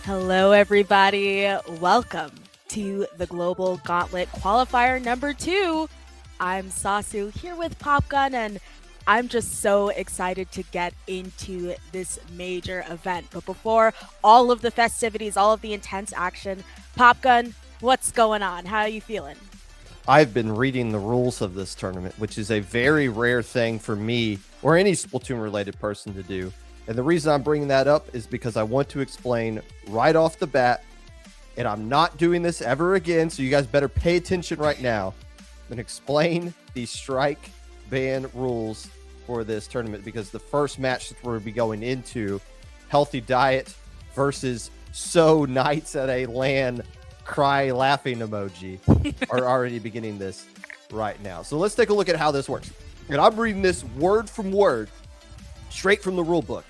Hello, everybody. Welcome to the Global Gauntlet Qualifier number 2. I'm Sooo here with Popgun, and I'm just so excited to get into this major event. But before all of the festivities, all of the intense action, Popgun, what's going on? How are you feeling? I've been reading the rules of this tournament, which is a very rare thing for me or any Splatoon-related person to do. And the reason I'm bringing that up is because I want to explain right off the bat, and I'm not doing this ever again, so you guys better pay attention right now. I'm going to explain the strike ban rules for this tournament because the first match that we'll be going into, Healthy Diet versus Sooo Night at a LAN cry laughing emoji, are already beginning this right now. So let's take a look at how this works. And I'm reading this word from word, straight from the rule book.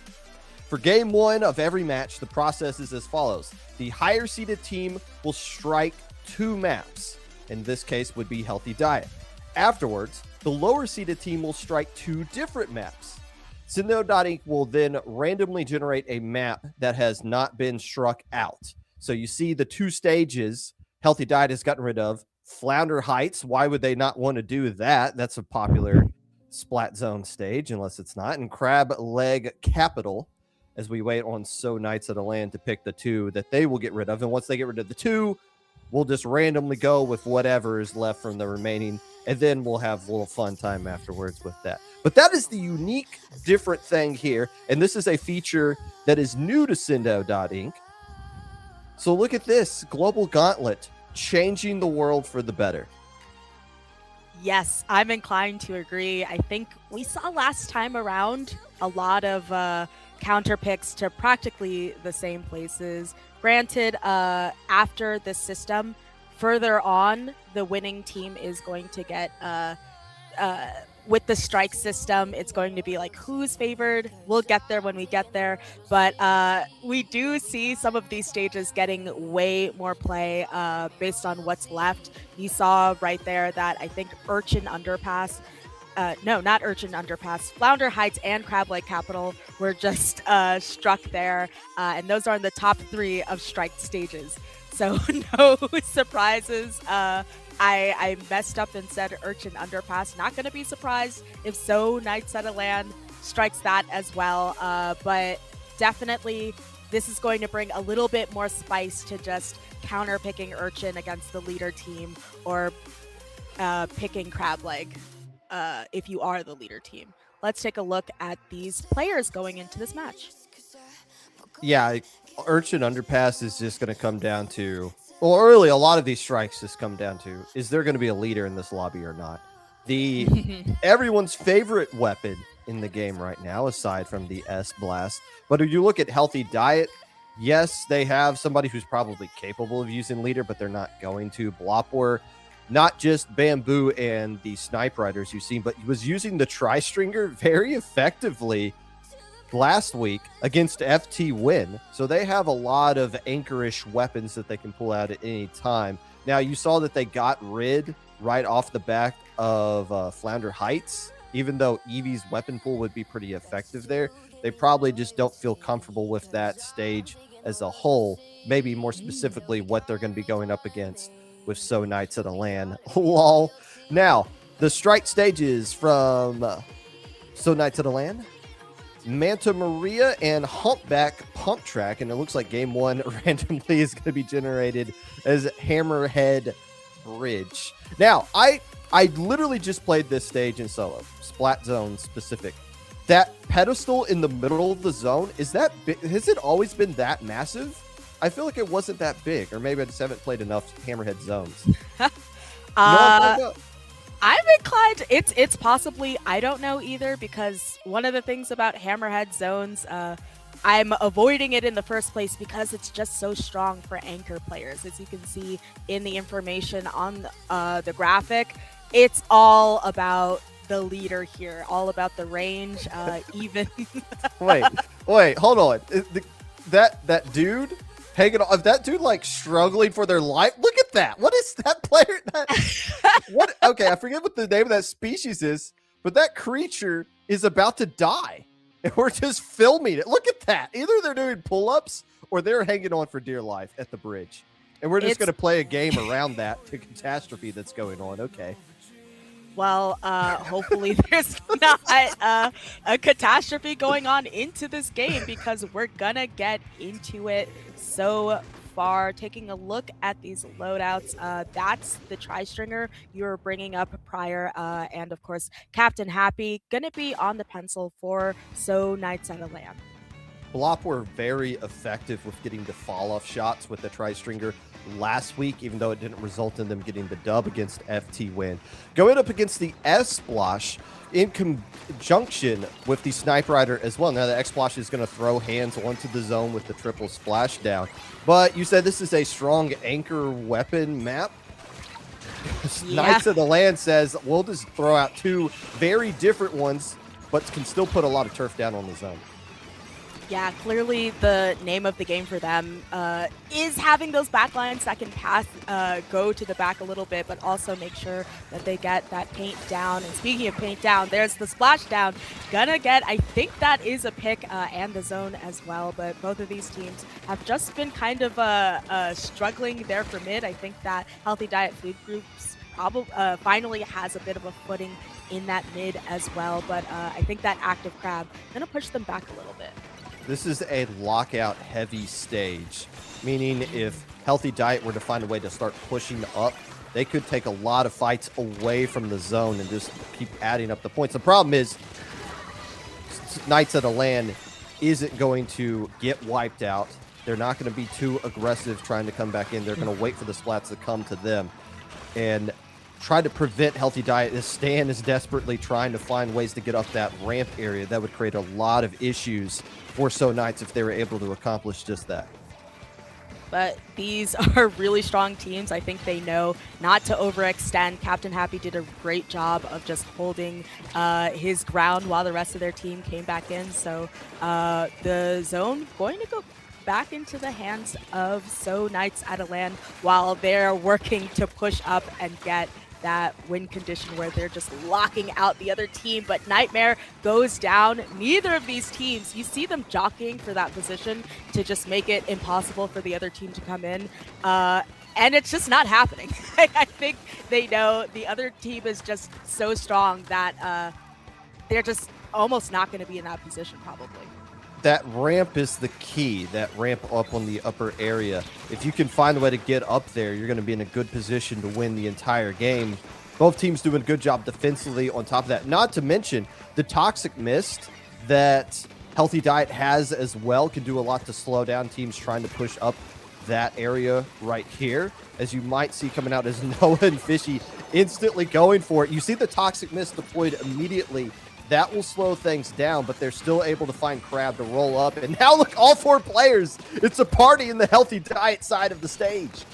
For game 1 of every match, the process is as follows. The higher seeded team will strike 2 maps. In this case would be Healthy Diet. Afterwards, the lower seeded team will strike 2 different maps. Cindo.Inc. will then randomly generate a map that has not been struck out. So you see the 2 stages Healthy Diet has gotten rid of. Flounder Heights, why would they not want to do that? That's a popular Splat Zone stage, unless it's not. And Crab Leg Capital, as we wait on Sooo Nights at a LAN to pick the 2 that they will get rid of. And once they get rid of the 2, we'll just randomly go with whatever is left from the remaining, and then we'll have a little fun time afterwards with that. But that is the unique, different thing here, and this is a feature that is new to Cindo.Inc. So look at this, Global Gauntlet, changing the world for the better. Yes, I'm inclined to agree. I think we saw last time around a lot of counter picks to practically the same places. Granted, after this system, further on, the winning team is going to get, with the strike system, it's going to be like who's favored. We'll get there when we get there. But we do see some of these stages getting way more play based on what's left. You saw right there that I think Urchin Underpass no, not Urchin Underpass. Flounder Heights and Crab Lake Capital were just struck there, and those are in the top 3 of striked stages. So no surprises. I messed up and said Urchin Underpass. Not going to be surprised if Sooo Night Set a Land strikes that as well. But definitely this is going to bring a little bit more spice to just counter picking Urchin against the leader team, or picking Crab Leg if you are the leader team. Let's take a look at these players going into this match. Yeah, Urchin Underpass is just going to come down to, well, really, a lot of these strikes just come down to, is there going to be a leader in this lobby or not? The everyone's favorite weapon in the game right now, aside from the S Blast. But if you look at Healthy Diet, yes, they have somebody who's probably capable of using leader, but they're not going to. Blopper, not just Bamboo and the Snipe Riders you've seen, but he was using the Tri-Stringer very effectively last week against FT Win. So they have a lot of anchorish weapons that they can pull out at any time. Now, you saw that they got rid right off the back of Flounder Heights. Even though Eevee's weapon pool would be pretty effective there, they probably just don't feel comfortable with that stage as a whole. Maybe more specifically what they're going to be going up against with Sooo Night Set a Land. Lol. Now, the strike stages from Sooo Night Set a Land, Manta Maria, and Humpback Pump Track. And it looks like game 1 randomly is going to be generated as Hammerhead Bridge. Now, I literally just played this stage in solo, Splat Zone specific. That pedestal in the middle of the zone, is that big? Has it always been that massive? I feel like it wasn't that big, or maybe I just haven't played enough Hammerhead zones. I'm inclined. It's possibly, I don't know either, because one of the things about Hammerhead zones, I'm avoiding it in the first place because it's just so strong for anchor players. As you can see in the information on the graphic, it's all about the leader here, all about the range. Even wait, hold on. That dude hanging on, that dude like struggling for their life. Look at that. What is that player? What? Okay, I forget what the name of that species is, but that creature is about to die. And we're just filming it. Look at that. Either they're doing pull-ups or they're hanging on for dear life at the bridge. And we're just going to play a game around that catastrophe that's going on. Okay. Well, hopefully there's not a catastrophe going on into this game, because we're going to get into it so far. Taking a look at these loadouts, that's the Tri-Stringer you were bringing up prior, and of course Captain Happy going to be on the pencil for Sooo Night Set a Land. Blop were very effective with getting the fall-off shots with the Tri-Stringer last week, even though it didn't result in them getting the dub against FT Win. Going up against the S-Splosh in conjunction with the Snipe Rider as well. Now the X-Splosh is going to throw hands onto the zone with the triple splashdown. But you said this is a strong anchor weapon map. Knights of the Land says we'll just throw out 2 very different ones, but can still put a lot of turf down on the zone. Yeah, clearly the name of the game for them is having those backlines that can pass, go to the back a little bit, but also make sure that they get that paint down. And speaking of paint down, there's the splash down. Gonna get, I think that is a pick, and the zone as well, but both of these teams have just been kind of struggling there for mid. I think that Healthy Diet Food Groups probably finally has a bit of a footing in that mid as well, but I think that Active Crab gonna push them back a little bit. This is a lockout heavy stage, meaning if Healthy Diet were to find a way to start pushing up, they could take a lot of fights away from the zone and just keep adding up the points. The problem is Knights of the Land isn't going to get wiped out. They're not going to be too aggressive trying to come back in. They're going to wait for the splats to come to them and try to prevent Healthy Diet. This Stan is desperately trying to find ways to get up that ramp area. That would create a lot of issues for Sooo Nights if they were able to accomplish just that. But these are really strong teams. I think they know not to overextend. Captain Happy did a great job of just holding his ground while the rest of their team came back in. So the zone going to go back into the hands of Sooo Nights at a Land while they're working to push up and get that win condition where they're just locking out the other team. But Nightmare goes down. Neither of these teams, you see them jockeying for that position to just make it impossible for the other team to come in. And it's just not happening. I think they know the other team is just so strong that they're just almost not going to be in that position probably. That ramp is the key, that ramp up on the upper area. If you can find a way to get up there, you're going to be in a good position to win the entire game. Both teams doing a good job defensively on top of that. Not to mention the Toxic Mist that Healthy Diet has as well can do a lot to slow down teams trying to push up that area right here. As you might see coming out as Noah and Fishy instantly going for it. You see the Toxic Mist deployed immediately. That will slow things down, but they're still able to find Crab to roll up. And now look, all 4 players. It's a party in the Healthy Diet side of the stage.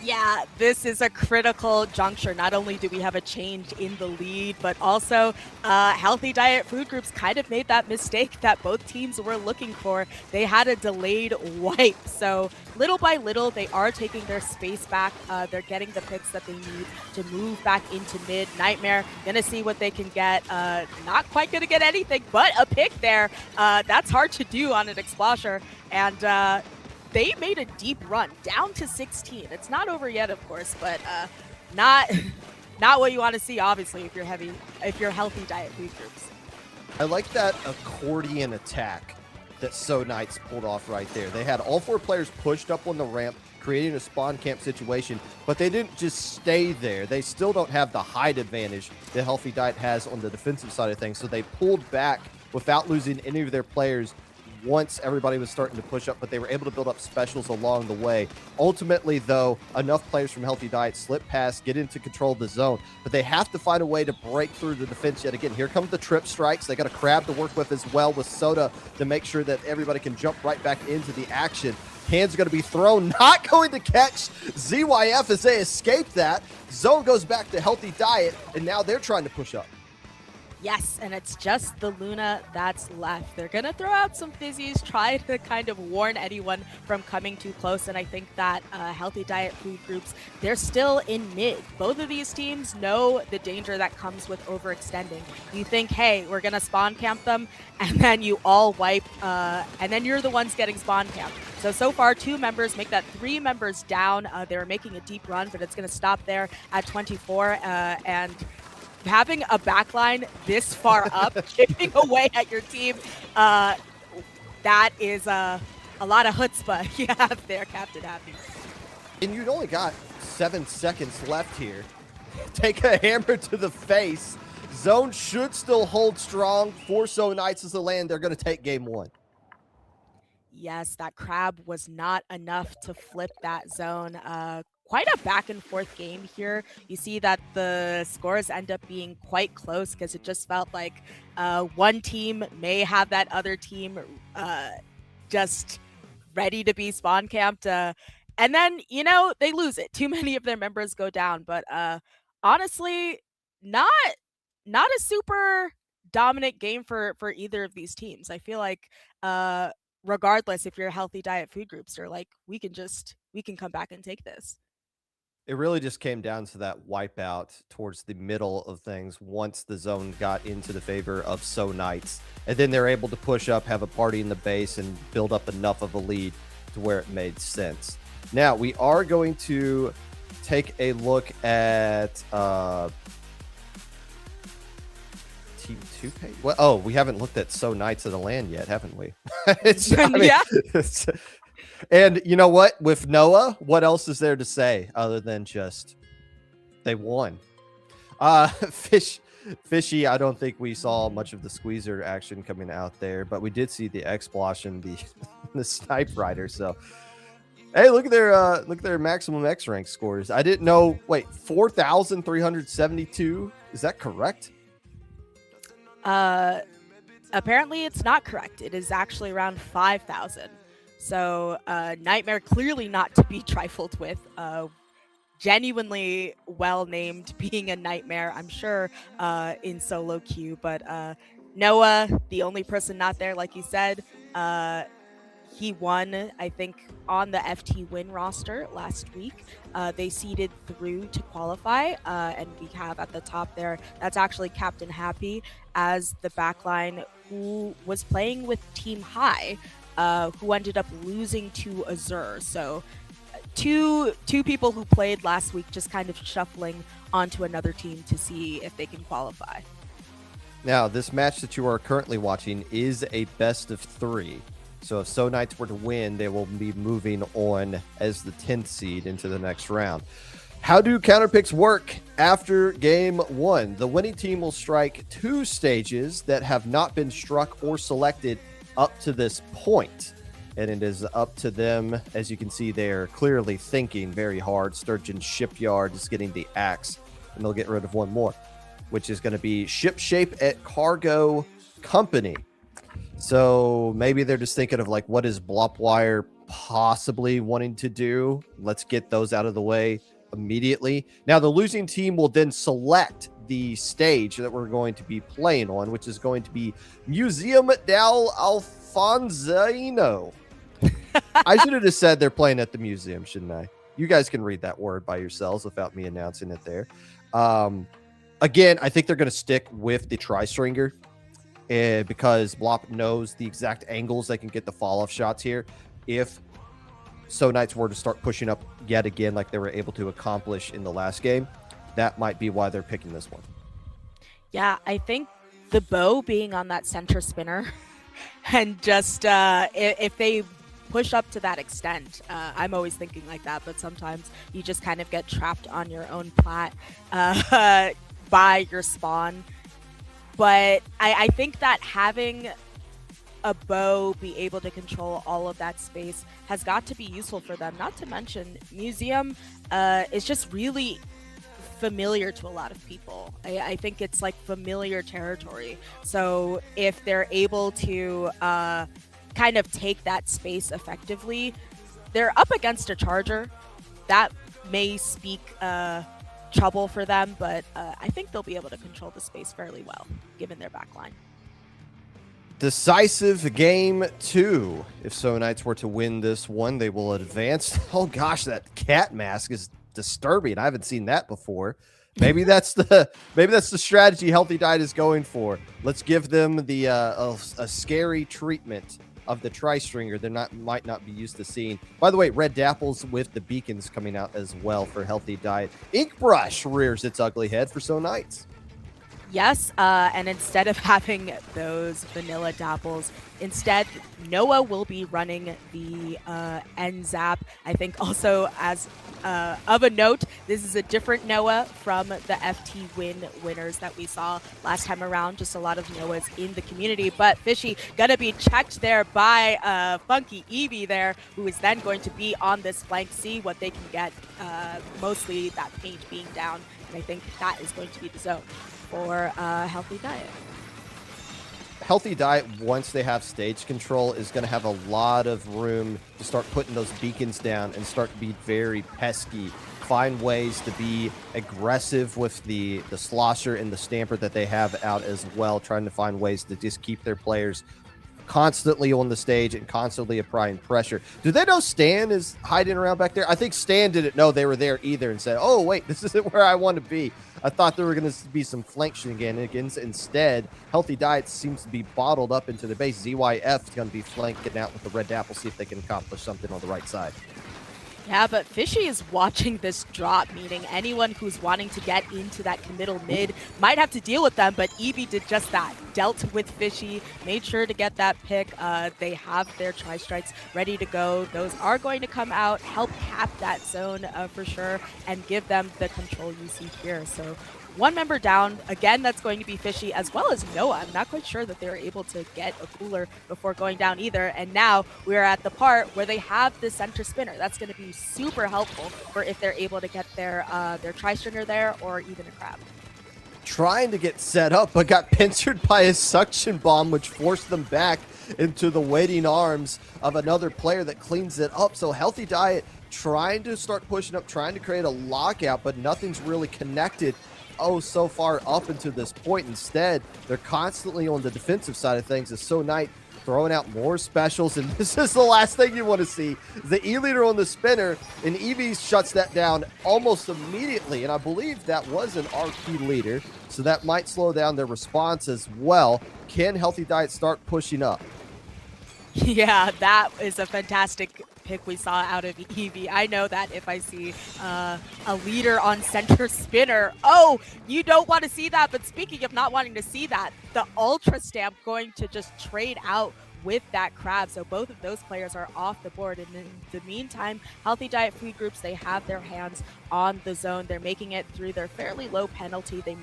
Yeah, this is a critical juncture. Not only do we have a change in the lead, but also Healthy Diet food groups kind of made that mistake that both teams were looking for. They had a delayed wipe. So little by little, they are taking their space back. They're getting the picks that they need to move back into mid. Nightmare, gonna see what they can get. Not quite gonna get anything, but a pick there. That's hard to do on an Explosher. And they made a deep run down to 16. It's not over yet, of course, but not what you want to see, obviously, if you're Healthy Diet food groups. I like that accordion attack that Sooo Night pulled off right there. They had all 4 players pushed up on the ramp, creating a spawn camp situation, but they didn't just stay there. They still don't have the height advantage that Healthy Diet has on the defensive side of things, so they pulled back without losing any of their players once everybody was starting to push up, but they were able to build up specials along the way. Ultimately, though, enough players from Healthy Diet slip past, get into control of the zone, but they have to find a way to break through the defense yet again. Here comes the trip strikes. They got a Crab to work with as well with Soda to make sure that everybody can jump right back into the action. Hands are going to be thrown, not going to catch ZYF as they escape that. Zone goes back to Healthy Diet, and now they're trying to push up. Yes, and it's just the Luna that's left. They're going to throw out some fizzies, try to kind of warn anyone from coming too close, and I think that Healthy Diet food groups, they're still in mid. Both of these teams know the danger that comes with overextending. You think, hey, we're going to spawn camp them, and then you all wipe, and then you're the ones getting spawn camped. So far, 2 members make that 3 members down. They were making a deep run, but it's going to stop there at 24, and having a backline this far up, chipping away at your team, that is a lot of chutzpah you have there, Captain Happy. And you'd only got 7 seconds left here. Take a hammer to the face. Zone should still hold strong. For Sooo Night as the land, they're going to take game 1. Yes, that Crab was not enough to flip that zone. Quite a back and forth game here. You see that the scores end up being quite close because it just felt like one team may have that other team just ready to be spawn camped. And then, they lose it. Too many of their members go down. But honestly, not a super dominant game for either of these teams. I feel like regardless if you're Healthy Diet food groups, they're like, we can come back and take this. It really just came down to that wipeout towards the middle of things once the zone got into the favor of Sooo Night. And then they're able to push up, have a party in the base, and build up enough of a lead to where it made sense. Now, we are going to take a look at Team 2 page. Well, we haven't looked at Sooo Nights of the land yet, haven't we? Yeah. And you know what? With Noah, what else is there to say other than just they won? Fishy, I don't think we saw much of the squeezer action coming out there, but we did see the explosion, the snipe rider. So, hey, look at their maximum X rank scores. I didn't know. Wait, 4,372. Is that correct? Apparently, it's not correct. It is actually around 5,000. So Nightmare clearly not to be trifled with. Genuinely well named, being a Nightmare, I'm sure, in solo queue. But Noah, the only person not there, like you said, he won, I think, on the FT win roster last week. They seeded through to qualify, and we have at the top there, that's actually Captain Happy as the backline, who was playing with Team High, who ended up losing to Azure. So two people who played last week just kind of shuffling onto another team to see if they can qualify. Now, this match that you are currently watching is a best of 3. So if Sooo Night were to win, they will be moving on as the 10th seed into the next round. How do counterpicks work after game 1? The winning team will strike 2 stages that have not been struck or selected up to this point. And it is up to them. As you can see, they're clearly thinking very hard. Sturgeon Shipyard is getting the axe, and they'll get rid of one more, which is going to be Ship Shape at Cargo Company. So maybe they're just thinking of like, what is Blopwire possibly wanting to do? Let's get those out of the way immediately. Now, the losing team will then select the stage that we're going to be playing on, which is going to be Museum del Alfonsino. I should have just said they're playing at the museum, shouldn't I? You guys can read that word by yourselves without me announcing it there. Again, I think they're going to stick with the tri-stringer because Blop knows the exact angles they can get the fall-off shots here. If Sooo Night were to start pushing up yet again like they were able to accomplish in the last game, that might be why they're picking this one. Yeah, I think the bow being on that center spinner and just if they push up to that extent, I'm always thinking like that, but sometimes you just kind of get trapped on your own plat by your spawn. But I think that having a bow be able to control all of that space has got to be useful for them. Not to mention, Museum is just really familiar to a lot of people. I think it's like familiar territory. So if they're able to kind of take that space effectively, they're up against a charger. That may speak trouble for them, but I think they'll be able to control the space fairly well, given their backline. Decisive game 2. If Sooo Night were to win this one, they will advance. Oh gosh, that cat mask is disturbing. I haven't seen that before. Maybe that's the strategy Healthy Diet is going for. Let's give them the a scary treatment of the tri-stringer they might not be used to seeing. By the way, red dapples with the beacons coming out as well for Healthy Diet. Inkbrush rears its ugly head for Sooo Night. Yes, and instead of having those vanilla dapples, instead Noah will be running the NZAP. I think also as of a note, this is a different Noah from the FT winners that we saw last time around. Just a lot of Noahs in the community, but Fishy gonna be checked there by Funky Eevee there, who is then going to be on this flank, see what they can get, mostly that paint being down, and I think that is going to be the zone for Healthy Diet. Healthy Diet, once they have stage control, is going to have a lot of room to start putting those beacons down and start to be very pesky. Find ways to be aggressive with the slosher and the stamper that they have out as well, trying to find ways to just keep their players constantly on the stage and constantly applying pressure. Do they know Stan is hiding around back there? I think Stan didn't know they were there either and said, oh, wait, this isn't where I want to be. I thought there were going to be some flank shenanigans. Instead, Healthy Diet seems to be bottled up into the base. ZYF is going to be flanking out with the red apple, see if they can accomplish something on the right side. Yeah, but Fishy is watching this drop, meaning anyone who's wanting to get into that committal mid might have to deal with them, but Eevee did just that. Dealt with Fishy, made sure to get that pick. They have their tri-strikes ready to go. Those are going to come out, help cap that zone for sure, and give them the control you see here. So one member down. Again, that's going to be Fishy as well as Noah. I'm not quite sure that they were able to get a cooler before going down either. And now we're at the part where they have the center spinner. That's going to be super helpful for if they're able to get their tri-stringer there or even a crab. Trying to get set up, but got pincered by a suction bomb, which forced them back into the waiting arms of another player that cleans it up. So Healthy Diet trying to start pushing up, trying to create a lockout, but nothing's really connected so far up until this point. Instead, they're constantly on the defensive side of things as Sooo Night throwing out more specials, and this is the last thing you want to see. The E-leader on the spinner, and Eevee shuts that down almost immediately, and I believe that was an RP leader, so that might slow down their response as well. Can Healthy Diet start pushing up? Yeah, that is a fantastic pick we saw out of Eevee. I know that if I see a leader on center spinner, oh, you don't want to see that. But speaking of not wanting to see that, the Ultra Stamp going to just trade out with that crab. So both of those players are off the board. And in the meantime, Healthy Diet Food Groups, they have their hands on the zone. They're making it through their fairly low penalty. We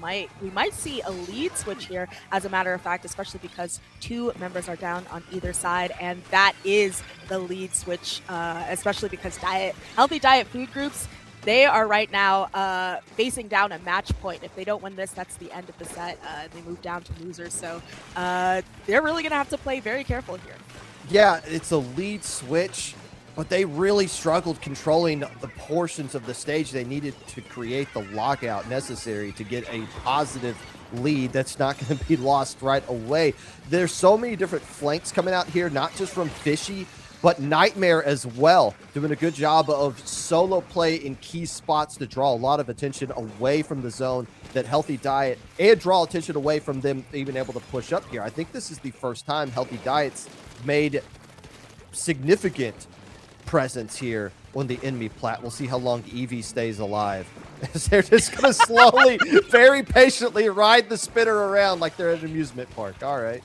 might see a lead switch here, as a matter of fact, especially because 2 members are down on either side. And that is the lead switch, especially because Healthy Diet Food Groups, they are right now facing down a match point. If they don't win this, that's the end of the set. They move down to losers. So they're really going to have to play very careful here. Yeah, it's a lead switch, but they really struggled controlling the portions of the stage they needed to create the lockout necessary to get a positive lead that's not going to be lost right away. There's so many different flanks coming out here, not just from Fishy, but Nightmare as well, doing a good job of solo play in key spots to draw a lot of attention away from the zone that Healthy Diet, and draw attention away from them even able to push up here. I think this is the first time Healthy Diet's made significant presence here on the enemy plat. We'll see how long Eevee stays alive. They're just going to slowly, very patiently ride the spinner around like they're at an amusement park. All right.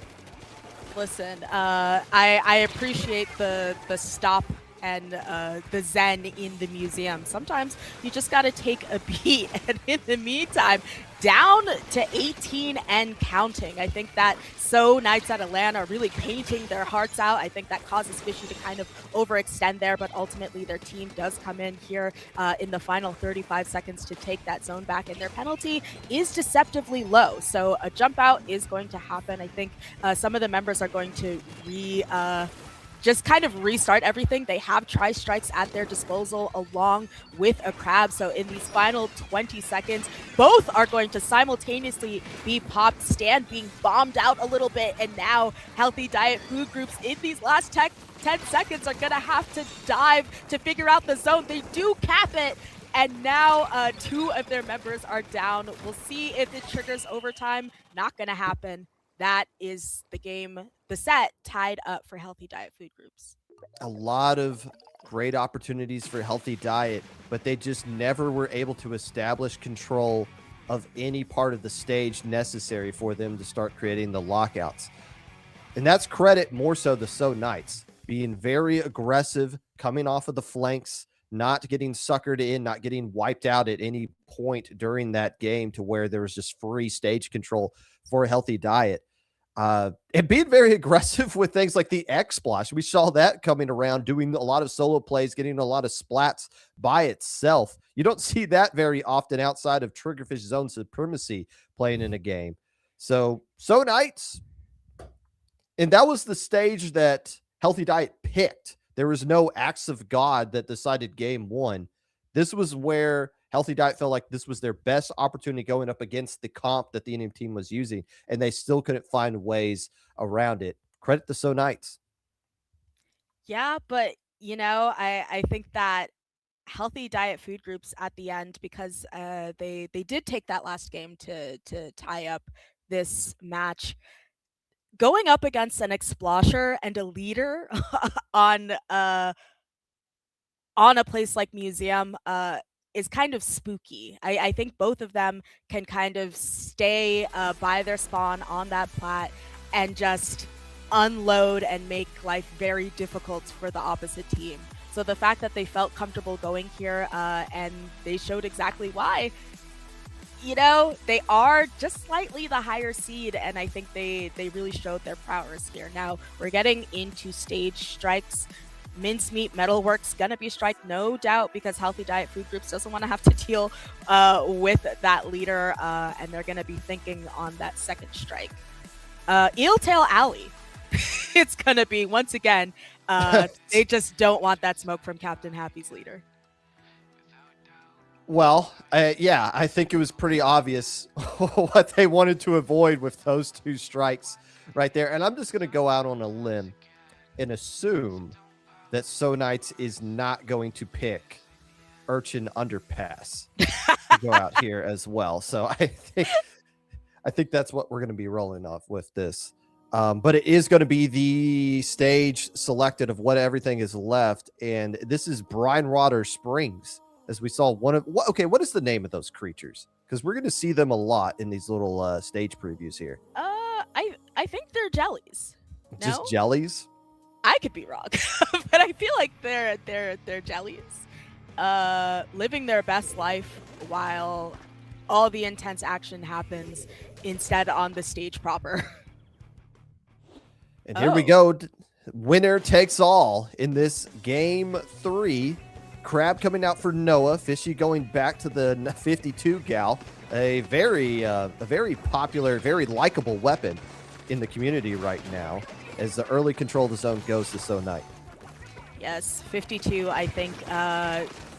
Listen, I appreciate the stop and the zen in the museum. Sometimes you just got to take a beat. And in the meantime, down to 18 and counting. I think that Sooo Night at Atlanta are really painting their hearts out. I think that causes Fishy to kind of overextend there, but ultimately their team does come in here in the final 35 seconds to take that zone back, and their penalty is deceptively low. So a jump out is going to happen. I think some of the members are going to just kind of restart everything. They have tri-strikes at their disposal along with a crab. So in these final 20 seconds, both are going to simultaneously be popped, Stand being bombed out a little bit, and now Healthy Diet Food Groups in these last 10 seconds are gonna have to dive to figure out the zone. They do cap it, and now 2 of their members are down. We'll see if it triggers overtime. Not gonna happen. That is the game, the set tied up for Healthy Diet Food Groups. A lot of great opportunities for Healthy Diet, but they just never were able to establish control of any part of the stage necessary for them to start creating the lockouts. And that's credit more so the Sooo Nights being very aggressive, coming off of the flanks, not getting suckered in, not getting wiped out at any point during that game to where there was just free stage control for a Healthy Diet. And being very aggressive with things like the X Splash. We saw that coming around, doing a lot of solo plays, getting a lot of splats by itself. You don't see that very often outside of Triggerfish Zone Supremacy playing in a game. So Nights, and that was the stage that Healthy Diet picked. There was no acts of God that decided game 1. This was where Healthy Diet felt like this was their best opportunity going up against the comp that the enemy team was using, and they still couldn't find ways around it. Credit the Sooo Nights. Yeah, but, you know, I think that Healthy Diet Food Groups at the end, because they did take that last game to tie up this match, going up against an Explosher and a leader on a place like Museum is kind of spooky. I think both of them can kind of stay by their spawn on that plat and just unload and make life very difficult for the opposite team. So the fact that they felt comfortable going here and they showed exactly why, you know, they are just slightly the higher seed, and I think they really showed their prowess here. Now we're getting into stage strikes. Mincemeat Metalworks gonna be strike, no doubt, because Healthy Diet Food Groups doesn't want to have to deal with that leader, and they're gonna be thinking on that second strike. Eeltail Alley, it's gonna be once again. They just don't want that smoke from Captain Happy's leader. Well, yeah, I think it was pretty obvious what they wanted to avoid with those two strikes right there. And I'm just going to go out on a limb and assume that Sooo Night is not going to pick Urchin Underpass to go out here as well. So I think that's what we're going to be rolling off with this. But it is going to be the stage selected of what everything is left. And this is Brine Water Springs, as we saw one of what is the name of those creatures? Because we're going to see them a lot in these little stage previews here. I think they're jellies. Just No? jellies? I could be wrong, but I feel like they're jellies, living their best life while all the intense action happens instead on the stage proper. And here we go. Winner takes all in this game 3. Crab coming out for Noah. Fishy going back to the 52 gal. A very popular, very likable weapon in the community right now, as the early control of the zone goes to Sooo Night. Yes, 52, I think,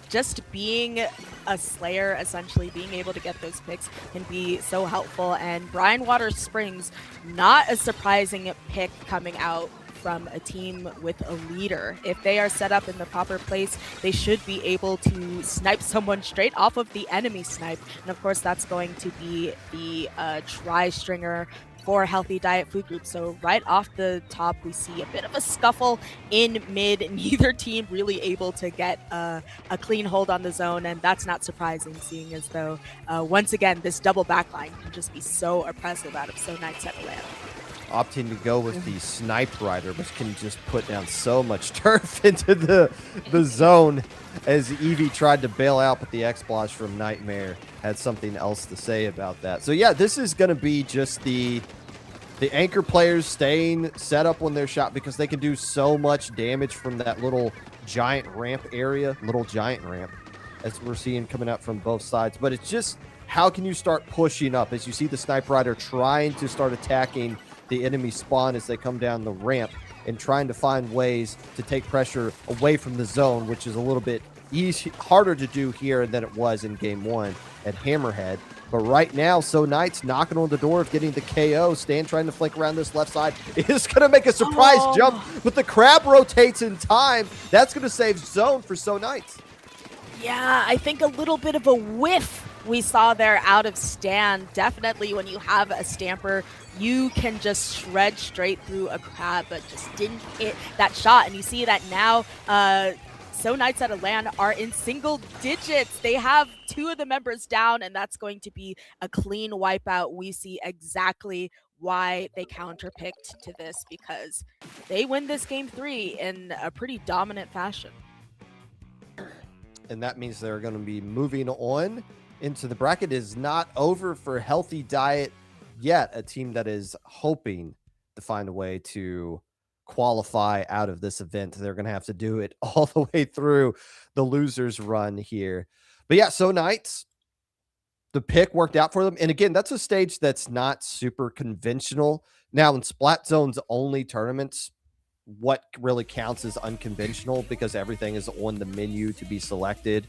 just being a Slayer, essentially, being able to get those picks can be so helpful. And Brine Water Springs, not a surprising pick coming out from a team with a leader. If they are set up in the proper place, they should be able to snipe someone straight off of the enemy snipe. And of course, that's going to be the tri-stringer for Healthy Diet Food Group. So right off the top, we see a bit of a scuffle in mid. Neither team really able to get a clean hold on the zone, and that's not surprising, seeing as though, once again, this double backline can just be so oppressive out of Sooo Night's at land. Opting to go with the Snipe Rider, which can just put down so much turf into the zone, as Eevee tried to bail out, but the X-Splash from Nightmare had something else to say about that. So yeah, this is going to be just the anchor players staying set up on their shot, because they can do so much damage from that little giant ramp area, as we're seeing coming out from both sides. But it's just, how can you start pushing up as you see the Snipe Rider trying to start attacking the enemy spawn as they come down the ramp, and trying to find ways to take pressure away from the zone, which is a little bit harder to do here than it was in game 1 at Hammerhead. But right now, Sooo Night's knocking on the door of getting the KO. Stan trying to flank around this left side is going to make a surprise jump, but the crab rotates in time. That's going to save zone for Sooo Night. Yeah, I think a little bit of a whiff we saw there out of Stan. Definitely when you have a Stamper, you can just shred straight through a crab, but just didn't hit that shot. And you see that now Sooo Night's at a land are in single digits. They have 2 of the members down, and that's going to be a clean wipeout. We see exactly why they counterpicked to this, because they win this game 3 in a pretty dominant fashion. And that means they're going to be moving on into the bracket. It is not over for Healthy Diet yet, a team that is hoping to find a way to qualify out of this event. They're going to have to do it all the way through the losers run here. But yeah, Sooo Night, the pick worked out for them. And again, that's a stage that's not super conventional. Now, in Splat Zone's only tournaments, what really counts as unconventional, because everything is on the menu to be selected,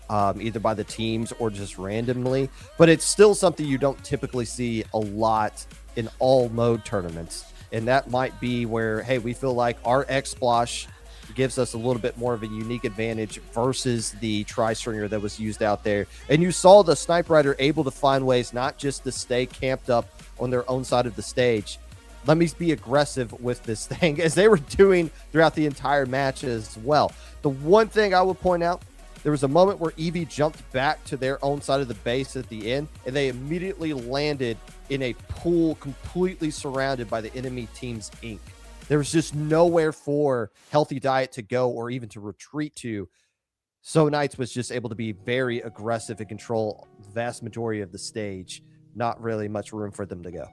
either by the teams or just randomly. But it's still something you don't typically see a lot in all mode tournaments. And that might be where, hey, we feel like our X-Splash gives us a little bit more of a unique advantage versus the tri-stringer that was used out there. And you saw the Snipe Rider able to find ways not just to stay camped up on their own side of the stage. Let me be aggressive with this thing, as they were doing throughout the entire match as well. The one thing I would point out, there was a moment where Eevee jumped back to their own side of the base at the end, and they immediately landed in a pool completely surrounded by the enemy team's ink. There was just nowhere for Healthy Diet to go or even to retreat to. Sooo Night was just able to be very aggressive and control the vast majority of the stage. Not really much room for them to go.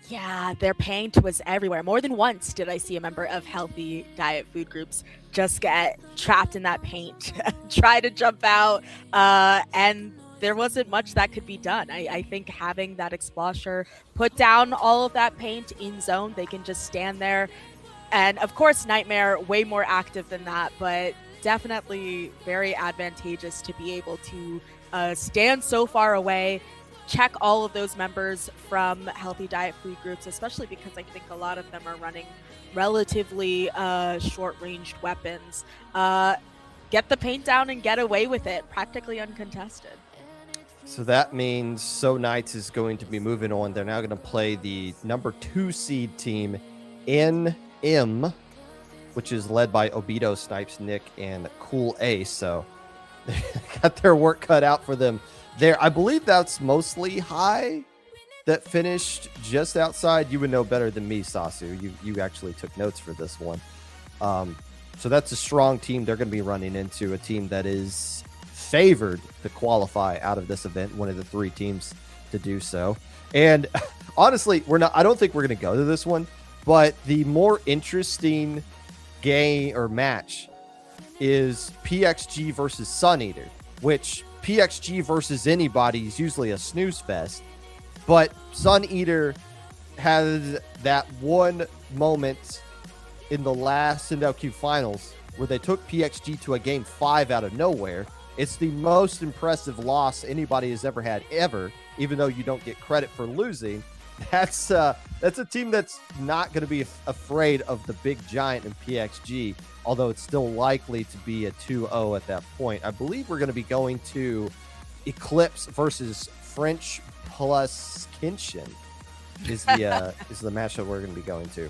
Yeah, their paint was everywhere. More than once did I see a member of Healthy Diet Food Groups just get trapped in that paint, try to jump out, and there wasn't much that could be done. I think having that Exploser put down all of that paint in zone, they can just stand there. And of course, Nightmare, way more active than that, but definitely very advantageous to be able to stand so far away, check all of those members from healthy diet food groups, especially because I think a lot of them are running relatively short-ranged weapons. Get the paint down and get away with it, practically uncontested. So that means Sooo Night is going to be moving on. They're now going to play the number 2 seed team, NM, which is led by Obito, Snipes, Nick, and Cool Ace. So they got their work cut out for them there. I believe that's mostly High that finished just outside. You would know better than me, Sasu. You actually took notes for this one. So that's a strong team. They're going to be running into a team that is favored to qualify out of this event, one of the 3 teams to do so. And honestly, I don't think we're going to go to this one, but the more interesting game or match is PXG versus Sun Eater, which PXG versus anybody is usually a snooze fest, but Sun Eater had that one moment in the last NLQ finals where they took PXG to a game 5 out of nowhere. It's the most impressive loss anybody has ever had, ever, even though you don't get credit for losing. That's a team that's not going to be afraid of the big giant in PXG, although it's still likely to be a 2-0 at that point. I believe we're going to be going to Eclipse versus French plus Kenshin is the match that we're going to be going to.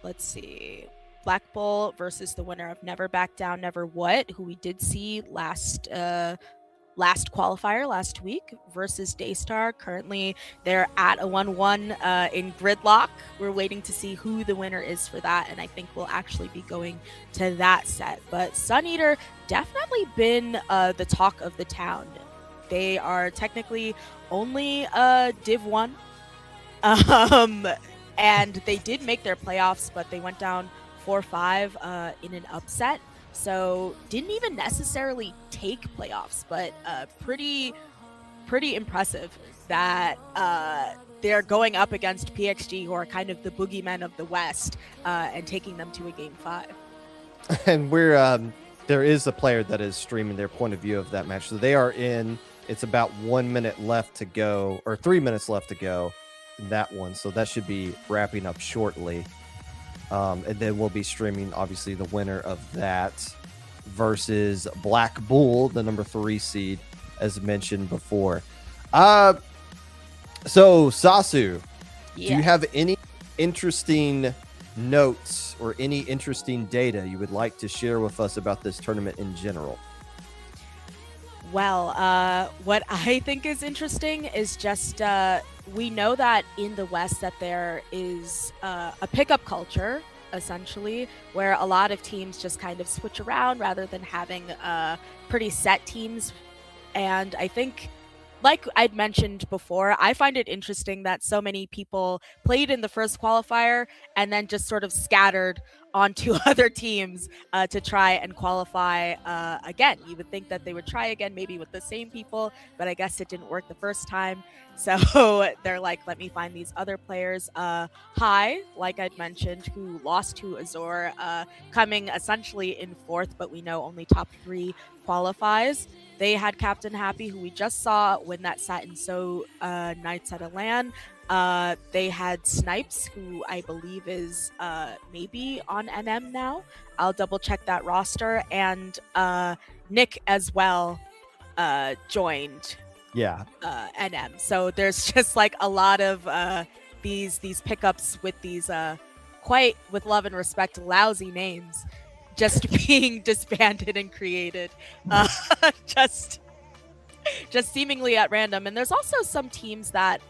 Let's see. Black Bull versus the winner of Never Back Down, Never What, who we did see last qualifier last week, versus Daystar. Currently, they're at a 1-1 in gridlock. We're waiting to see who the winner is for that, and I think we'll actually be going to that set. But Sun Eater definitely been the talk of the town. They are technically only Div 1. And they did make their playoffs, but they went down 4-5 in an upset. So didn't even necessarily take playoffs, but pretty impressive that they're going up against PXG, who are kind of the boogeymen of the West, and taking them to a game 5. And there is a player that is streaming their point of view of that match. So they are in. It's about 1 minute left to go, or 3 minutes left to go in that one. So that should be wrapping up shortly. And then we'll be streaming, obviously, the winner of that versus Black Bull, the number 3 seed, as mentioned before. So, Sasu, do you have any interesting notes or any interesting data you would like to share with us about this tournament in general? Well, what I think is interesting is just we know that in the West that there is a pickup culture, essentially, where a lot of teams just kind of switch around rather than having pretty set teams. And I think, like I'd mentioned before, I find it interesting that so many people played in the first qualifier and then just sort of scattered onto other teams to try and qualify again. You would think that they would try again, maybe with the same people, but I guess it didn't work the first time. So they're like, let me find these other players. High, like I'd mentioned, who lost to Azor, coming essentially in 4th, but we know only top 3 qualifies. They had Captain Happy, who we just saw win that set in Sooo Nights at a LAN. They had Snipes, who I believe is maybe on NM now. I'll double check that roster. And Nick as well joined NM. So there's just like a lot of these pickups with these quite, with love and respect, lousy names just being disbanded and created just seemingly at random. And there's also some teams that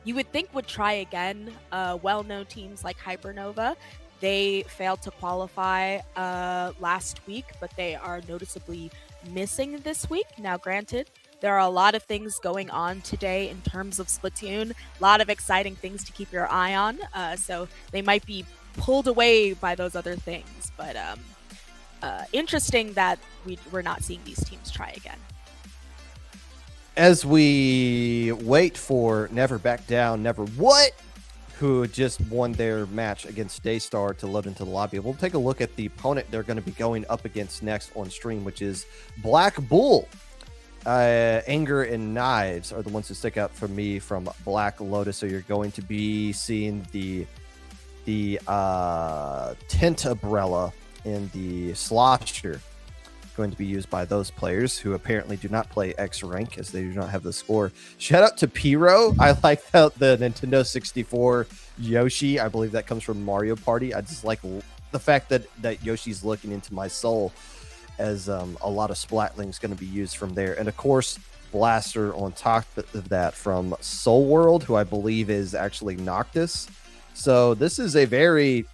you would think would try again. Well-known teams like Hypernova, they failed to qualify last week, but they are noticeably missing this week. Now, granted, there are a lot of things going on today in terms of Splatoon, a lot of exciting things to keep your eye on. So they might be pulled away by those other things, but interesting that we're not seeing these teams try again. As we wait for Never Back Down, Never What who just won their match against Daystar to load into the lobby. We'll take a look at the opponent they're going to be going up against next on stream, which is Black Bull. Anger and Knives are the ones that stick out for me from Black Lotus. So you're going to be seeing the Tent Umbrella and the Slosher going to be used by those players who apparently do not play X rank, as they do not have the score. Shout out to Pyro. I like the Nintendo 64 Yoshi. I believe that comes from Mario Party. I just like the fact that Yoshi's looking into my soul, as a lot of Splatling's going to be used from there. And of course, Blaster on top of that from Soul World, who I believe is actually Noctis. So this is a very...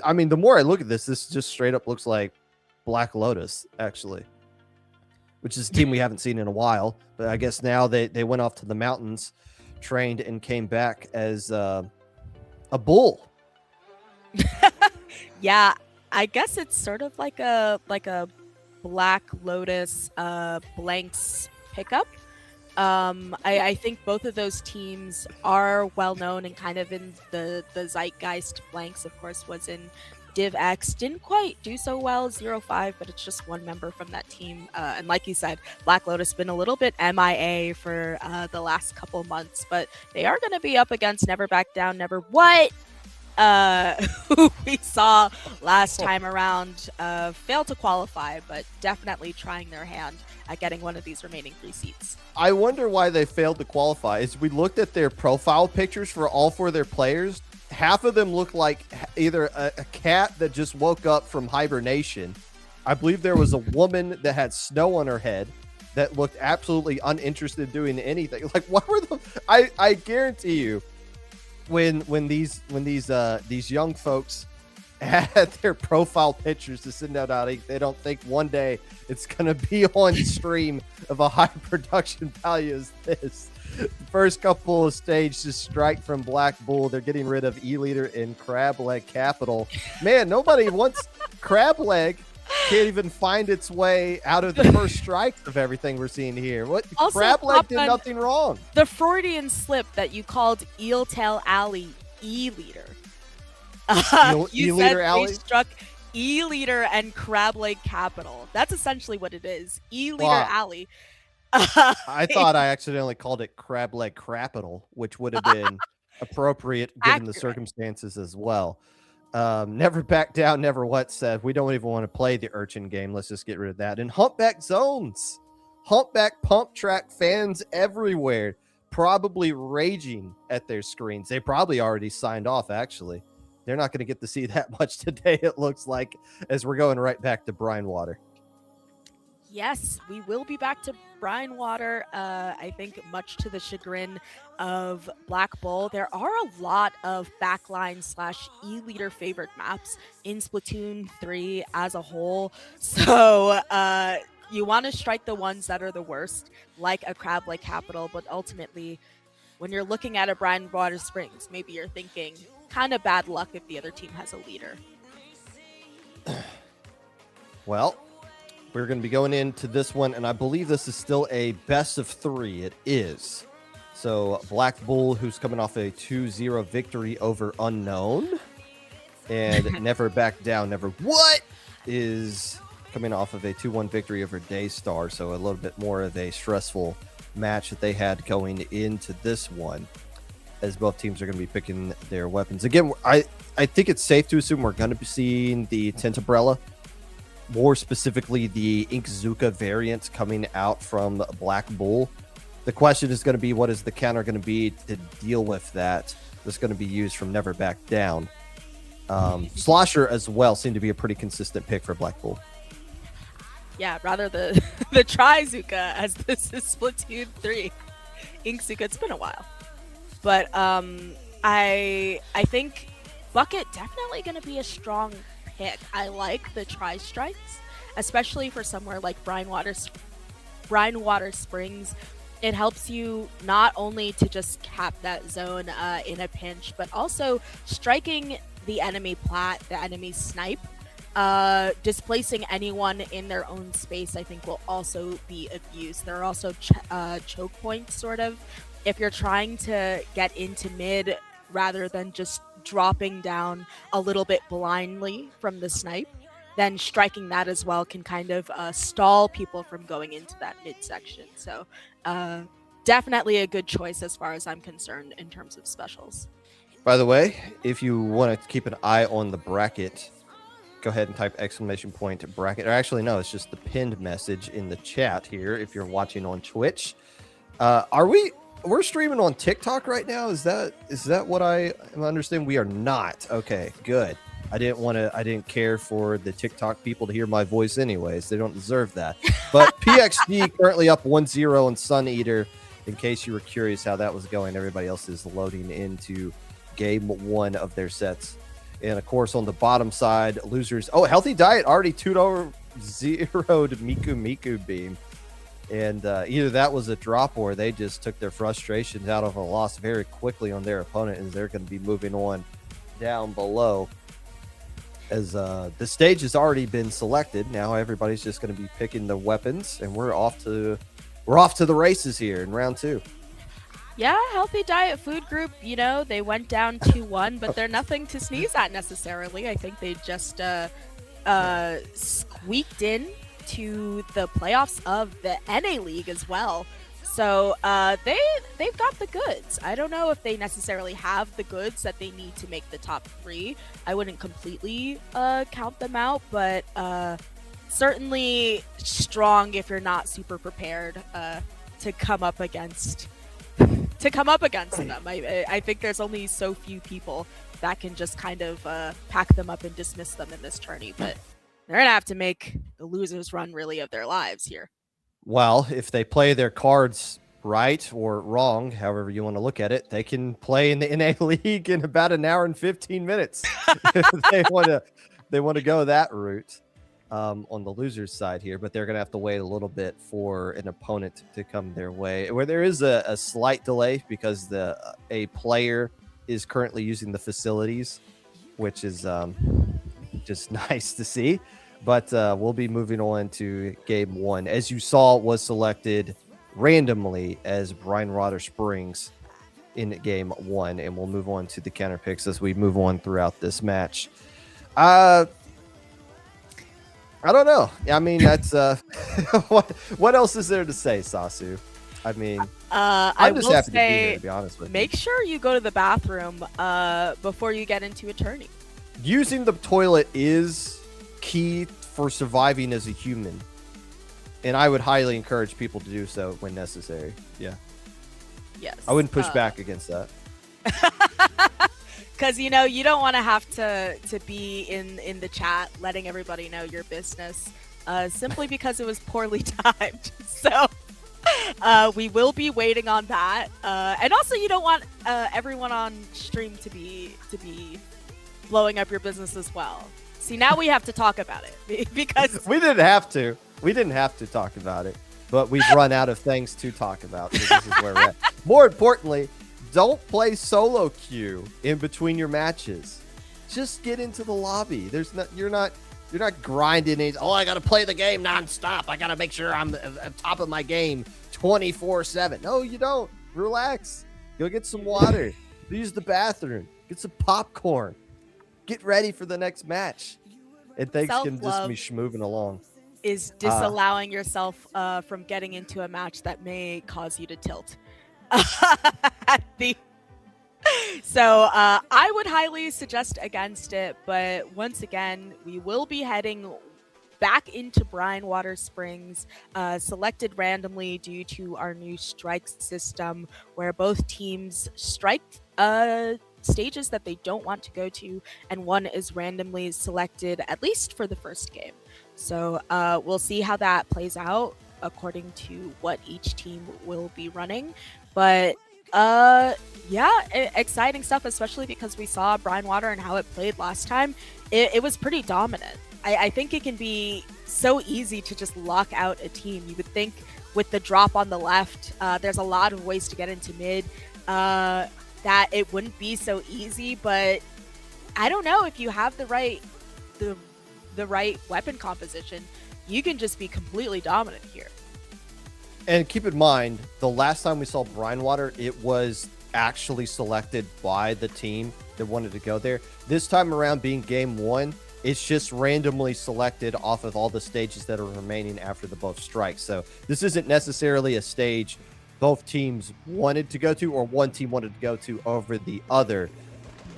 I mean, the more I look at this just straight up looks like Black Lotus, actually, which is a team we haven't seen in a while. But I guess now they went off to the mountains, trained, and came back as a bull. Yeah, I guess it's sort of like a Black Lotus Blanks pickup. I think both of those teams are well known and kind of in the zeitgeist. Blanks, of course, was in Div X, didn't quite do so well, 0-5, but it's just one member from that team. And like you said, Black Lotus been a little bit MIA for the last couple months, but they are going to be up against Never Back Down, Never What, who we saw last time around fail to qualify, but definitely trying their hand at getting one of these remaining 3 seats. I wonder why they failed to qualify. As we looked at their profile pictures for all 4 of their players, half of them look like either a cat that just woke up from hibernation. I believe there was a woman that had snow on her head that looked absolutely uninterested in doing anything. Like, what were the... I guarantee you, when these young folks add their profile pictures to send out, they don't think one day it's going to be on stream of a high production value as this. The first couple of stages strike from Black Bull. They're getting rid of E-Leader and Crab Leg Capital. Man, nobody wants... Crab Leg can't even find its way out of the first strike of everything we're seeing here. What? Also, Crab Leg did nothing wrong. The Freudian slip that you called Eel Tail Alley E-Leader. You said Alley? they struck E-Leader and Crab Leg Capital. That's essentially what it is. E-Leader Alley. I thought I accidentally called it Crab Leg Capital, which would have been appropriate given the circumstances as well. Never Back Down, Never What said, we don't even want to play the Urchin game. Let's just get rid of that. And Humpback Zones. Humpback Pump Track fans everywhere, probably raging at their screens. They probably already signed off, actually. They're not going to get to see that much today, it looks like, as we're going right back to Brine Water. Yes, we will be back to Brine Water. I think much to the chagrin of Black Bull. There are a lot of backline / E-Leader favorite maps in Splatoon 3 as a whole. So you want to strike the ones that are the worst, like a Crab Leg Capital. But ultimately, when you're looking at a Brine Water Springs, maybe you're thinking kind of bad luck if the other team has a leader. Well, we're going to be going into this one, and I believe this is still a best of 3. It is. So Black Bull, who's coming off a 2-0 victory over Unknown, and Never Back Down, Never What, is coming off of a 2-1 victory over Daystar. So a little bit more of a stressful match that they had going into this one, as both teams are going to be picking their weapons. Again, I think it's safe to assume we're going to be seeing the Tent Umbrella, more specifically the Inkzuka variant coming out from Black Bull. The question is going to be, what is the counter going to be to deal with that? That's going to be used from Never Back Down. Slosher as well seemed to be a pretty consistent pick for Black Bull. Yeah, rather the Trizuka, as this is Splatoon 3. Inkzuka, it's been a while. But I think Bucket definitely going to be a strong pick. I like the Tri-Strikes, especially for somewhere like Brine Water Springs. It helps you not only to just cap that zone in a pinch, but also striking the enemy plat, the enemy snipe. Displacing anyone in their own space, I think, will also be of use. There are also choke points, sort of, if you're trying to get into mid rather than just dropping down a little bit blindly from the snipe, then striking that as well can kind of stall people from going into that midsection. So definitely a good choice as far as I'm concerned in terms of specials. By the way, if you want to keep an eye on the bracket, go ahead and type !bracket. Or actually, no, it's just the pinned message in the chat here if you're watching on Twitch. We're streaming on TikTok right now? Is that what I understand? We are not. Okay, good. I didn't care for the TikTok people to hear my voice anyways. They don't deserve that. But PXG currently up 1-0 on Sun Eater. In case you were curious how that was going, everybody else is loading into game 1 of their sets. And of course, on the bottom side, losers. Oh, Healthy Diet already 2-0'd Miku Beam. And either that was a drop or they just took their frustrations out of a loss very quickly on their opponent, and they're going to be moving on down below. As the stage has already been selected, now everybody's just going to be picking the weapons, and we're off to the races here in round 2. Yeah, Healthy Diet Food Group, they went down 2-1, but they're nothing to sneeze at necessarily. I think they just squeaked in to the playoffs of the NA League as well. So they've got the goods. I don't know if they necessarily have the goods that they need to make the top 3. I wouldn't completely count them out, but certainly strong if you're not super prepared to come up against them. I think there's only so few people that can just kind of pack them up and dismiss them in this tourney, but they're gonna have to make the losers run really of their lives here. Well, if they play their cards right or wrong, however you want to look at it, they can play in the NA League in about an hour and 15 minutes. they want to go that route on the losers side here, but they're going to have to wait a little bit for an opponent to come their way, where there is a slight delay because a player is currently using the facilities, which is just nice to see. But we'll be moving on to game 1. As you saw, it was selected randomly as Brine Springs in game 1, and we'll move on to the counter picks as we move on throughout this match. I don't know. I mean, that's what else is there to say, Sasu? I mean, I'm just happy to be here, to be honest with you. Make sure you go to the bathroom before you get into a tourney. Using the toilet is key for surviving as a human, and I would highly encourage people to do so when necessary. Yeah. Yes. I wouldn't push back against that. Because you don't want to have to be in the chat letting everybody know your business simply because it was poorly timed. So we will be waiting on that, and also you don't want everyone on stream to be blowing up your business as well. See, now we have to talk about it because we didn't have to. We didn't have to talk about it, but we've run out of things to talk about. So this is where we're at. More importantly, don't play solo queue in between your matches. Just get into the lobby. You're not grinding it. Oh, I got to play the game nonstop. I got to make sure I'm at top of my game 24/7. No, you don't. Relax. Go get some water. Use the bathroom. Get some popcorn. Get ready for the next match. And things can just be schmoving along. Is disallowing yourself from getting into a match that may cause you to tilt. So I would highly suggest against it, but once again, we will be heading back into Brine Springs, selected randomly due to our new strike system, where both teams strike stages that they don't want to go to, and one is randomly selected, at least for the first game. So we'll see how that plays out according to what each team will be running. But yeah, exciting stuff, especially because we saw Brine and how it played last time. It was pretty dominant. I think it can be so easy to just lock out a team. You would think with the drop on the left, there's a lot of ways to get into mid, that it wouldn't be so easy, but I don't know, if you have the right weapon composition, you can just be completely dominant here. And keep in mind, the last time we saw Brine Water, it was actually selected by the team that wanted to go there. This time around, being game one, it's just randomly selected off of all the stages that are remaining after the both strikes. So this isn't necessarily a stage both teams wanted to go to or one team wanted to go to over the other.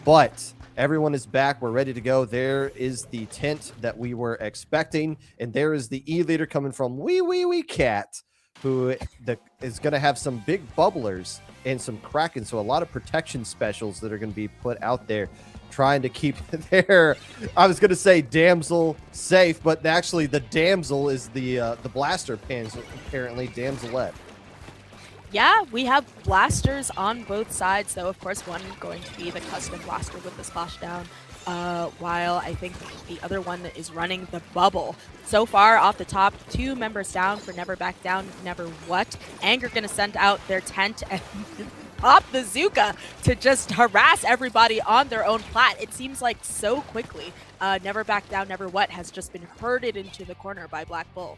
But everyone is back. We're ready to go. There is the tent that we were expecting. And there is the E-leader coming from Wee Cat, who is going to have some big bubblers and some Kraken. So a lot of protection specials that are going to be put out there trying to keep their, I was going to say damsel safe, but actually the damsel is the blaster pans, apparently, damselette. Yeah, we have blasters on both sides, though of course one going to be the custom blaster with the splashdown, while I think the other one is running the bubble. So far, off the top, 2 members down for Never Back Down, Never What. Anger gonna send out their tent and pop the Zuka to just harass everybody on their own plat. It seems like so quickly, Never Back Down, Never What has just been herded into the corner by Black Bull.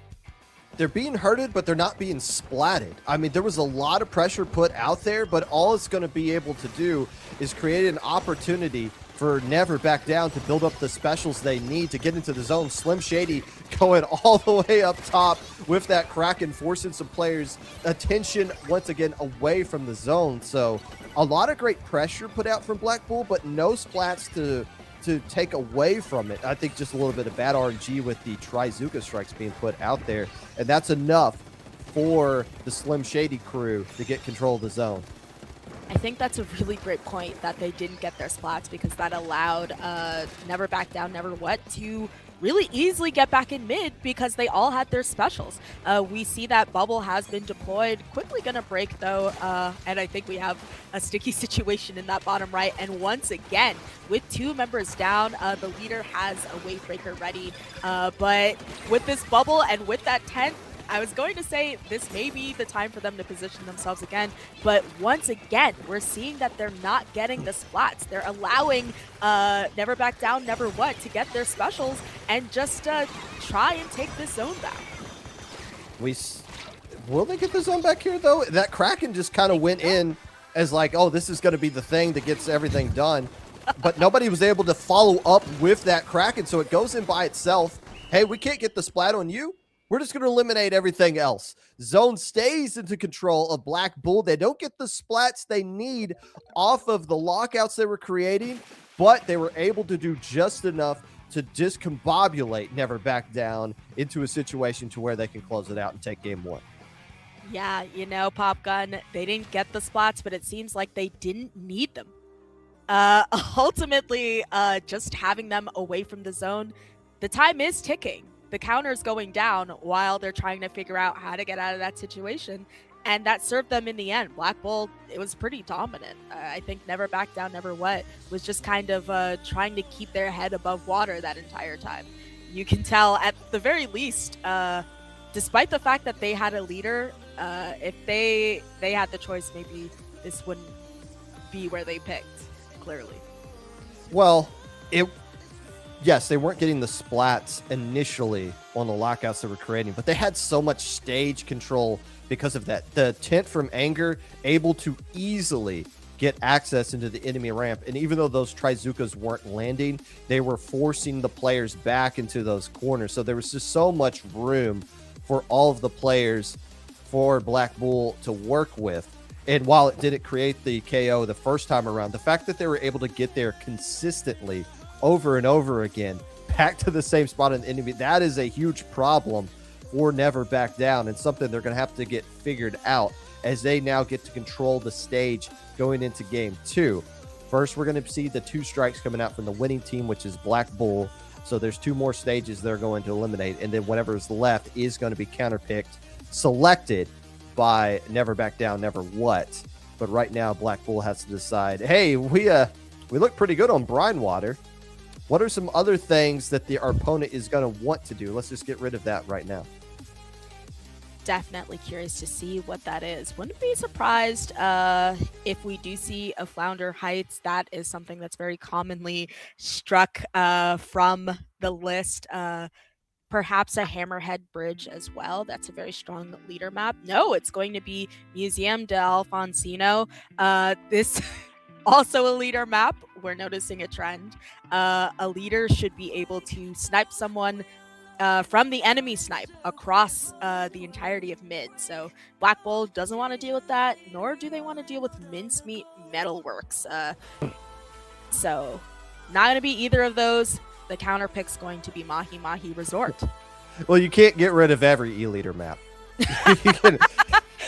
They're being herded, but they're not being splatted. I mean, there was a lot of pressure put out there, but all it's going to be able to do is create an opportunity for Never Back Down to build up the specials they need to get into the zone. Slim Shady going all the way up top with that Kraken, forcing some players' attention once again away from the zone. So a lot of great pressure put out from Black Bull, but no splats to take away from it. I think just a little bit of bad RNG with the Trizuka strikes being put out there, and that's enough for the Slim Shady crew to get control of the zone. I think that's a really great point that they didn't get their splats, because that allowed Never Back Down, Never What to really easily get back in mid because they all had their specials. We see that bubble has been deployed, quickly gonna break though, and I think we have a sticky situation in that bottom right. And once again, with 2 members down, the leader has a wave breaker ready, but with this bubble and with that tent, I was going to say this may be the time for them to position themselves again, but once again, we're seeing that they're not getting the splats. They're allowing Never Back Down, Never What to get their specials and just try and take this zone back. Will they get the zone back here, though? That Kraken just kind of went in as like, oh, this is going to be the thing that gets everything done. But nobody was able to follow up with that Kraken, so it goes in by itself. Hey, we can't get the splat on you. We're just going to eliminate everything else. Zone stays into control of Black Bull. They don't get the splats they need off of the lockouts they were creating, but they were able to do just enough to discombobulate Never Back Down into a situation to where they can close it out and take game 1. Yeah, you know, Popgun, they didn't get the splats, but it seems like they didn't need them. Ultimately, just having them away from the zone, the time is ticking. The counter is going down while they're trying to figure out how to get out of that situation. And that served them in the end. Black Bull, it was pretty dominant. I think Never Back Down, Never What was just kind of trying to keep their head above water that entire time. You can tell at the very least, despite the fact that they had a leader, if they had the choice, maybe this wouldn't be where they picked, clearly. Well, yes, they weren't getting the splats initially on the lockouts they were creating, but they had so much stage control because of that. The tent from Anger able to easily get access into the enemy ramp, and even though those Trizukas weren't landing, they were forcing the players back into those corners. So there was just so much room for all of the players for Black Bull to work with. And while it didn't create the KO the first time around, the fact that they were able to get there consistently over and over again, back to the same spot in the enemy, that is a huge problem for Never Back Down, and something they're going to have to get figured out as they now get to control the stage going into game 2. First, we're going to see the 2 strikes coming out from the winning team, which is Black Bull. So there's 2 more stages they're going to eliminate, and then whatever is left is going to be counterpicked, selected by Never Back Down, Never What. But right now, Black Bull has to decide, hey, we look pretty good on Brine Water. What are some other things that our opponent is going to want to do? Let's just get rid of that right now. Definitely curious to see what that is. Wouldn't be surprised if we do see a Flounder Heights. That is something that's very commonly struck from the list. perhaps a Hammerhead Bridge as well. That's a very strong leader map. No, it's going to be Museum de Alfonsino. This also a leader map. We're noticing a trend. A leader should be able to snipe someone from the enemy snipe across the entirety of mid. So Black Bull doesn't want to deal with that, nor do they want to deal with Mincemeat Metalworks. So not going to be either of those. The counter pick's going to be Mahi Mahi Resort. Well, you can't get rid of every E-leader map.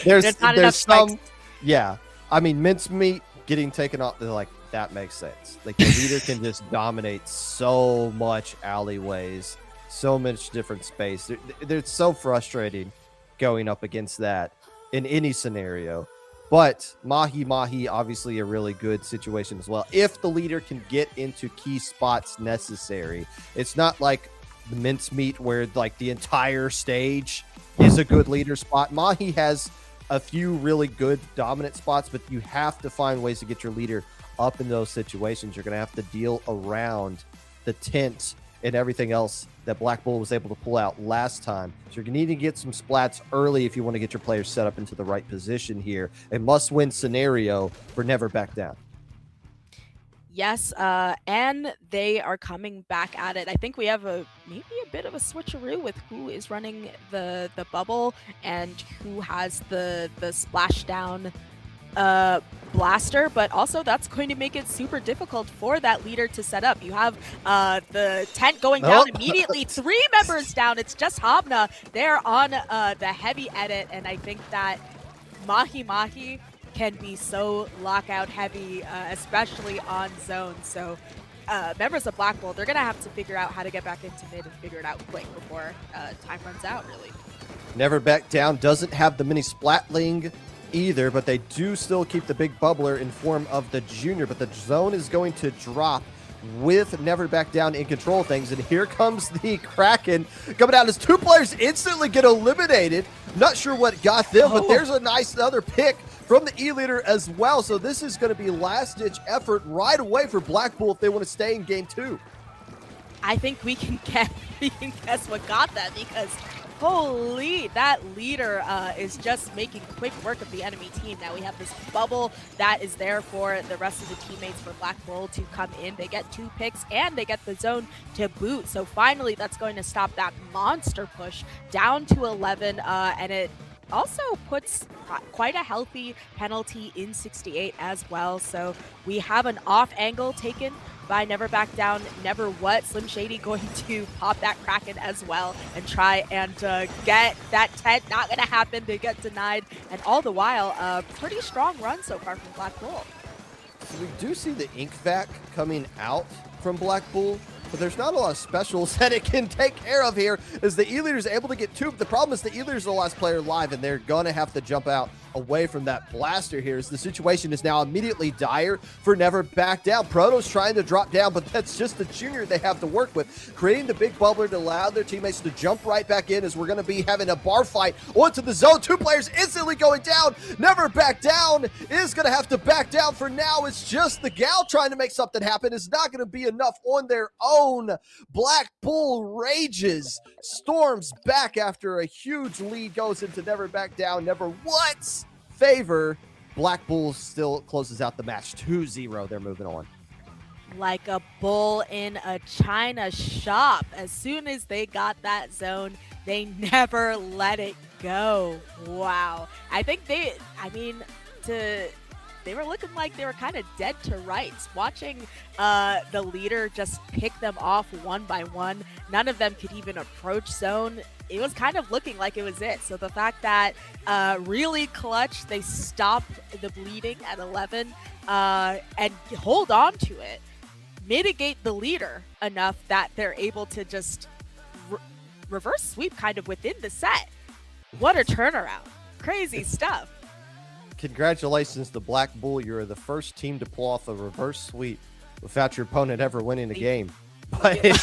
There's some, spikes. Yeah. I mean, Mincemeat getting taken off, like, that makes sense. Like, the leader can just dominate so much alleyways, so much different space. It's so frustrating going up against that in any scenario. But Mahi Mahi, obviously a really good situation as well. If the leader can get into key spots necessary, it's not like the Mincemeat where like the entire stage is a good leader spot. Mahi has a few really good dominant spots, but you have to find ways to get your leader up in those situations. You're going to have to deal around the tent and everything else that Black Bull was able to pull out last time. So you're going to need to get some splats early if you want to get your players set up into the right position here. A must-win scenario for Never Back Down. Yes, and they are coming back at it. I think we have maybe a bit of a switcheroo with who is running the bubble and who has the splashdown blaster, but also that's going to make it super difficult for that leader to set up. You have the tent going down immediately, 3 members down. It's just Habna. They're on the heavy edit, and I think that Mahi Mahi can be so lockout heavy, especially on zone. So members of Black Bull, they're going to have to figure out how to get back into mid and figure it out quick before time runs out, really. Never Back Down doesn't have the mini Splatling either, but they do still keep the big bubbler in form of the junior. But the zone is going to drop with Never Back Down in control of things. And here comes the Kraken coming out as 2 players instantly get eliminated. Not sure what got them, but there's a nice other pick from the E-leader as well. So this is going to be last-ditch effort right away for Black Bull if they want to stay in game 2. I think we can guess what got that, because holy, that leader is just making quick work of the enemy team. Now we have this bubble that is there for the rest of the teammates for Black Bull to come in. They get 2 picks and they get the zone to boot. So finally that's going to stop that monster push down to 11, and it also puts quite a healthy penalty in 68 as well. So we have an off angle taken by Never Back Down. Never what? Slim Shady going to pop that Kraken as well and try and get that tent. Not going to happen. They get denied. And all the while, a pretty strong run so far from Black Bull. We do see the ink vac coming out from Black Bull, but there's not a lot of specials that it can take care of here as the E-leader is able to get 2. The problem is the E-leader is the last player live, and they're going to have to jump out away from that blaster here as the situation is now immediately dire for Never Back Down. Proto's trying to drop down, but that's just the junior they have to work with, creating the big bubbler to allow their teammates to jump right back in as we're going to be having a bar fight onto the zone. 2 players instantly going down. Never Back Down is going to have to back down for now. It's just the Gal trying to make something happen. It's not going to be enough on their own. Black Bull rages, storms back after a huge lead goes into Never Back Down. Never once favor. Black Bull still closes out the match 2-0. They're moving on. Like a bull in a china shop. As soon as they got that zone, they never let it go. Wow. I think they were looking like they were kind of dead to rights. Watching the leader just pick them off one by one. None of them could even approach zone. It was kind of looking like it was it. So the fact that really clutch, they stop the bleeding at 11 and hold on to it, mitigate the leader enough that they're able to just reverse sweep kind of within the set. What a turnaround. Crazy stuff. Congratulations to Black Bull. You're the first team to pull off a reverse sweep without your opponent ever winning a game. But it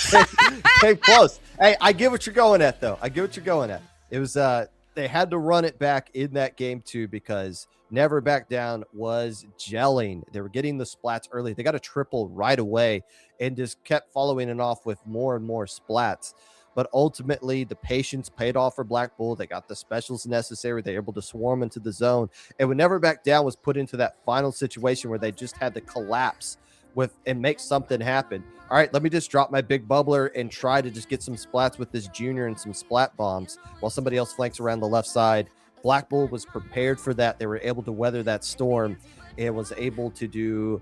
came close. Hey, I get what you're going at, though. I get what you're going at. It was they had to run it back in that game, too, because Never Back Down was gelling. They were getting the splats early. They got a triple right away and just kept following it off with more and more splats. but ultimately the patience paid off for Black Bull. They got the specials necessary. They were able to swarm into the zone, and when Never Back Down was put into that final situation where they just had to collapse and make something happen. All right, let me just drop my big bubbler and try to just get some splats with this junior and some splat bombs while somebody else flanks around the left side. Black Bull was prepared for that. They were able to weather that storm and was able to do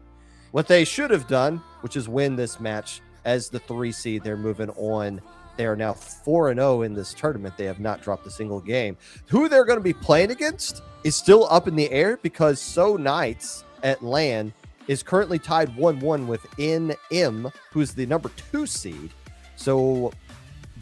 what they should have done, which is win this match as the 3 seed. They're moving on. They are now 4-0 in this tournament. They have not dropped a single game. Who they're going to be playing against is still up in the air because Sooo Night at LAN is currently tied 1-1 with NM, who's the number 2 seed. So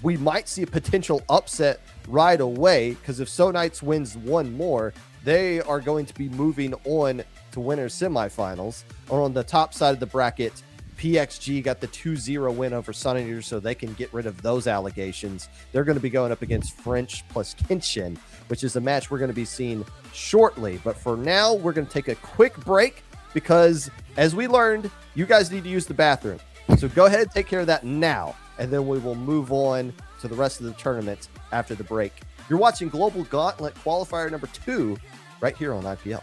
we might see a potential upset right away, because if Sooo Night wins one more, they are going to be moving on to winners semifinals. On the top side of the bracket, PXG got the 2-0 win over Sun Eaters, so they can get rid of those allegations. They're going to be going up against French plus Kenshin, which is a match we're going to be seeing shortly. But for now, we're going to take a quick break because, as we learned, you guys need to use the bathroom. So go ahead and take care of that now, and then we will move on to the rest of the tournament after the break. You're watching Global Gauntlet Qualifier number 2 right here on IPL.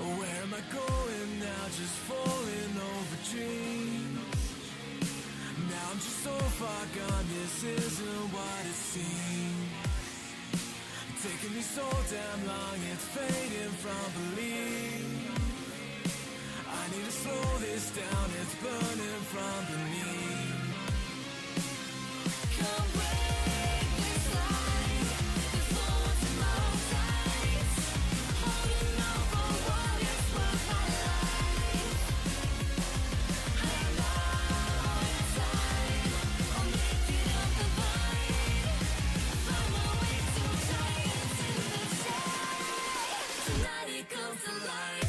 Where am I going now? Just falling over dreams. Now I'm just so far gone, this isn't what it seems. Taking me so damn long, it's fading from belief. I need to slow this down, it's burning from beneath. Come break this line, the thorns in my eyes. Holding on for what is worth my life. I don't know inside, I'm making up the mind. Find my way to giants in the sky. Tonight it comes to life.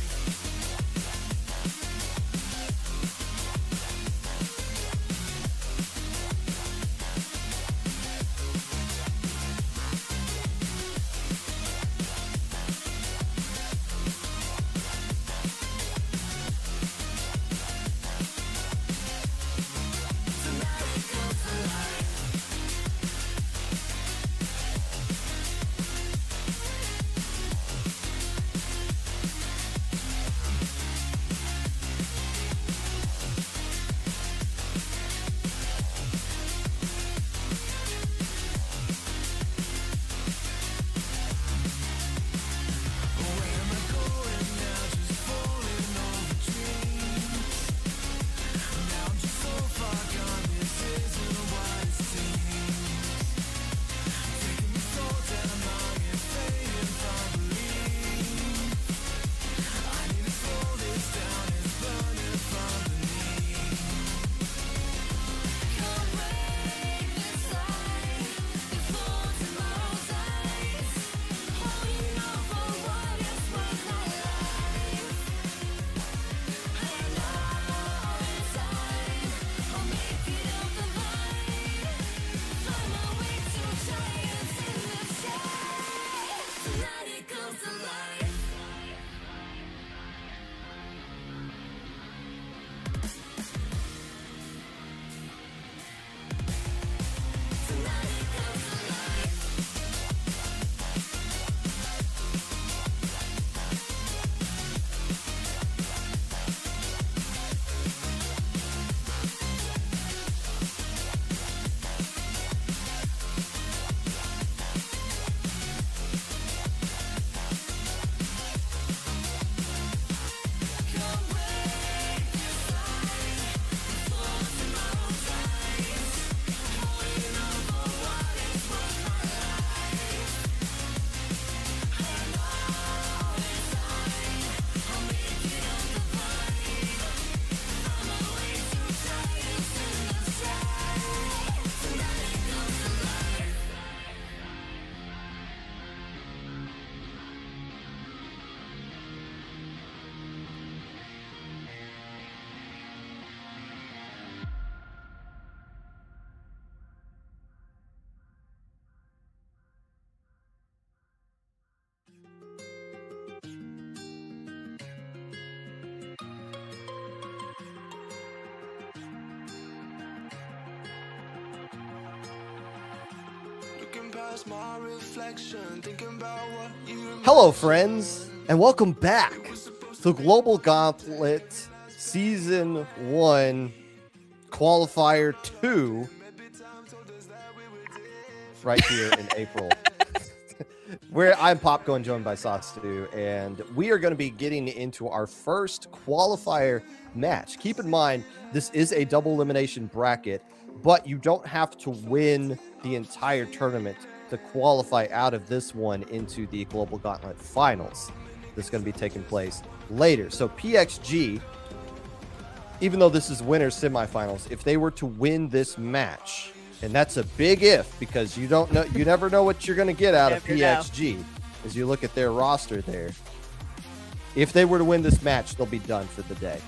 Hello, friends, and welcome back to Global Gauntlet Season 1 Qualifier 2 right here in April. Where I'm Popcorn, joined by Satsu, and we are going to be getting into our first qualifier match. Keep in mind, this is a double elimination bracket, but you don't have to win the entire tournament to qualify out of this one into the Global Gauntlet Finals. That's going to be taking place later. So PXG, even though this is winners semifinals, if they were to win this match, and that's a big if, because you don't know, you never know what you're going to get out of PXG as you look at their roster there. If they were to win this match, they'll be done for the day.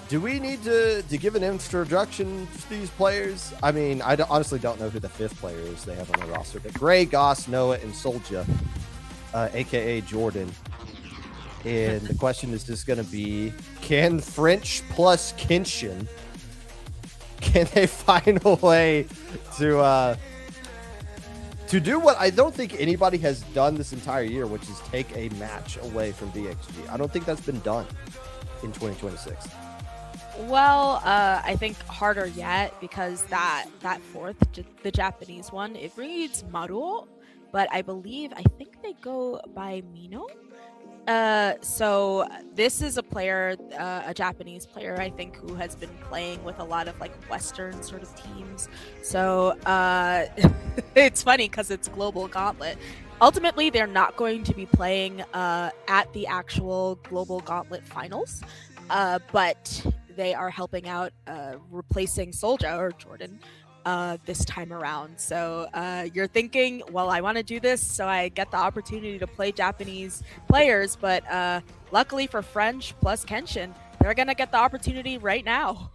Do we need to give an introduction to these players? I mean, I honestly don't know who the fifth player is they have on their roster, but Gray, Goss, Noah, and Solja, aka Jordan. And the question is just going to be, can French plus Kenshin, can they find a way to do what I don't think anybody has done this entire year, which is take a match away from VXG? I don't think that's been done in 2026. Well, I think harder yet, because that fourth, the Japanese one, it reads Maruo, but I think they go by Mino. So this is a player, a Japanese player, I think, who has been playing with a lot of like Western sort of teams. So it's funny because it's Global Gauntlet. Ultimately, they're not going to be playing at the actual Global Gauntlet Finals, but they are helping out, replacing Solja or Jordan this time around. So you're thinking, well, I want to do this so I get the opportunity to play Japanese players, but luckily for French plus Kenshin, they're going to get the opportunity right now.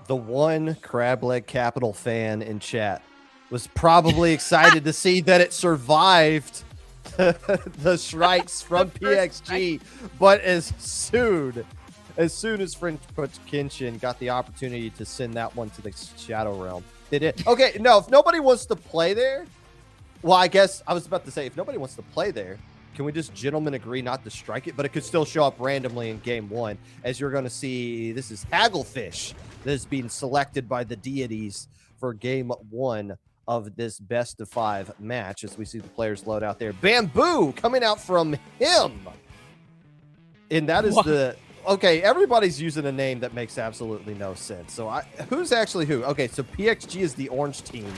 The one Crab Leg Capital fan in chat was probably excited to see that it survived the strikes from PXG, but as soon as French plus Kenshin got the opportunity to send that one to the Shadow Realm, they did. Okay, no, if nobody wants to play there, well, I guess I was about to say, if nobody wants to play there, can we just gentlemen agree not to strike it? But it could still show up randomly in game one, as you're going to see. This is Hagglefish that is being selected by the deities for game one of this best of 5 match, as we see the players load out there. Bamboo coming out from him. And that is okay, everybody's using a name that makes absolutely no sense. So who's actually who? Okay, so PXG is the orange team,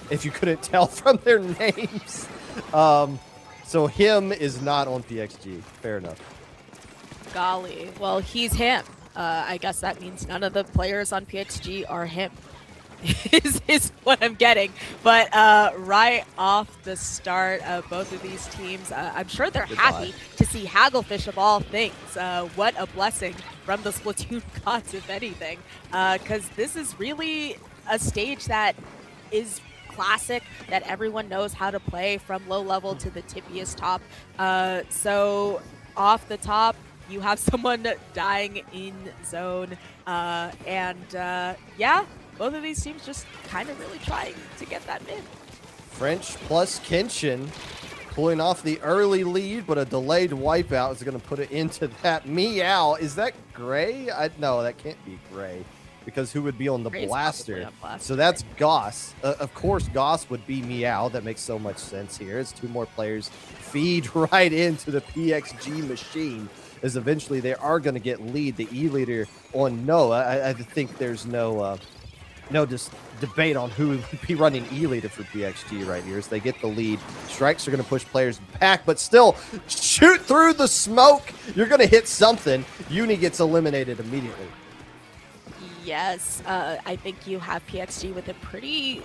if you couldn't tell from their names. So him is not on PXG. Fair enough. Golly. Well, he's him. I guess that means none of the players on PXG are him. is what I'm getting. But right off the start of both of these teams, I'm sure they're happy to see Hagglefish of all things. What a blessing from the Splatoon gods, if anything. Because this is really a stage that is classic, that everyone knows how to play from low level to the tippiest top. So off the top, you have someone dying in zone. Yeah, both of these teams just kind of really trying to get that mid. French plus Kenshin pulling off the early lead, but a delayed wipeout is going to put it into that Meow. Is that Gray? No, that can't be Gray, because who would be on the Gray's blaster? on blaster? So that's Goss. Of course, Goss would be Meow. That makes so much sense here, as 2 more players feed right into the PXG machine, as eventually they are going to get lead. The E-leader on Noah. I think there's no just debate on who would be running E-leader for PXG right here, as they get the lead. Strikes are going to push players back, but still shoot through the smoke. You're going to hit something. Uni gets eliminated immediately. Yes, I think you have PXG with a pretty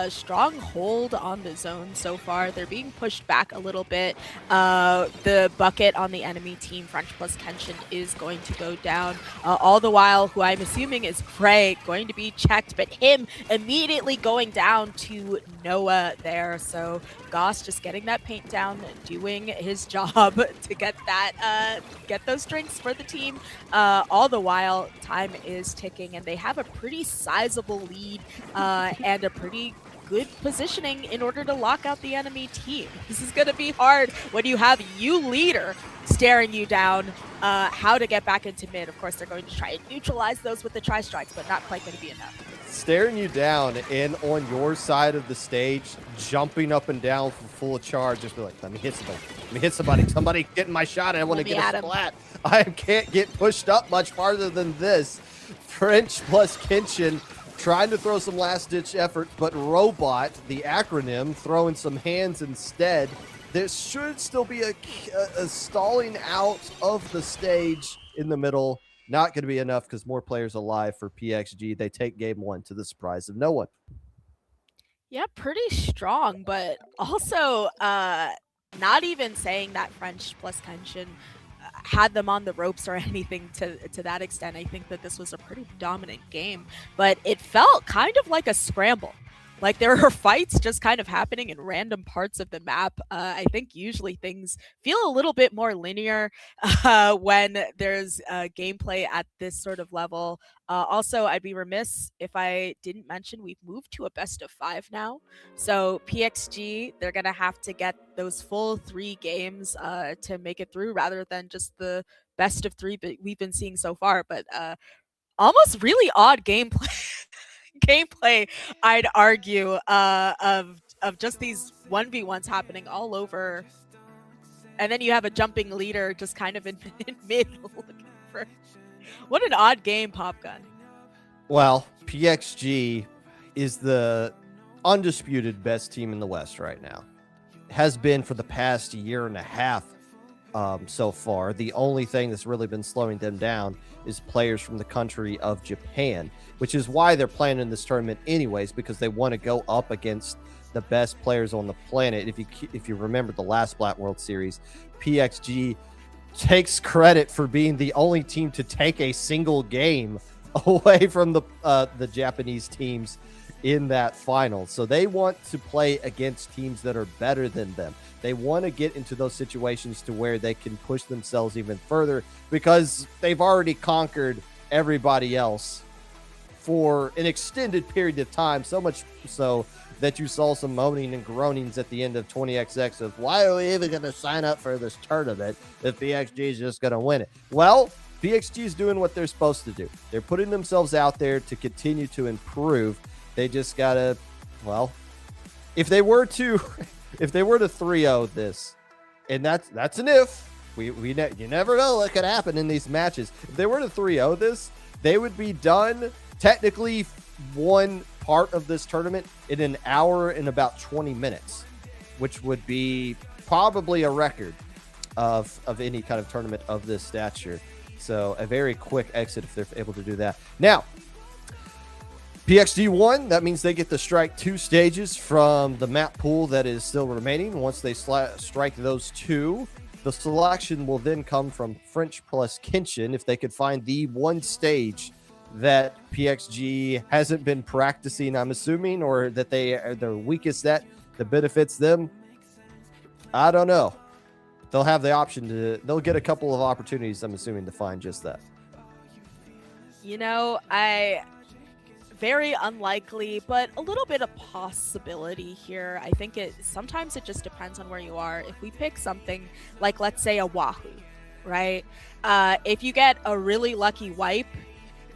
strong hold on the zone so far. They're being pushed back a little bit. The bucket on the enemy team, French plus Kenshin, is going to go down. All the while, who I'm assuming is Gray, going to be checked, but him immediately going down to Noah there. So Goss just getting that paint down, doing his job to get that, get those drinks for the team. All the while, time is ticking, and they have a pretty sizable lead and a pretty good positioning in order to lock out the enemy team. This is going to be hard when you have you leader staring you down. How to get back into mid. Of course, they're going to try and neutralize those with the tri-strikes, but not quite going to be enough. Staring you down and on your side of the stage, jumping up and down for full charge, just be like, let me hit somebody. Let me hit somebody. Somebody getting my shot. I want to get a splat. I can't get pushed up much farther than this. French plus Kenshin trying to throw some last-ditch effort, but Robot, the acronym, throwing some hands instead. There should still be a stalling out of the stage in the middle. Not going to be enough because more players alive for PXG. They take game one to the surprise of no one. Yeah, pretty strong, but also not even saying that French plus Kenshin had them on the ropes or anything to that extent. I think that this was a pretty dominant game, but it felt kind of like a scramble. Like there were fights just kind of happening in random parts of the map. I think usually things feel a little bit more linear when there's gameplay at this sort of level. Also, I'd be remiss if I didn't mention we've moved to a best of 5 now. So PXG, they're going to have to get those full 3 games to make it through rather than just the best of 3 we've been seeing so far. But almost really odd gameplay, I'd argue, of just these 1v1s happening all over. And then you have a jumping leader just kind of in mid looking for... What an odd game, Popgun. Well, PXG is the undisputed best team in the West right now. Has been for the past year and a half so far. The only thing that's really been slowing them down is players from the country of Japan, which is why they're playing in this tournament anyways, because they want to go up against the best players on the planet. If you remember the last Splat World Series, PXG takes credit for being the only team to take a single game away from the Japanese teams in that final. So they want to play against teams that are better than them. They want to get into those situations to where they can push themselves even further because they've already conquered everybody else for an extended period of time, so much so that you saw some moaning and groanings at the end of 20XX of why are we even going to sign up for this tournament if PXG is just going to win it? Well, PXG is doing what they're supposed to do. They're putting themselves out there to continue to improve. They just got to, well, if they were to 3-0 this, and that's an if, you never know what could happen in these matches. If they were to 3-0 this, they would be done technically one part of this tournament in an hour and about 20 minutes, which would be probably a record of any kind of tournament of this stature. So a very quick exit if they're able to do that. Now, PXG won. That means they get to strike 2 stages from the map pool that is still remaining. Once they strike those 2, the selection will then come from French plus Kenshin if they could find the one stage that PXG hasn't been practicing, I'm assuming, or that they are the weakest at that benefits them. I don't know. They'll have the option they'll get a couple of opportunities, I'm assuming, to find just that. You know, very unlikely, but a little bit of possibility here. I think sometimes it just depends on where you are. If we pick something like, let's say, a Wahoo, right? If you get a really lucky wipe,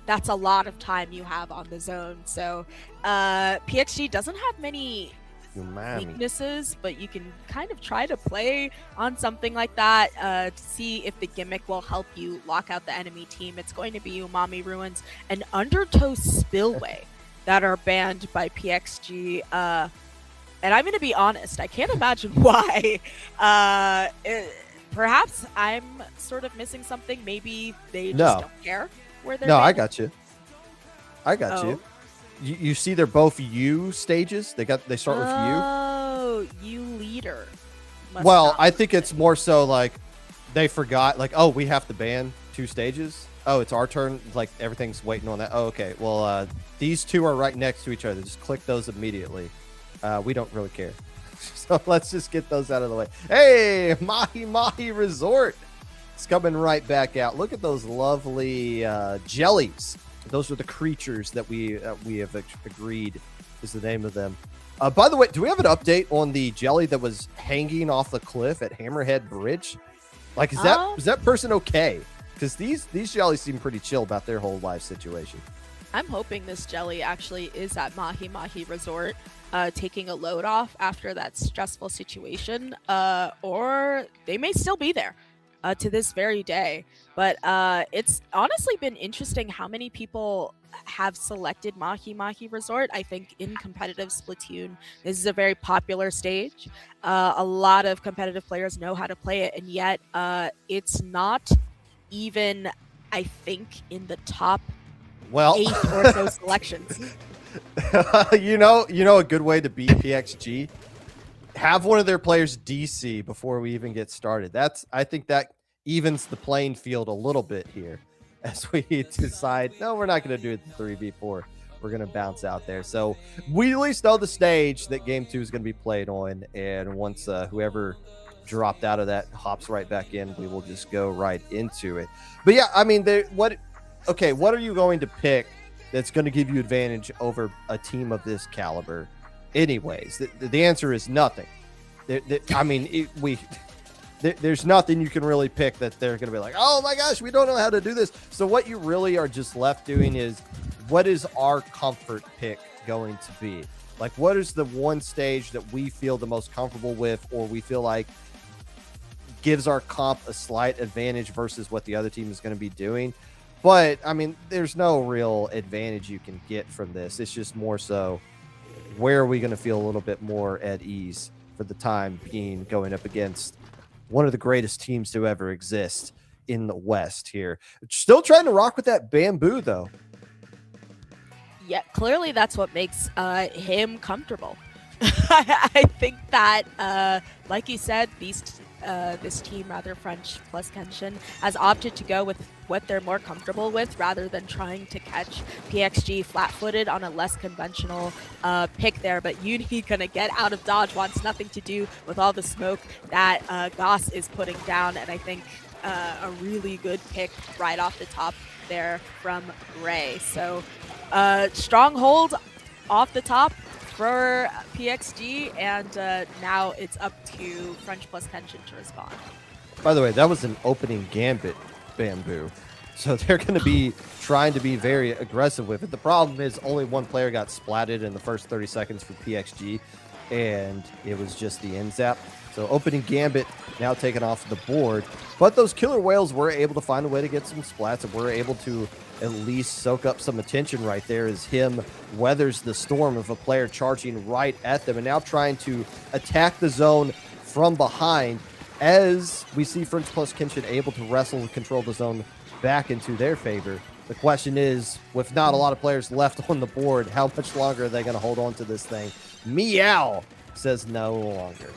that's a lot of time you have on the zone. So PXG doesn't have many weaknesses, but you can kind of try to play on something like that to see if the gimmick will help you lock out the enemy team. It's going to be Umami Ruins and Undertow Spillway that are banned by PXG. And I'm going to be honest, I can't imagine why. Perhaps I'm sort of missing something. Maybe they just don't care where they're banned. I got you. You. You see, they're both U stages. They start with U. Oh, U leader. Well, I think it's more so like they forgot. Like, oh, we have to ban 2 stages. Oh, it's our turn. Like everything's waiting on that. Oh, okay. Well, these 2 are right next to each other. Just click those immediately. We don't really care. So let's just get those out of the way. Hey, Mahi Mahi Resort. It's coming right back out. Look at those lovely jellies. Those are the creatures that we have agreed is the name of them. By the way, do we have an update on the jelly that was hanging off the cliff at Hammerhead Bridge? Like, is that person okay? Because these jellies seem pretty chill about their whole life situation. I'm hoping this jelly actually is at Mahi Mahi Resort, taking a load off after that stressful situation, or they may still be there to this very day. But it's honestly been interesting how many people have selected Mahi Mahi Resort. I think in competitive Splatoon, this is a very popular stage. A lot of competitive players know how to play it, and yet it's not even, I think, in the top Well, 8 or so selections. you know a good way to beat PXG? Have one of their players DC before we even get started. I think that evens the playing field a little bit here as we decide, no, we're not going to do it 3v4. We're going to bounce out there. So we at least know the stage that game 2 is going to be played on. And once whoever dropped out of that hops right back in, we will just go right into it. But yeah, I mean, what are you going to pick that's going to give you advantage over a team of this caliber? Anyways, the answer is nothing. There's nothing you can really pick that they're going to be like, oh my gosh, we don't know how to do this. So what you really are just left doing is, what is our comfort pick going to be? Like, what is the one stage that we feel the most comfortable with, or we feel like gives our comp a slight advantage versus what the other team is going to be doing? But I mean, there's no real advantage you can get from this. It's just more so, where are we going to feel a little bit more at ease for the time being, going up against one of the greatest teams to ever exist in the West here. Still trying to rock with that bamboo, though. Yeah, clearly that's what makes him comfortable. I think that, like you said, this team, rather French plus Kenshin, has opted to go with what they're more comfortable with rather than trying to catch PXG flat-footed on a less conventional pick there. But Uni gonna get out of dodge, wants nothing to do with all the smoke that Goss is putting down, and I think a really good pick right off the top there from Ray. So stronghold off the top for PXG, and now it's up to French plus Kenshin to respond. By the way, that was an opening gambit bamboo. So they're going to be trying to be very aggressive with it. The problem is only one player got splatted in the first 30 seconds for PXG, and it was just the end zap. So opening gambit now taken off the board. But those killer whales were able to find a way to get some splats, and were able to at least soak up some attention right there as him weathers the storm of a player charging right at them and now trying to attack the zone from behind, as we see French plus Kenshin able to wrestle and control the zone back into their favor. The question is, with not a lot of players left on the board, how much longer are they going to hold on to this thing? Meow says no longer.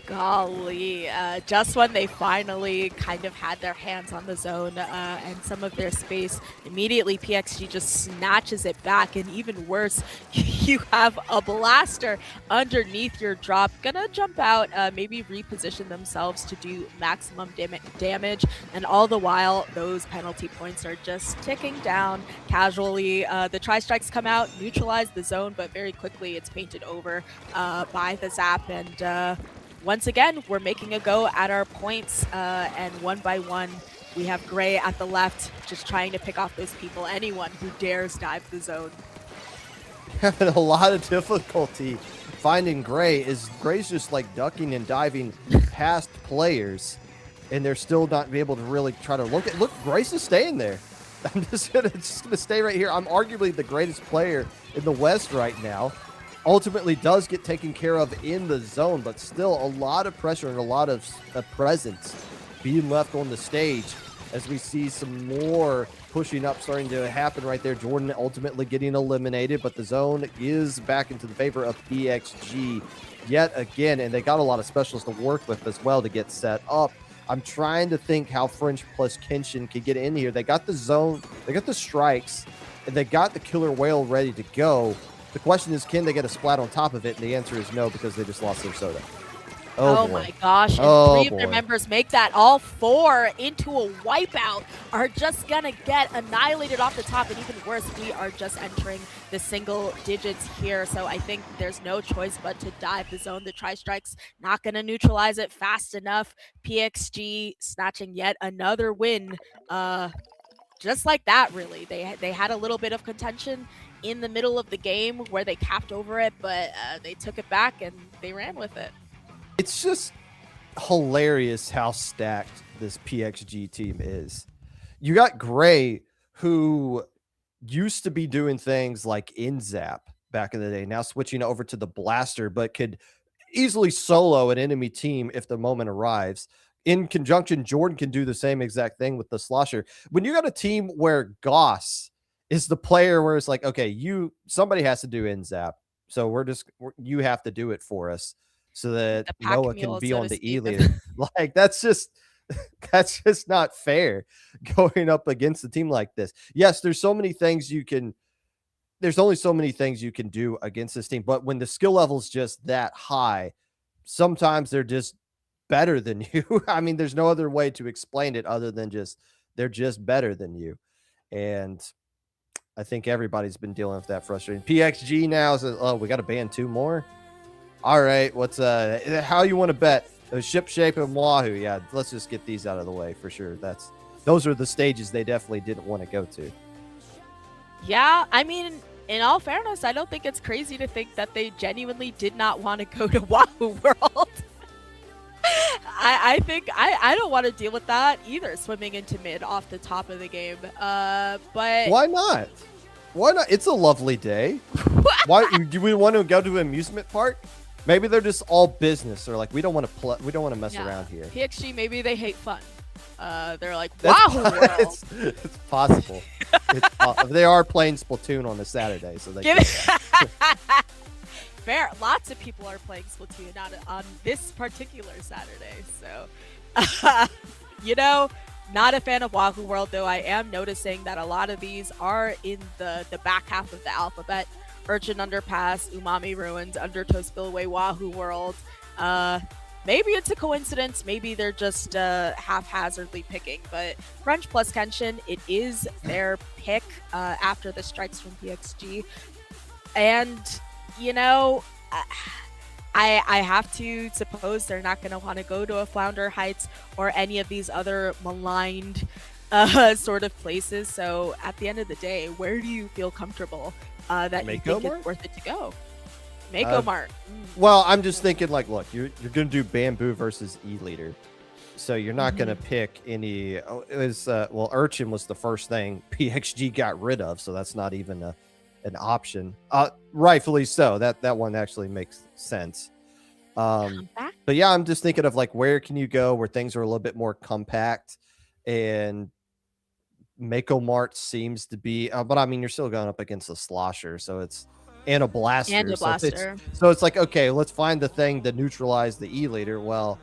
Golly, just when they finally kind of had their hands on the zone and some of their space, immediately PXG just snatches it back. And even worse, you have a blaster underneath your drop, gonna jump out, maybe reposition themselves to do maximum damage. And all the while, those penalty points are just ticking down casually. The tri-strikes come out, neutralize the zone, but very quickly it's painted over by the zap. And once again, we're making a go at our points, and one by one, we have Gray at the left, just trying to pick off those people, anyone who dares dive the zone. Having a lot of difficulty finding Gray, is Gray's just like ducking and diving past players, and they're still not able to really try to look. Gray's is staying there. I'm just gonna stay right here. I'm arguably the greatest player in the West right now. Ultimately does get taken care of in the zone, but still a lot of pressure and a lot of presence being left on the stage as we see some more pushing up starting to happen right there. Jordan ultimately getting eliminated, but the zone is back into the favor of PXG yet again, and they got a lot of specialists to work with as well to get set up. I'm trying to think how French plus Kenshin can get in here. They got the zone, they got the strikes, and they got the killer whale ready to go. The question is, can they get a splat on top of it? And the answer is no, because they just lost their soda. Oh boy. my gosh, and Oh, three of their boy. members make that. All four into a wipeout are just gonna get annihilated off the top, and even worse, we are just entering the single digits here. So I think there's no choice but to dive the zone. The tri-strike's not gonna neutralize it fast enough. PXG snatching yet another win. Just like that, really. They had a little bit of contention in the middle of the game where they capped over it, but they took it back and they ran with it. It's just hilarious how stacked this PXG team is. You got Gray, who used to be doing things like InZap back in the day, now switching over to the Blaster, but could easily solo an enemy team if the moment arrives. In conjunction, Jordan can do the same exact thing with the Slosher. When you got a team where Goss is the player where it's like, okay, somebody has to do InZap, so you have to do it for us so that The pack Noah can mule, be so on to the speak. E leader. Like that's just not fair going up against a team like this. Yes, there's only so many things you can do against this team, but when the skill level's just that high, sometimes they're just better than you. I mean, there's no other way to explain it other than they're just better than you. And I think everybody's been dealing with that frustration. PXG now is, oh, we got to ban 2 more. All right, what's how you want to bet? Ship Shape and Wahoo. Yeah, let's just get these out of the way for sure. Those are the stages they definitely didn't want to go to. Yeah, I mean, in all fairness, I don't think it's crazy to think that they genuinely did not want to go to Wahoo World. I think I don't want to deal with that either, swimming into mid off the top of the game. But Why not? Why not? It's a lovely day. Why do we want to go to an amusement park? Maybe they're just all business, or like we don't want to mess around here. PXG, maybe they hate fun. They're like, That's Wahoo World. it's possible. They are playing Splatoon on a Saturday, so they. Fair. Lots of people are playing Splatoon on this particular Saturday. So, not a fan of Wahoo World, though I am noticing that a lot of these are in the back half of the alphabet. Urchin Underpass, Umami Ruins, Undertow Spillway, Wahoo World. Maybe it's a coincidence. Maybe they're just haphazardly picking. But French plus Kenshin, it is their pick after the strikes from PXG. And, I have to suppose they're not going to want to go to a Flounder Heights or any of these other maligned sort of places. So at the end of the day, where do you feel comfortable that you think it's worth it to go? Mako Mart. Well, I'm just thinking like, look, you're going to do Bamboo versus E-Leader. So you're not going to pick any. It was Urchin was the first thing PXG got rid of, so that's not even an option. Rightfully so. That one actually makes sense. But yeah, I'm just thinking of like, where can you go where things are a little bit more compact, and Mako Mart seems to be. But I mean, you're still going up against a Slosher, so it's and a Blaster. And a Blaster. So it's like, okay, let's find the thing to neutralize the E-Leader. Well,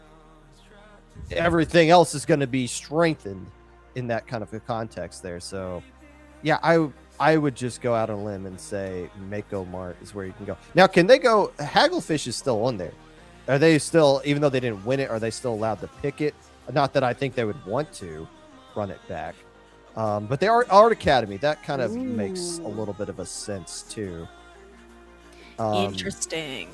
everything else is going to be strengthened in that kind of a context there. So yeah, I would just go out on a limb and say Mako Mart is where you can go. Now, can they go? Hagglefish is still on there. Are they still, even though they didn't win it, are they still allowed to pick it? Not that I think they would want to run it back. But they are Art Academy. That kind of makes a little bit of a sense too. Interesting.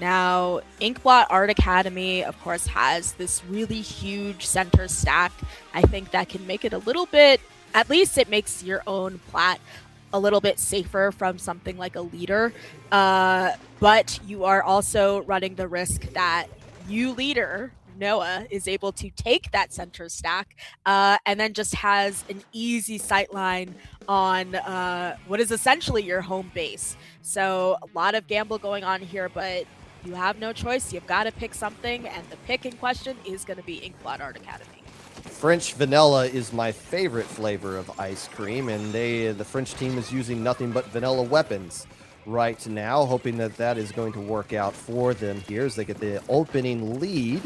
Now, Inkblot Art Academy, of course, has this really huge center stack. I think that can make it a little bit, at least it makes your own plat a little bit safer from something like a leader. But you are also running the risk that you leader, Noah, is able to take that center stack and then just has an easy sightline on what is essentially your home base. So a lot of gamble going on here, but you have no choice. You've got to pick something, and the pick in question is going to be Inkblot Art Academy. French vanilla is my favorite flavor of ice cream, and the French team is using nothing but vanilla weapons right now, hoping that is going to work out for them here as they get the opening lead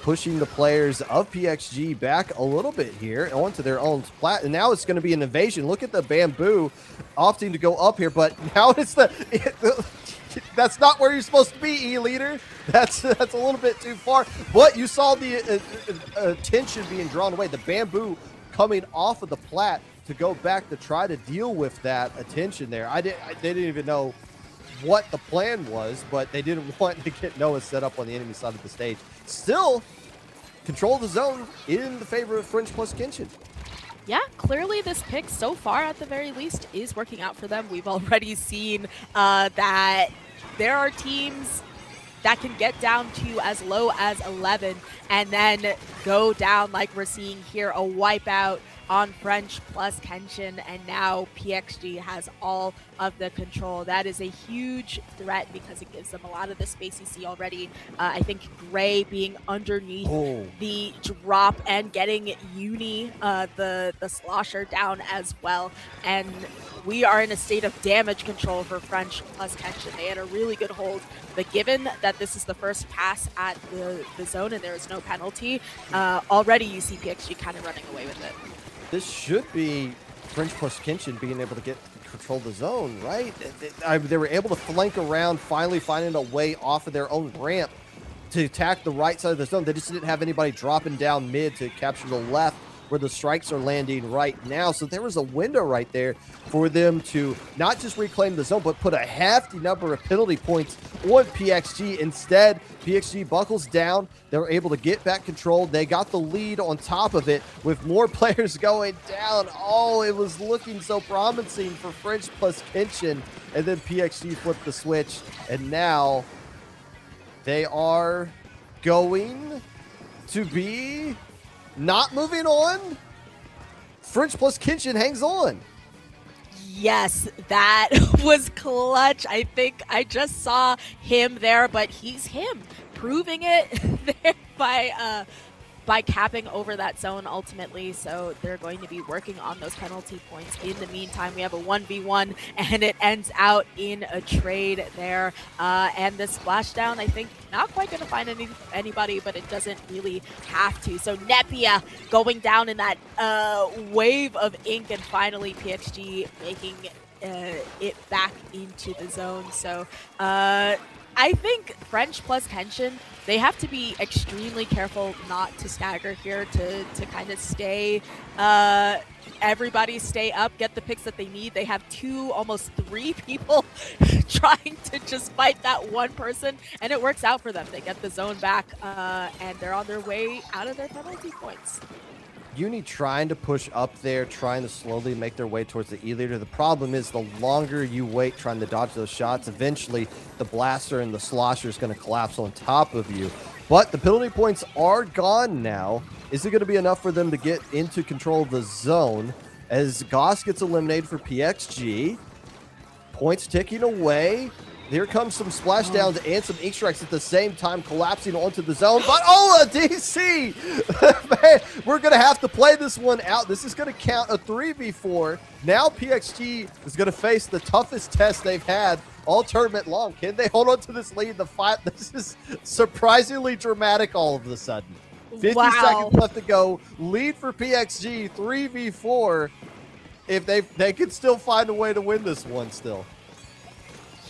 pushing the players of PXG back a little bit here onto their own Splat. And now it's going to be an invasion. Look at the Bamboo opting to go up here, but now it's that's not where you're supposed to be, E-Leader. That's a little bit too far. But you saw the attention being drawn away. The Bamboo coming off of the Plat to go back to try to deal with that attention there. They didn't even know what the plan was, but they didn't want to get Noah set up on the enemy side of the stage. Still, control the zone in the favor of French plus Kenshin. Yeah, clearly this pick so far, at the very least, is working out for them. We've already seen that there are teams that can get down to as low as 11 and then go down like we're seeing here, a wipeout on French plus Kenshin, and now PXG has all of the control. That is a huge threat because it gives them a lot of the space you see already. I think Gray being underneath the drop and getting Uni, the slosher, down as well. And we are in a state of damage control for French plus Kenshin. They had a really good hold, but given that this is the first pass at the zone and there is no penalty, already you see PXG kind of running away with it. This should be French plus Kenshin being able to control the zone, right? They were able to flank around, finally finding a way off of their own ramp to attack the right side of the zone. They just didn't have anybody dropping down mid to capture the left where the strikes are landing right now. So there was a window right there for them to not just reclaim the zone, but put a hefty number of penalty points on PXG. Instead, PXG buckles down. They were able to get back control. They got the lead on top of it with more players going down. Oh, it was looking so promising for French plus Kenshin. And then PXG flipped the switch. And now they are going to be not moving on. French plus Kenshin hangs on. Yes, that was clutch. I think I just saw him there, but he's him, proving it there by capping over that zone ultimately. So they're going to be working on those penalty points. In the meantime, we have a 1v1 and it ends out in a trade there. And the splashdown, I think, not quite going to find anybody, but it doesn't really have to. So Nepia going down in that wave of ink, and finally PXG making it back into the zone. So I think French plus Kenshin, they have to be extremely careful not to stagger here to kind of stay, everybody stay up, get the picks that they need. They have almost three people trying to just fight that one person, and it works out for them. They get the zone back, and they're on their way out of their penalty points. Uni trying to push up there, trying to slowly make their way towards the E-Leader. The problem is the longer you wait trying to dodge those shots, eventually the blaster and the slosher is going to collapse on top of you. But the penalty points are gone now. Is it going to be enough for them to get into control of the zone as Goss gets eliminated for PXG? Points ticking away. Here comes some splashdowns and some ink strikes at the same time, collapsing onto the zone. But a DC! Man, we're going to have to play this one out. This is going to count a 3v4. Now PXG is going to face the toughest test they've had all tournament long. Can they hold on to this lead? This is surprisingly dramatic all of a sudden. 50 seconds left to go. Lead for PXG, 3v4. If they could still find a way to win this one still.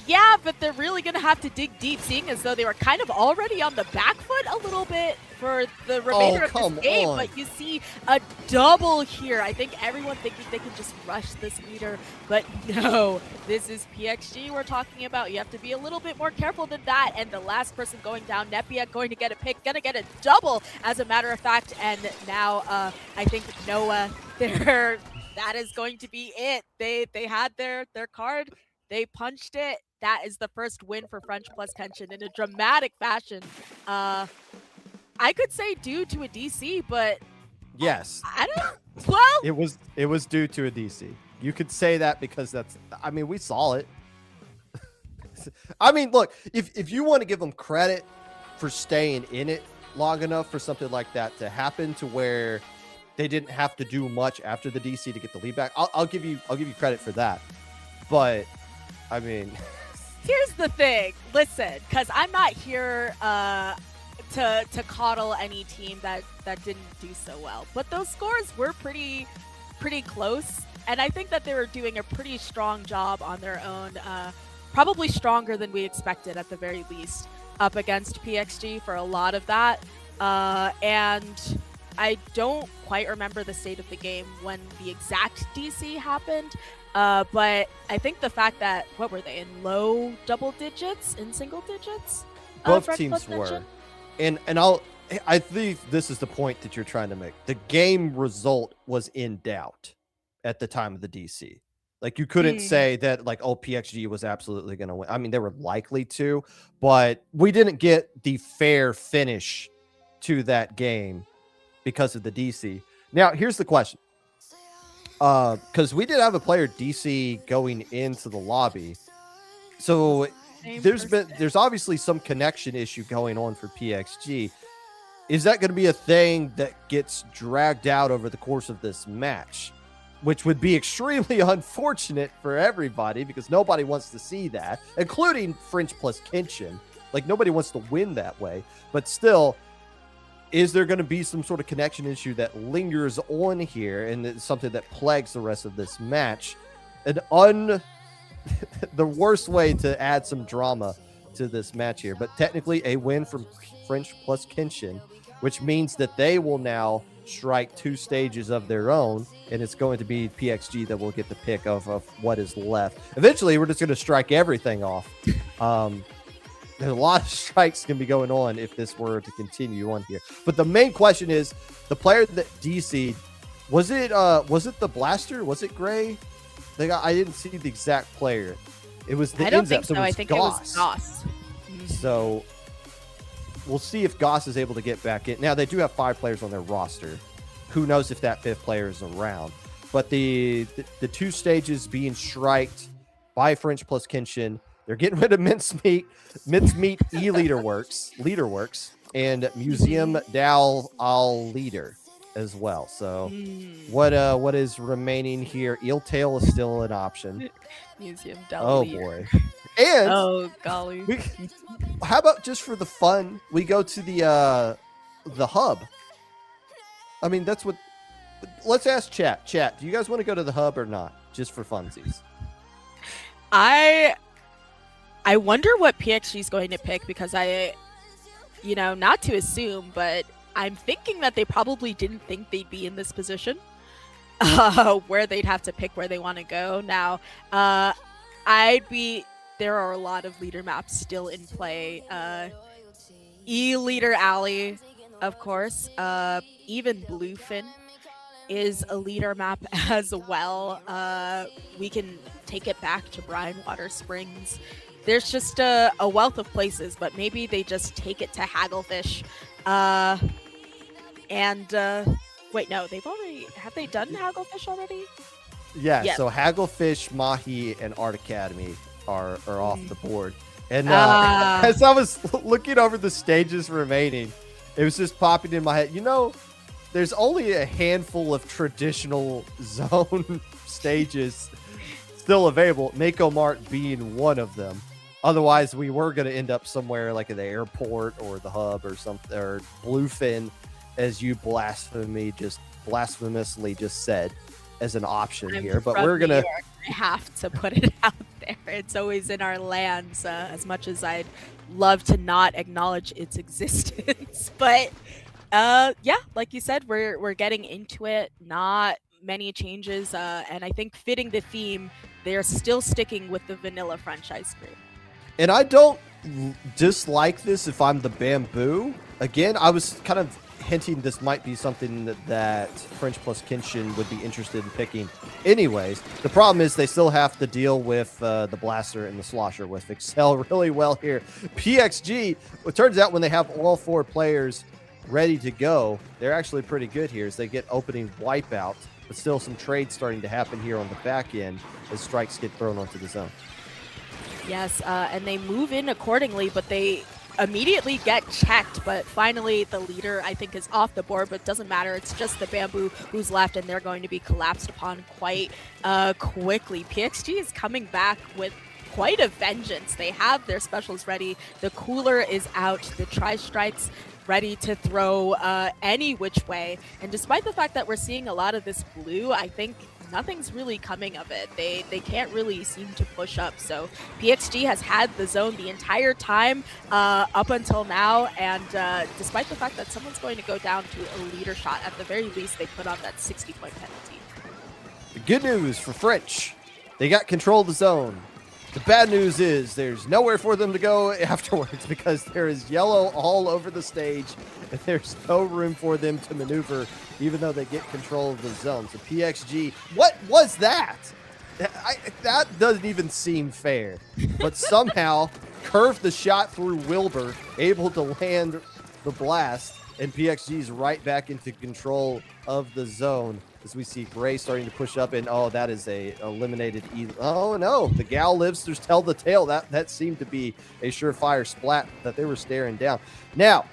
Yeah, but they're really going to have to dig deep, seeing as though they were kind of already on the back foot a little bit for the remainder of this game. But you see a double here. I think everyone thinking they can just rush this meter, but no, this is PXG we're talking about. You have to be a little bit more careful than that. And the last person going down, Nepia, going to get a pick, going to get a double, as a matter of fact. And now I think Noah, that is going to be it. They had their card. They punched it. That is the first win for French plus Kenshin in a dramatic fashion. I could say due to a DC, but yes, I don't. Well, it was due to a DC. You could say that because we saw it. I mean, look, if you want to give them credit for staying in it long enough for something like that to happen, to where they didn't have to do much after the DC to get the lead back, I'll give you credit for that. But I mean, here's the thing. Listen, because I'm not here to coddle any team that didn't do so well. But those scores were pretty close, and I think that they were doing a pretty strong job on their own. Probably stronger than we expected at the very least, up against PXG for a lot of that. And I don't quite remember the state of the game when the exact DC happened. But I think the fact that, what were they, in low double digits, in single digits? Both French teams Plus were. mention? And I think this is the point that you're trying to make. The game result was in doubt at the time of the DC. Like, you couldn't say that, like, oh, PXG was absolutely going to win. I mean, they were likely to, but we didn't get the fair finish to that game because of the DC. Now, here's the question. Because we did have a player DC going into the lobby. So there's obviously some connection issue going on for PXG. Is that going to be a thing that gets dragged out over the course of this match? Which would be extremely unfortunate for everybody because nobody wants to see that, including French plus Kenshin. Like, nobody wants to win that way. But still, is there going to be some sort of connection issue that lingers on here and it's something that plagues the rest of this match? The worst way to add some drama to this match here. But technically a win from French plus Kenshin, which means that they will now strike 2 stages of their own, and it's going to be PXG that will get the pick of what is left. Eventually, we're just going to strike everything off. There's a lot of strikes going to be going on if this were to continue on here. But the main question is, the player that DC'd, was it the Blaster? Was it Gray? I didn't see the exact player. It was the I don't Inzep, think so. it was I think Goss. it was Goss. So we'll see if Goss is able to get back in. Now, they do have 5 players on their roster. Who knows if that 5th player is around. But the 2 stages being striked by French plus Kenshin, they're getting rid of Mincemeat Leaderworks, and Museum Dal Al Leader as well. So what is remaining here? Eel Tail is still an option. Museum Dal Oh Leader. boy. And Oh golly. how about just for the fun, we go to the hub? I mean, that's what. Let's ask chat. Chat, do you guys want to go to the hub or not? Just for funsies. I wonder what PXG is going to pick because not to assume, but I'm thinking that they probably didn't think they'd be in this position where they'd have to pick where they want to go. Now, there are a lot of leader maps still in play. E-Leader Alley, of course. Even Bluefin is a leader map as well. We can take it back to Brinewater Springs. There's just a wealth of places, but maybe they just take it to Hagglefish. Wait, no, have they done Hagglefish already? Yeah, Yes. so Hagglefish, Mahi, and Art Academy are off the board. And as I was looking over the stages remaining, it was just popping in my head. There's only a handful of traditional zone stages still available, Mako Mart being one of them. Otherwise, we were going to end up somewhere like at the airport or the hub or something, or Bluefin, as you blasphemously just said, as an option here. But we're going to have to put it out there. It's always in our lands, as much as I'd love to not acknowledge its existence. But like you said, we're getting into it. Not many changes, and I think fitting the theme, they're still sticking with the vanilla French ice cream. And I don't dislike this if I'm the Bamboo. Again, I was kind of hinting this might be something that French plus Kenshin would be interested in picking anyways. The problem is they still have to deal with the Blaster and the Slosher, which excel really well here. PXG, it turns out when they have all 4 players ready to go, they're actually pretty good here as they get opening Wipeout, but still some trade starting to happen here on the back end as strikes get thrown onto the zone. Yes, and they move in accordingly, but they immediately get checked. But finally, the leader, I think, is off the board, but it doesn't matter. It's just the Bamboo who's left, and they're going to be collapsed upon quite quickly. PXG is coming back with quite a vengeance. They have their specials ready. The cooler is out. The tri-strikes ready to throw any which way. And despite the fact that we're seeing a lot of this blue, I think nothing's really coming of it. They can't really seem to push up. So PXG has had the zone the entire time up until now, and despite the fact that someone's going to go down to a leader shot, at the very least they put on that 60-point penalty. The good news for French, they got control of the zone. The bad news is there's nowhere for them to go afterwards because there is yellow all over the stage and there's no room for them to maneuver even though they get control of the zone. So PXG, what was that? That doesn't even seem fair. But somehow curved the shot through Wilbur, able to land the blast, and PXG's right back into control of the zone. As we see Gray starting to push up, and oh, that is a eliminated. Oh no, the Gal lives to tell the tale. That seemed to be a surefire splat that they were staring down. Now,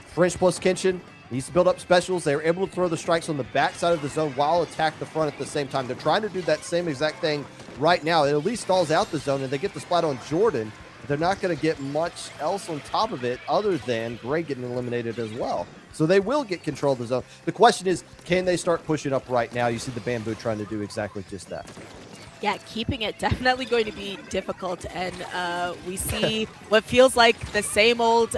French plus Kenshin needs to build up specials. They were able to throw the strikes on the backside of the zone while attack the front at the same time. They're trying to do that same exact thing right now. It at least stalls out the zone, and they get the splat on Jordan. They're not going to get much else on top of it other than Gray getting eliminated as well. So they will get control of the zone. The question is, can they start pushing up right now? You see the Bamboo trying to do exactly just that. Yeah, keeping it definitely going to be difficult. And we see what feels like the same old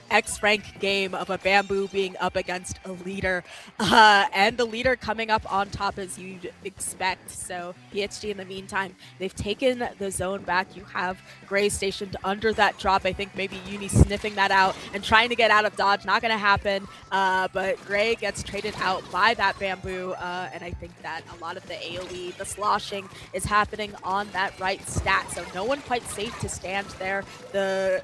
X-Rank game of a Bamboo being up against a leader, and the leader coming up on top as you'd expect. So PXG in the meantime, they've taken the zone back. You have Gray stationed under that drop. I think maybe Uni sniffing that out and trying to get out of dodge. Not going to happen, but Gray gets traded out by that Bamboo, and I think that a lot of the AoE, the sloshing, is happening on that right stat. So no one quite safe to stand there. The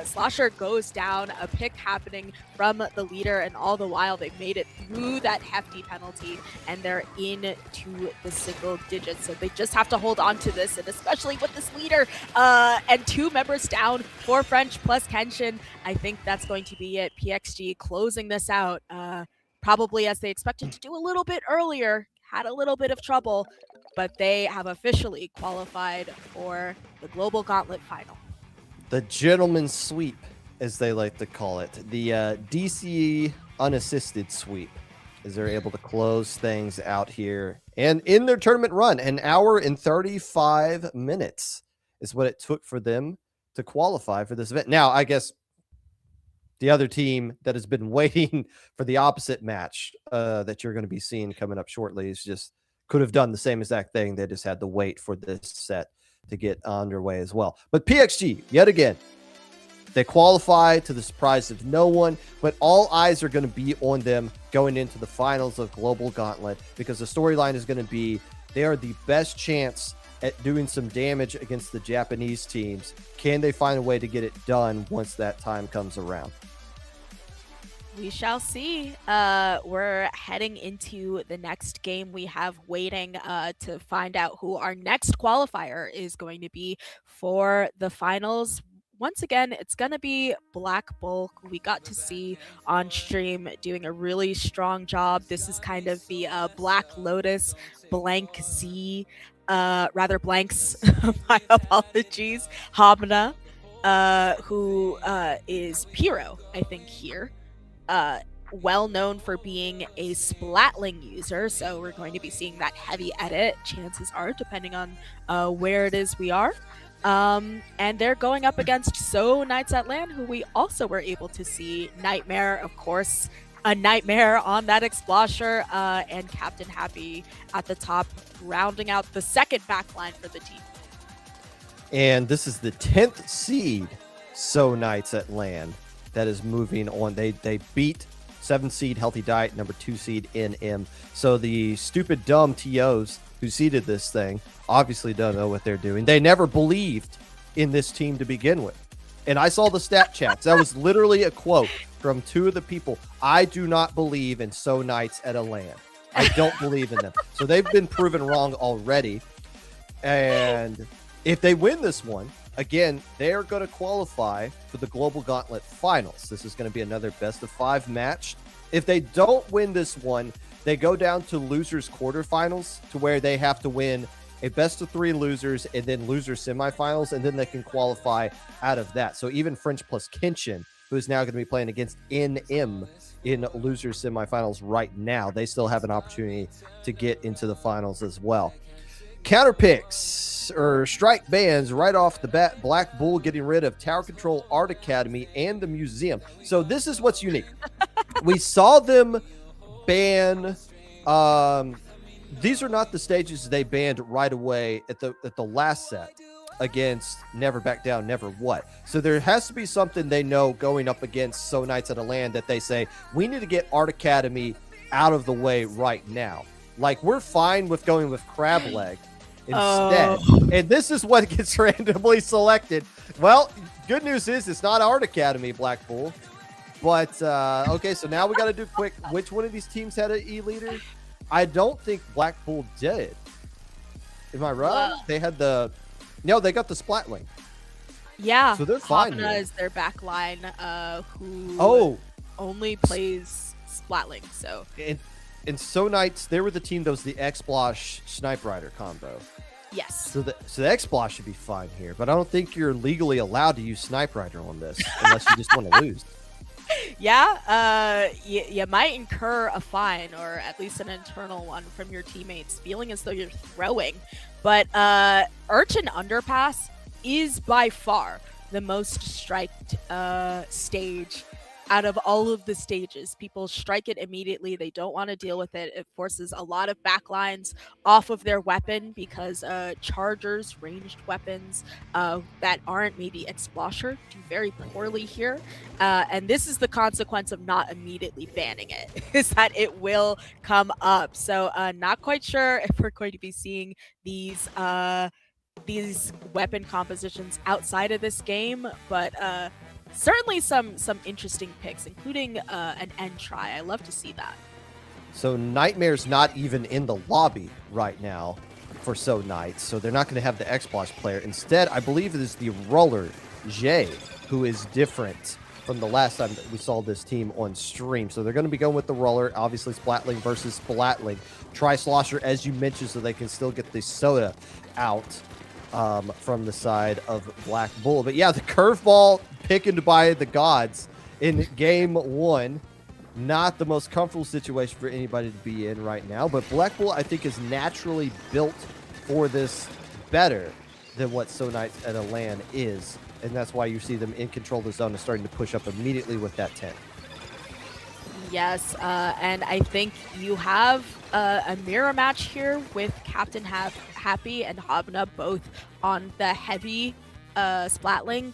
slosher goes down, a pick happening from the leader, and all the while they've made it through that hefty penalty and they're into the single digits. So they just have to hold on to this, and especially with this leader and 2 members down for French plus Kenshin, I think that's going to be it. PXG closing this out, probably as they expected to do a little bit earlier, had a little bit of trouble, but they have officially qualified for the Global Gauntlet final. The gentleman's sweep, as they like to call it, the DC unassisted sweep, as they're able to close things out here. And in their tournament run, 1 hour and 35 minutes is what it took for them to qualify for this event. Now, I guess the other team that has been waiting for the opposite match that you're going to be seeing coming up shortly is just could have done the same exact thing. They just had to wait for this set to get underway as well. But PXG, yet again, they qualify to the surprise of no one, but all eyes are going to be on them going into the finals of Global Gauntlet, because the storyline is going to be they are the best chance at doing some damage against the Japanese teams. Can they find a way to get it done once that time comes around? We shall see. We're heading into the next game we have waiting to find out who our next qualifier is going to be for the finals. Once again, it's going to be Black Bull, who we got to see on stream doing a really strong job. This is kind of the Black Lotus, Blank Z, rather Blanks, my apologies, Hamna, who is Pyro, I think, here. Well known for being a Splatling user, so we're going to be seeing that heavy edit, chances are, depending on where it is we are. And they're going up against Sooo Night at LAN, who we also were able to see. Nightmare, of course, a Nightmare on that Explosher, and Captain Happy at the top, rounding out the second backline for the team. And this is the 10th seed Sooo Night at LAN that is moving on. They beat 7th seed Healthy Diet, number 2 seed NM. So the stupid dumb TOs who seeded this thing obviously don't know what they're doing. They never believed in this team to begin with. And I saw the stat chats. That was literally a quote from 2 of the people. I do not believe in Sooo Nights at a LAN. I don't believe in them. So they've been proven wrong already. And if they win this one, again, they're going to qualify for the Global Gauntlet Finals. This is going to be another best of 5 match. If they don't win this one, they go down to losers quarterfinals, to where they have to win a best of 3 losers and then loser semifinals, and then they can qualify out of that. So even French plus Kenshin who is now going to be playing against NM in losers semifinals right now. They still have an opportunity to get into the finals as well. Counter picks or strike bans right off the bat. Black Bull getting rid of Tower Control Art Academy and the museum. So this is what's unique. We saw them ban. These are not the stages they banned right away at the last set against Never Back Down, Never What. So there has to be something they know going up against Sooo Nights at a land that they say, we need to get Art Academy out of the way right now. Like, we're fine with going with Crab Leg instead. And this is what gets randomly selected. Well, good news is it's not Art Academy, Black Bull. But, okay, so now we got to do quick. Which one of these teams had an E-leader? I don't think Black Bull did. Am I right? They had the... No, they got the Splatling. Yeah. So they're fine Hopna here. is their back line, who only plays Splatling, so... And Sooo Nights, they were the team that was the X-Blosh Snipe Rider combo. Yes. So the X-Blosh should be fine here, but I don't think you're legally allowed to use Snipe Rider on this unless you just want to lose. Yeah, you might incur a fine or at least an internal one from your teammates, feeling as though you're throwing. But Urchin Underpass is by far the most striked stage out of all of the stages. People strike it immediately. They don't want to deal with it. It forces a lot of backlines off of their weapon because chargers, ranged weapons that aren't maybe Explosher do very poorly here. And this is the consequence of not immediately banning it, is that it will come up. So not quite sure if we're going to be seeing these weapon compositions outside of this game, but certainly some interesting picks, including an end try. I love to see that. So Nightmare's not even in the lobby right now for Sooo Nights, so they're not going to have the X-Blosh player. Instead, I believe it is the Roller, Jay, who is different from the last time that we saw this team on stream. So they're going to be going with the Roller, obviously Splatling versus Splatling. Tri-Slosher, as you mentioned, so they can still get the soda out from the side of Black Bull. But yeah, the curveball picking by the gods in game one. Not the most comfortable situation for anybody to be in right now, but Black Bull, I think, is naturally built for this better than what Sooo Nights at a LAN is, and that's why you see them in control of the zone and starting to push up immediately with that 10. Yes, and I think you have a mirror match here with Captain Happy and Hobna both on the heavy Splatling.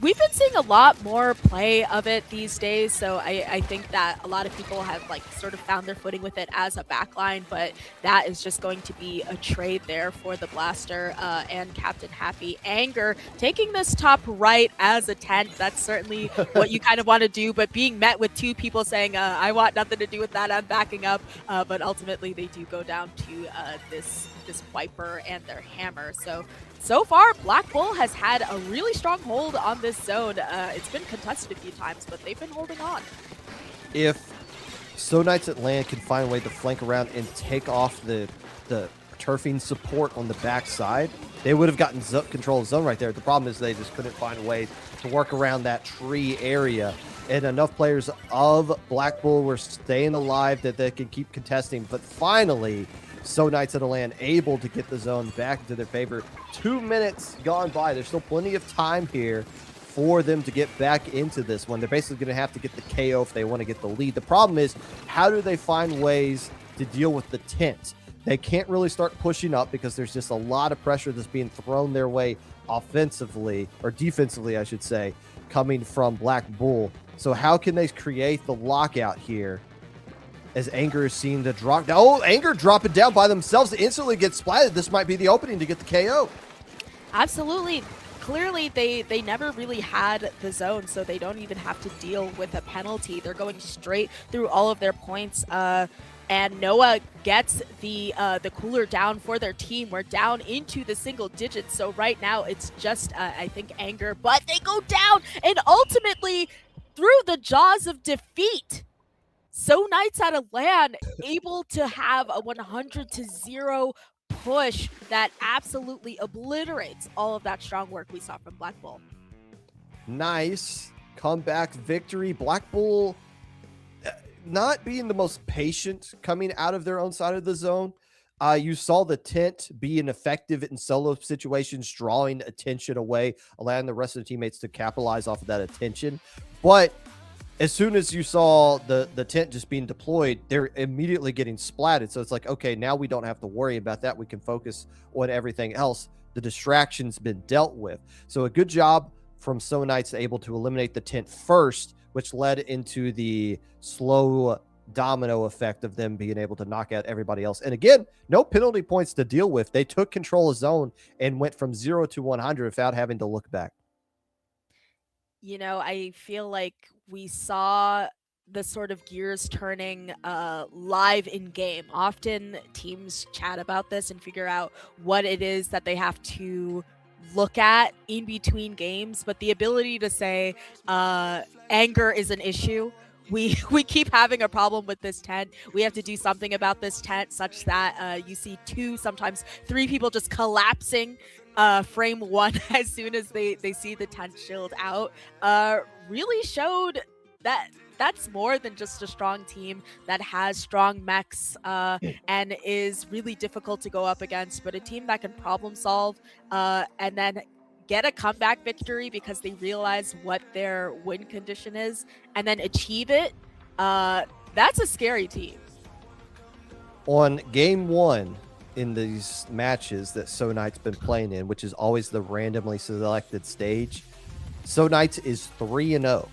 We've been seeing a lot more play of it these days, so I think that a lot of people have like sort of found their footing with it as a backline, but that is just going to be a trade there for the Blaster and Captain Happy. Anger taking this top right as a tent. That's certainly what you kind of want to do, but being met with two people saying, I want nothing to do with that, I'm backing up, but ultimately they do go down to this Wiper and their Hammer. So far, Black Bull has had a really strong hold on this zone. It's been contested a few times, but they've been holding on. If Sooo Nights at land can find a way to flank around and take off the turfing support on the backside, they would have gotten control of the zone right there. The problem is they just couldn't find a way to work around that tree area. And enough players of Black Bull were staying alive that they could keep contesting. But finally, Sooo Nights at a land able to get the zone back into their favor. 2 minutes gone by. There's still plenty of time here for them to get back into this one. They're basically going to have to get the KO if they want to get the lead. The problem is, how do they find ways to deal with the tent? They can't really start pushing up because there's just a lot of pressure that's being thrown their way offensively, or defensively, I should say, coming from Black Bull. So how can they create the lockout here? As Anger is seen to drop. Oh, Anger dropping down by themselves to instantly get splatted. This might be the opening to get the KO. Absolutely. Clearly, they never really had the zone, so they don't even have to deal with a penalty. They're going straight through all of their points. And Noah gets the cooler down for their team. We're down into the single digits. So right now, it's just, I think, Anger. But they go down and ultimately through the jaws of defeat. Sooo Nights at a LAN able to have a 100-0 push that absolutely obliterates all of that strong work we saw from Black Bull. Nice. comeback victory. Black Bull not being the most patient coming out of their own side of the zone. You saw the tent being effective in solo situations, drawing attention away, allowing the rest of the teammates to capitalize off of that attention. But as soon as you saw the tent just being deployed, they're immediately getting splatted. So it's like, okay, now we don't have to worry about that. We can focus on everything else. The distraction's been dealt with. So a good job from Sooo Night able to eliminate the tent first, which led into the slow domino effect of them being able to knock out everybody else. And again, no penalty points to deal with. They took control of zone and went from 0 to 100 without having to look back. You know, I feel like we saw the sort of gears turning live in game. Often teams chat about this and figure out what it is that they have to look at in between games, but the ability to say anger is an issue. We keep having a problem with this tent. We have to do something about this tent, such that you see 2, sometimes 3 people just collapsing frame 1 as soon as they see the tent shield out. Really showed that that's more than just a strong team that has strong mechs and is really difficult to go up against, but a team that can problem solve and then get a comeback victory because they realize what their win condition is and then achieve it. That's a scary team. On game 1 in these matches that Sooo Night's been playing in, which is always the randomly selected stage, Sooo Night is 3-0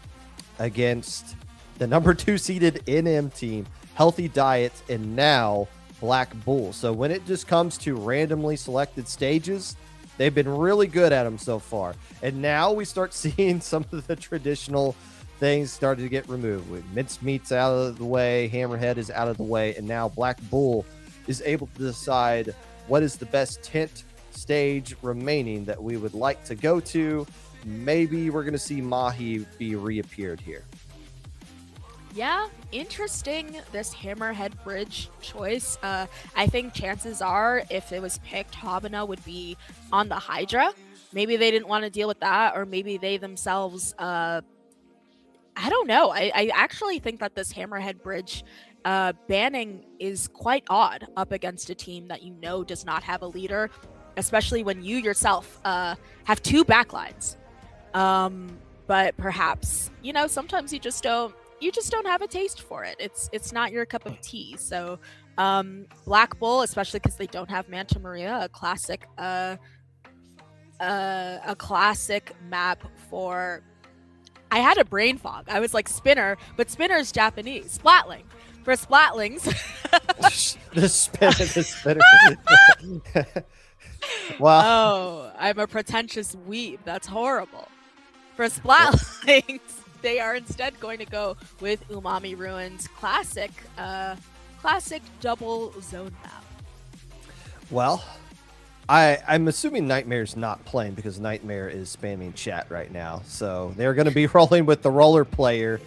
against the number 2 seeded NM team, Healthy Diet, and now Black Bull. So when it just comes to randomly selected stages, they've been really good at them so far. And now we start seeing some of the traditional things started to get removed. With Mincemeat's out of the way, Hammerhead is out of the way, and now Black Bull is able to decide what is the best tent stage remaining that we would like to go to. Maybe we're going to see Mahi be reappeared here. Yeah, interesting, this Hammerhead Bridge choice. I think chances are if it was picked, Habana would be on the Hydra. Maybe they didn't want to deal with that, or maybe they themselves, I don't know. I actually think that this Hammerhead Bridge banning is quite odd up against a team that you know does not have a leader, especially when you yourself have 2 backlines. But perhaps, you know, sometimes you just don't have a taste for it. It's not your cup of tea. So Black Bull, especially because they don't have Manta Maria, a classic map for. I had a brain fog. I was like Spinner, but Spinner is Japanese. Splatling. For Splatlings. the spinner. Wow. Oh, I'm a pretentious weeb. That's horrible. For Splatlings, they are instead going to go with Umami Ruins classic double zone map. Well, I'm assuming Nightmare's not playing because Nightmare is spamming chat right now. So they're going to be rolling with the roller player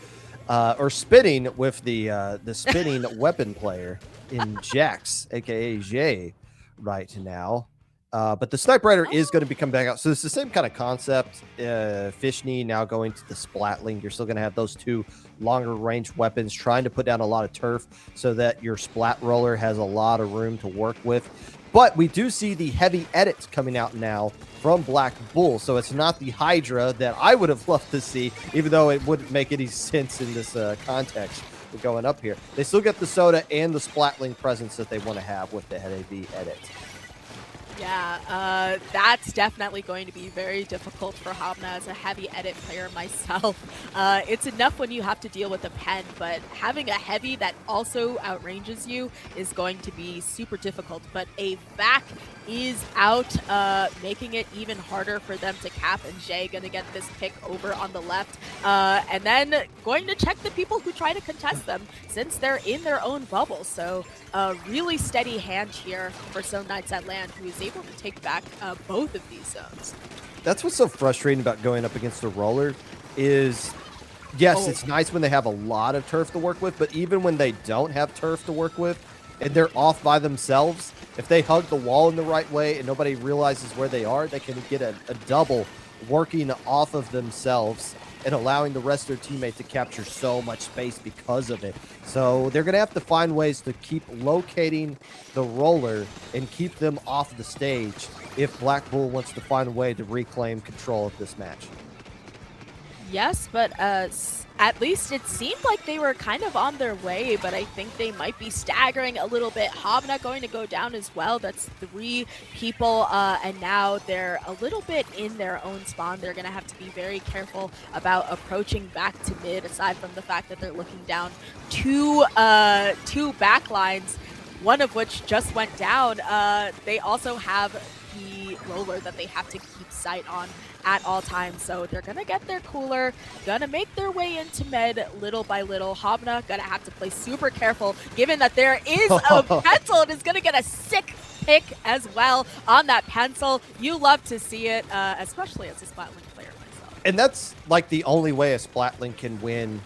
or spinning with the spinning weapon player in Jax, aka Jay, right now. But the Snipe Rider is going to be coming back out. So it's the same kind of concept. Fishney now going to the Splatling. You're still going to have those 2 longer range weapons, trying to put down a lot of turf so that your Splat Roller has a lot of room to work with. But we do see the heavy edits coming out now from Black Bull. So it's not the Hydra that I would have loved to see, even though it wouldn't make any sense in this context going up here. They still get the Soda and the Splatling presence that they want to have with the heavy edits. Yeah, that's definitely going to be very difficult for Habna as a heavy edit player myself. It's enough when you have to deal with a pen, but having a heavy that also outranges you is going to be super difficult. But a vac is out, making it even harder for them to cap, and Jay gonna get this pick over on the left, and then going to check the people who try to contest them since they're in their own bubble. So a really steady hand here for Sooo Night at land, who is able to take back both of these zones. That's what's so frustrating about going up against a roller is, yes, it's nice when they have a lot of turf to work with, but even when they don't have turf to work with and they're off by themselves, if they hug the wall in the right way and nobody realizes where they are, they can get a double working off of themselves and allowing the rest of their teammate to capture so much space because of it. So they're going to have to find ways to keep locating the roller and keep them off the stage if Black Bull wants to find a way to reclaim control of this match. Yes, but at least it seemed like they were kind of on their way, but I think they might be staggering a little bit. Habna going to go down as well. That's 3 people, and now they're a little bit in their own spawn. They're going to have to be very careful about approaching back to mid, aside from the fact that they're looking down 2 backlines, one of which just went down. They also have the roller that they have to keep sight on at all times, so they're gonna get their cooler, gonna make their way into mid little by little. Habna gonna have to play super careful, given that there is a pencil and is gonna get a sick pick as well on that pencil. You love to see it, especially as a Splatling player myself. And that's like the only way a Splatling can win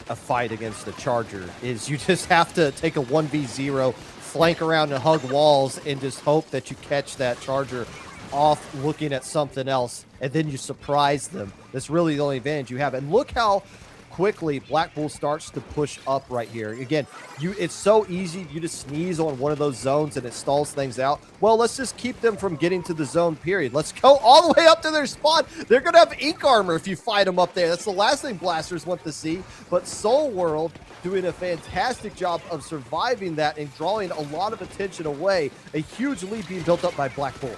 a fight against a Charger, is you just have to take a 1v0, flank around and hug walls, and just hope that you catch that Charger off looking at something else, and then you surprise them. That's really the only advantage you have. And look how quickly Black Bull starts to push up right here. Again, it's so easy. You just sneeze on one of those zones and it stalls things out. Well, let's just keep them from getting to the zone, period. Let's go all the way up to their spawn. They're going to have ink armor if you fight them up there. That's the last thing Blasters want to see. But Soul World doing a fantastic job of surviving that and drawing a lot of attention away. A huge lead being built up by Black Bull.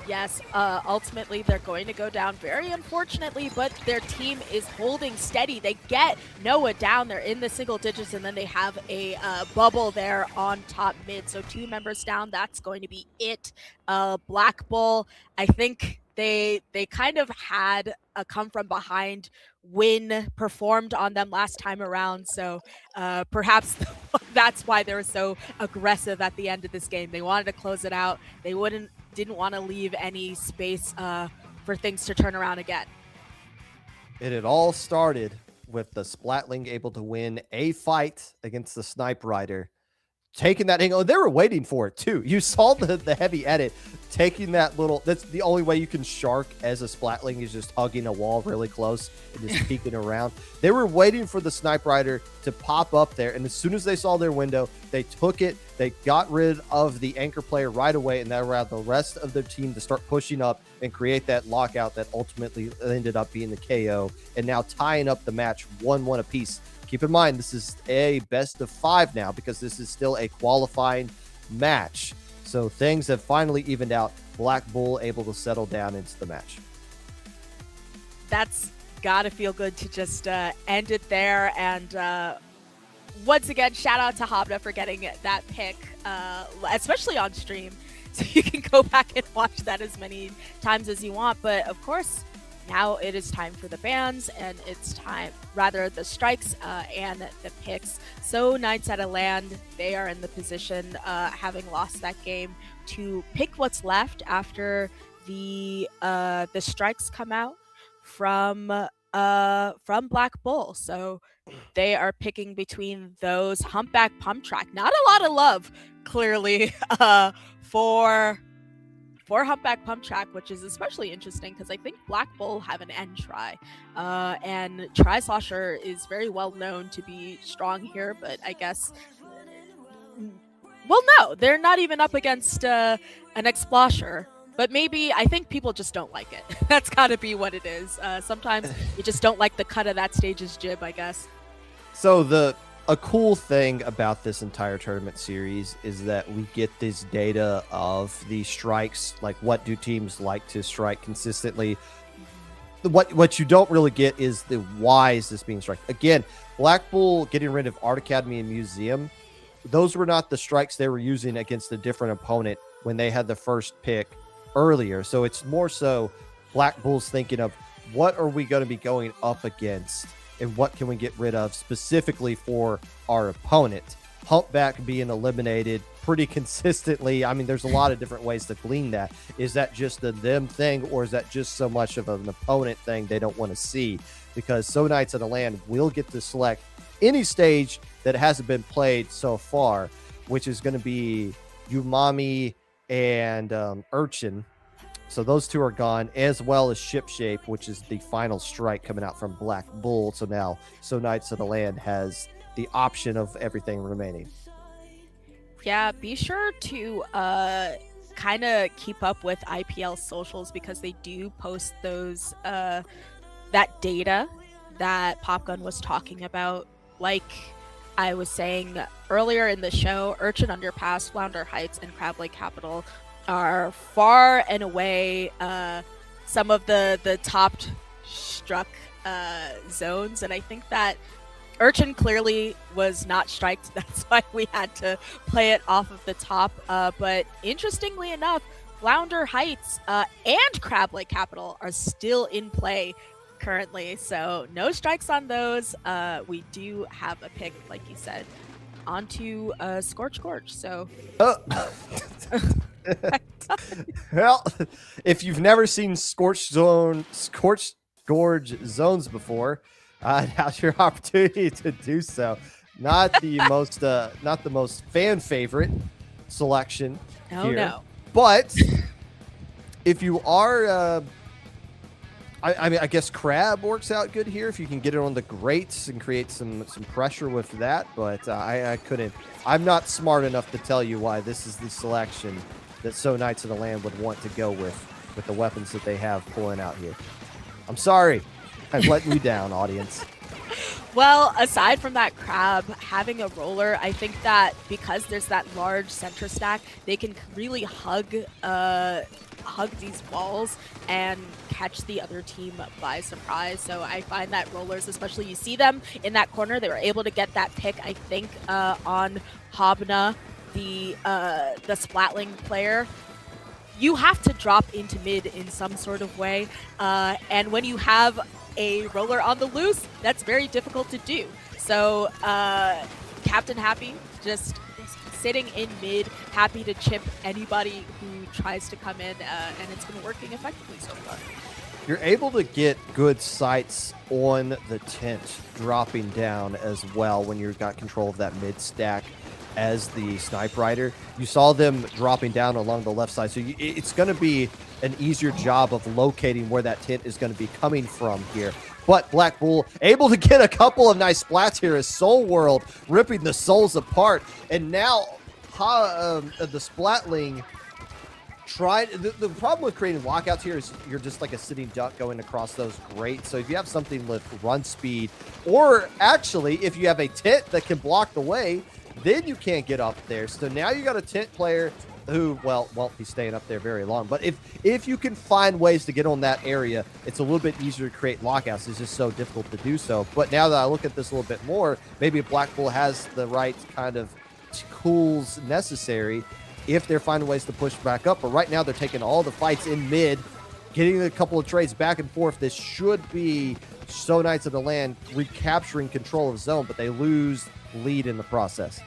Yes, ultimately they're going to go down very unfortunately, but their team is holding steady. They get Noah down, they're in the single digits, and then they have a bubble there on top mid. So 2 members down, that's going to be it. Black Bull, I think they kind of had a come from behind win performed on them last time around. So perhaps that's why they were so aggressive at the end of this game. They wanted to close it out. They didn't want to leave any space for things to turn around again. It had all started with the Splatling able to win a fight against the Snipe Rider, taking that angle. They were waiting for it too. You saw the heavy edit, taking that little, that's the only way you can shark as a Splatling, is just hugging a wall really close and just peeking around. They were waiting for the Snipe Rider to pop up there, and as soon as they saw their window, they took it. They got rid of the anchor player right away, and that allowed the rest of their team to start pushing up and create that lockout that ultimately ended up being the KO, and now tying up the match 1-1 apiece. Keep in mind, this is a best of 5 now, because this is still a qualifying match. So things have finally evened out. Black Bull able to settle down into the match. That's gotta feel good to just end it there. And once again, shout out to Habna for getting that pick, especially on stream. So you can go back and watch that as many times as you want. But of course, now it is time for the bans, and it's time, rather the strikes and the picks. So Knights at a land, they are in the position, having lost that game, to pick what's left after the strikes come out from Black Bull. So they are picking between those Humpback Pump Track. Not a lot of love, clearly, for Humpback Pump Track, which is especially interesting because I think Black Bull have an end try. And Try Slosher is very well known to be strong here, but I guess, well, no, they're not even up against an Explosher. But maybe, I think people just don't like it. That's got to be what it is. Sometimes you just don't like the cut of that stage's jib, I guess. So a cool thing about this entire tournament series is that we get this data of the strikes, like what do teams like to strike consistently. What you don't really get is the why is this being struck. Again, Black Bull getting rid of Art Academy and Museum, those were not the strikes they were using against a different opponent when they had the first pick earlier. So it's more so Black Bull's thinking of what are we going to be going up against and what can we get rid of specifically for our opponent. Humpback being eliminated pretty consistently. I mean, there's a lot of different ways to glean that. Is that just a them thing, or is that just so much of an opponent thing they don't want to see? Because Sooo Nights at a land will get to select any stage that hasn't been played so far, which is going to be Umami and Urchin. So those two are gone, as well as Ship Shape, which is the final strike coming out from Black Bull. So now So Knights of the Land has the option of everything remaining. Yeah, be sure to kind of keep up with IPL socials because they do post those that data that Popgun was talking about. Like I was saying earlier in the show, Urchin Underpass, Flounder Heights, and Crab Lake Capital are far and away some of the top struck zones, and I think that Urchin clearly was not striked. That's why we had to play it off of the top. But interestingly enough, Flounder Heights and Crab Lake Capital are still in play currently. So no strikes on those. We do have a pick, like you said, onto Scorch Gorge. So. Well, if you've never seen Scorched Gorge zones before, now's your opportunity to do so. Not the most fan favorite selection here. No. But if you are, I mean, I guess Crab works out good here if you can get it on the grates and create some pressure with that. But I couldn't. I'm not smart enough to tell you why this is the selection that So Knights of the Land would want to go with the weapons that they have pulling out here. I'm sorry. I've let you down, audience. Well, aside from that Crab having a roller, I think that because there's that large center stack, they can really hug these walls and catch the other team by surprise. So I find that rollers, especially you see them in that corner, they were able to get that pick, I think, on Hobna, the Splatling player. You have to drop into mid in some sort of way, and when you have a roller on the loose, that's very difficult to do. So Captain Happy just sitting in mid, happy to chip anybody who tries to come in, and it's been working effectively so far. You're able to get good sights on the tent dropping down as well when you've got control of that mid stack as the Snipe Rider. You saw them dropping down along the left side, so it's going to be an easier job of locating where that tent is going to be coming from here. But Black Bull able to get a couple of nice splats here as Soul World ripping the souls apart. And now the Splatling tried. The problem with creating lockouts here is you're just like a sitting duck going across those grates. So if you have something with run speed, or actually if you have a tent that can block the way, then you can't get up there. So now you got a tent player who, well, won't be staying up there very long. But if you can find ways to get on that area, it's a little bit easier to create lockouts. It's just so difficult to do so. But now that I look at this a little bit more, maybe Black Bull has the right kind of tools necessary if they're finding ways to push back up. But right now they're taking all the fights in mid, getting a couple of trades back and forth. This should be So Knights of the Land recapturing control of zone, but they lose lead in the process.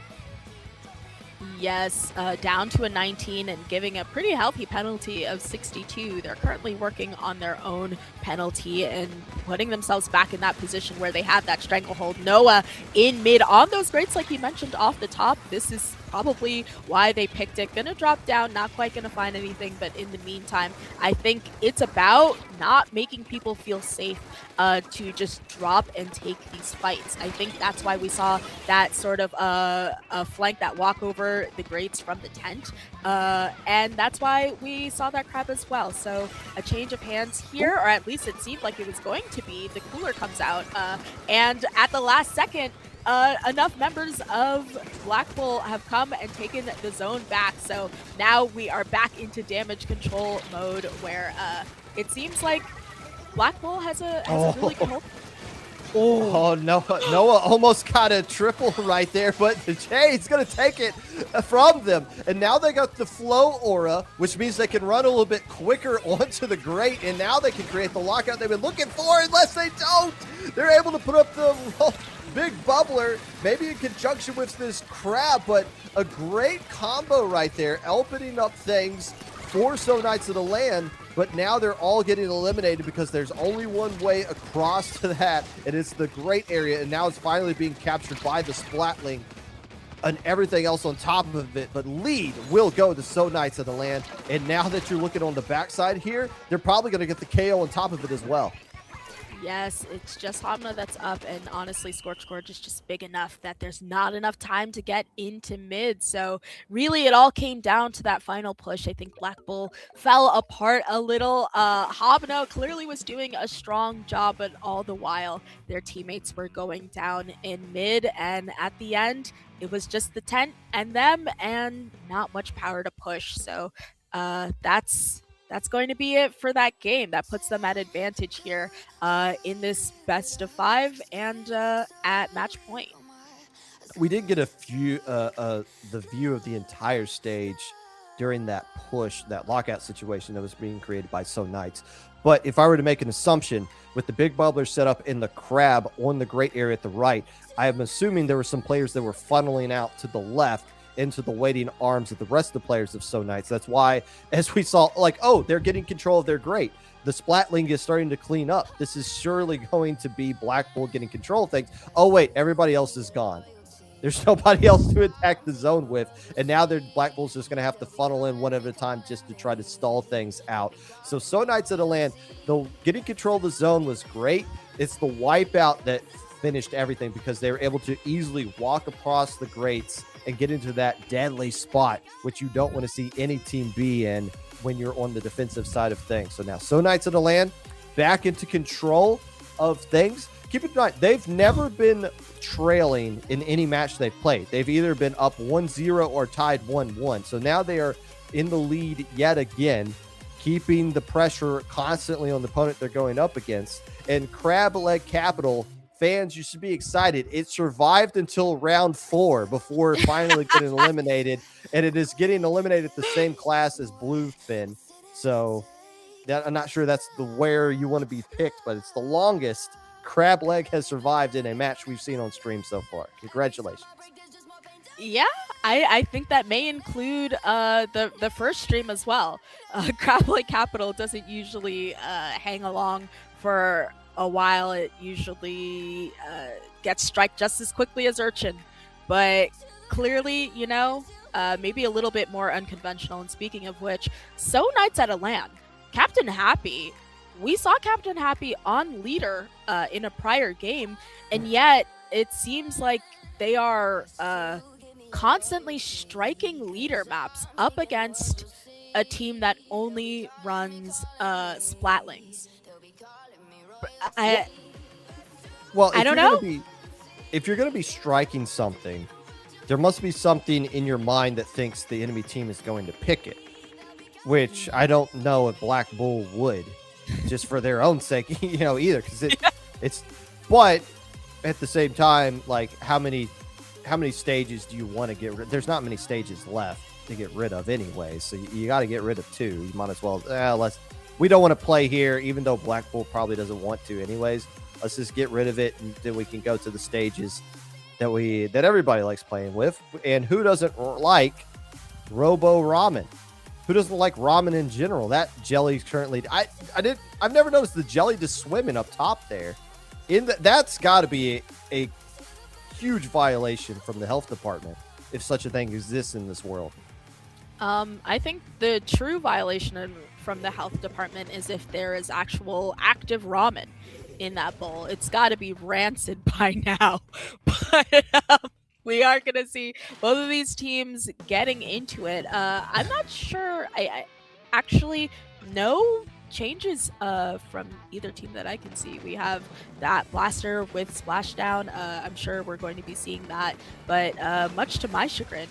Yes, down to a 19 and giving a pretty healthy penalty of 62. They're currently working on their own penalty and putting themselves back in that position where they have that stranglehold. Noah in mid on those grates, like you mentioned off the top. This is probably why they picked it. Gonna drop down, not quite gonna find anything, but in the meantime, I think it's about not making people feel safe to just drop and take these fights. I think that's why we saw that sort of a flank, that walk over the grates from the tent, and that's why we saw that Crab as well. So a change of hands here, or at least it seemed like it was going to be. The cooler comes out, and at the last second, enough members of Black Bull have come and taken the zone back. So now we are back into damage control mode where it seems like Black Bull has a really good hold. Oh, Noah almost got a triple right there, but Jay's going to take it from them. And now they got the flow aura, which means they can run a little bit quicker onto the grate, and now they can create the lockout they've been looking for, unless they don't. They're able to put up the big bubbler, maybe in conjunction with this Crab, but a great combo right there, opening up things for So Knights of the Land. But now they're all getting eliminated because there's only one way across to that, and it's the great area, and now it's finally being captured by the Splatling. and everything else on top of it, but lead will go to Sooo Knights of the Land. And now that you're looking on the backside here, they're probably going to get the KO on top of it as well. Yes, it's just Hamna that's up, and honestly, Scorch Gorge is just big enough that there's not enough time to get into mid. So really, it all came down to that final push. I think Black Bull fell apart a little. Hamna clearly was doing a strong job, but all the while, their teammates were going down in mid, and at the end, it was just the tent and them, and not much power to push. So that's going to be it for that game. That puts them at advantage here in this best of 5 and at match point. We did get a few the view of the entire stage during that push, that lockout situation that was being created by Sooo Knights. But if I were to make an assumption with the big bubbler set up in the crab on the great area at the right, I am assuming there were some players that were funneling out to the left into the waiting arms of the rest of the players of Sooo Knights. That's why, as we saw, like, oh, they're getting control of their great. The Splatling is starting to clean up. This is surely going to be Black Bull getting control of things. Oh, wait, everybody else is gone. There's nobody else to attack the zone with. And now Black Bull's just going to have to funnel in one at a time just to try to stall things out. So Sooo Knights of the Land, though getting control of the zone was great. It's the wipeout that finished everything because they were able to easily walk across the grates and get into that deadly spot, which you don't want to see any team be in when you're on the defensive side of things. So now Sooo Knights of the Land back into control of things. Keep in mind, they've never been trailing in any match they've played. They've either been up 1-0 or tied 1-1. So now they are in the lead yet again, keeping the pressure constantly on the opponent they're going up against. And Crab Leg Capital fans, you should be excited. It survived until round 4 before finally getting eliminated, and it is getting eliminated at the same class as Bluefin. So I'm not sure that's where you want to be picked, but it's the longest Crab Leg has survived in a match we've seen on stream so far. Congratulations. Yeah, I think that may include the first stream as well. Crab Leg Capital doesn't usually hang along for a while. It usually gets striked just as quickly as Urchin, but clearly, maybe a little bit more unconventional. And speaking of which, Sooo Knights at a land. Captain Happy, we saw Captain Happy on leader in a prior game, and yet it seems like they are constantly striking leader maps up against a team that only runs Splatlings. I don't know. If you're going to be striking something, there must be something in your mind that thinks the enemy team is going to pick it, which I don't know if Black Bull would, just for their own sake, either, because it's. But at the same time, like, how many stages do you want to get rid? There's not many stages left to get rid of anyway, so you got to get rid of 2. You might as well. We don't want to play here, even though Black Bull probably doesn't want to anyways. Let's just get rid of it, and then we can go to the stages that everybody likes playing with. And who doesn't like Robo Ramen? Who doesn't like ramen in general? That jelly's currently. I've never noticed the jelly just swimming up top there. That's got to be a huge violation from the health department if such a thing exists in this world. I think the true violation from the health department is if there is actual active ramen in that bowl. It's got to be rancid by now. But we are going to see both of these teams getting into it. I'm not sure. I actually, no changes from either team that I can see. We have that blaster with splashdown. I'm sure we're going to be seeing that. But much to my chagrin,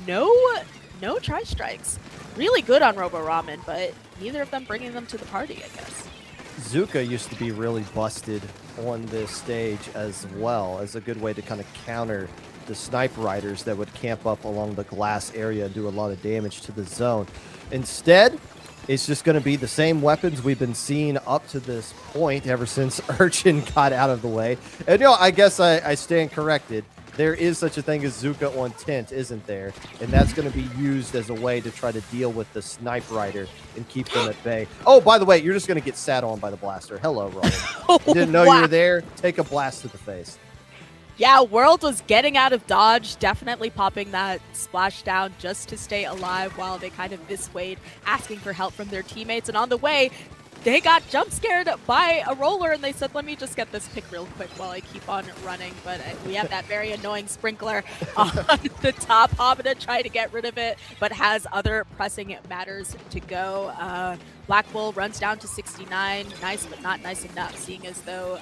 no tri-strikes. Really good on Robo Ramen, but neither of them bringing them to the party, I guess. Zuka used to be really busted on this stage as well, as a good way to kind of counter the sniper riders that would camp up along the glass area and do a lot of damage to the zone. Instead, it's just going to be the same weapons we've been seeing up to this point ever since Urchin got out of the way. And I guess I stand corrected. There is such a thing as Zuka on tent, isn't there? And that's going to be used as a way to try to deal with the sniper rider and keep them at bay. Oh, by the way, you're just going to get sat on by the blaster. Hello, Robin. Didn't know you were there. Take a blast to the face. Yeah, World was getting out of dodge, definitely popping that splash down just to stay alive while they kind of dissuade, asking for help from their teammates. And on the way, they got jump scared by a roller and they said, let me just get this pick real quick while I keep on running. But we have that very annoying sprinkler on the top. Hamida trying to get rid of it, but has other pressing matters to go. Black Bull runs down to 69. Nice, but not nice enough, seeing as though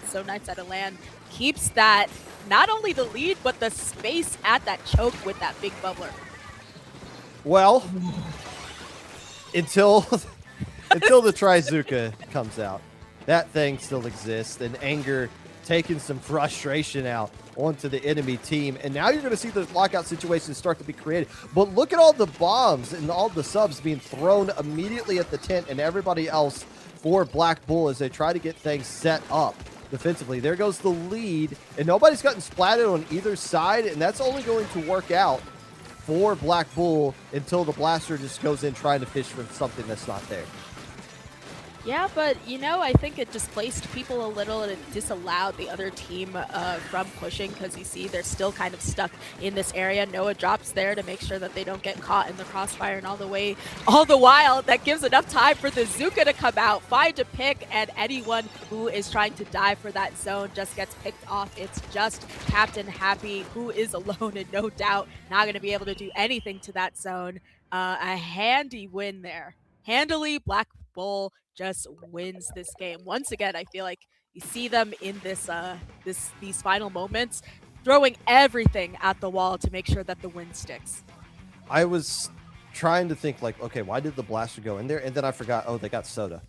Sooo Night's at a land keeps that, not only the lead, but the space at that choke with that big bubbler. Well, until until the Trizuka comes out, that thing still exists, and Anger taking some frustration out onto the enemy team. And now you're going to see those lockout situations start to be created. But look at all the bombs and all the subs being thrown immediately at the tent and everybody else for Black Bull as they try to get things set up defensively. There goes the lead, and nobody's gotten splatted on either side, and that's only going to work out for Black Bull until the blaster just goes in trying to fish for something that's not there. Yeah, but, you know, I think it displaced people a little and it disallowed the other team from pushing because you see they're still kind of stuck in this area. Noah drops there to make sure that they don't get caught in the crossfire, and all the while, that gives enough time for the Zuka to come out, find a pick, and anyone who is trying to dive for that zone just gets picked off. It's just Captain Happy, who is alone and no doubt not going to be able to do anything to that zone. A handy win there. Handily, Black Bull just wins this game. Once again, I feel like you see them in these final moments, throwing everything at the wall to make sure that the win sticks. I was trying to think like, okay, why did the blaster go in there? And then I forgot, oh, they got soda.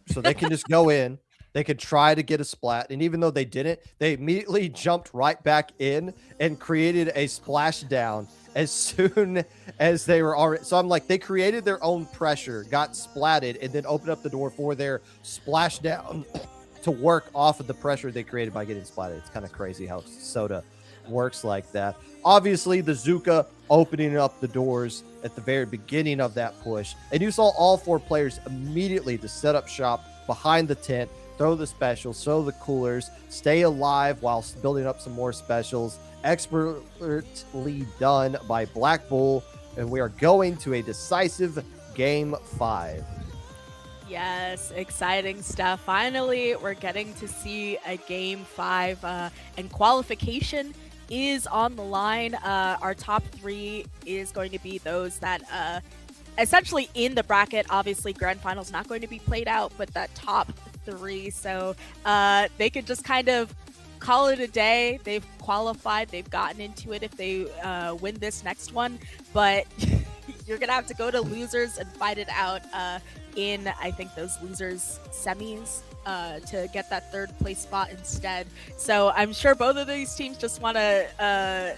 So they can just go in. They could try to get a splat. And even though they didn't, they immediately jumped right back in and created a splashdown as soon as they were already. So I'm like, they created their own pressure, got splatted, and then opened up the door for their splashdown to work off of the pressure they created by getting splatted. It's kind of crazy how Soda works like that. Obviously, the Zuka opening up the doors at the very beginning of that push. And you saw all four players immediately to set up shop behind the tent, throw the specials, throw the coolers, stay alive while building up some more specials. Expertly done by Black Bull, and we are going to a decisive game 5. Yes, exciting stuff. Finally, we're getting to see a game 5, and qualification is on the line. Our top 3 is going to be those that essentially in the bracket. Obviously, grand finals not going to be played out, but that top 3, so they could just kind of call it a day. They've qualified, they've gotten into it if they win this next one, but you're gonna have to go to losers and fight it out in, I think, those losers semis to get that 3rd place spot instead. So I'm sure both of these teams just want to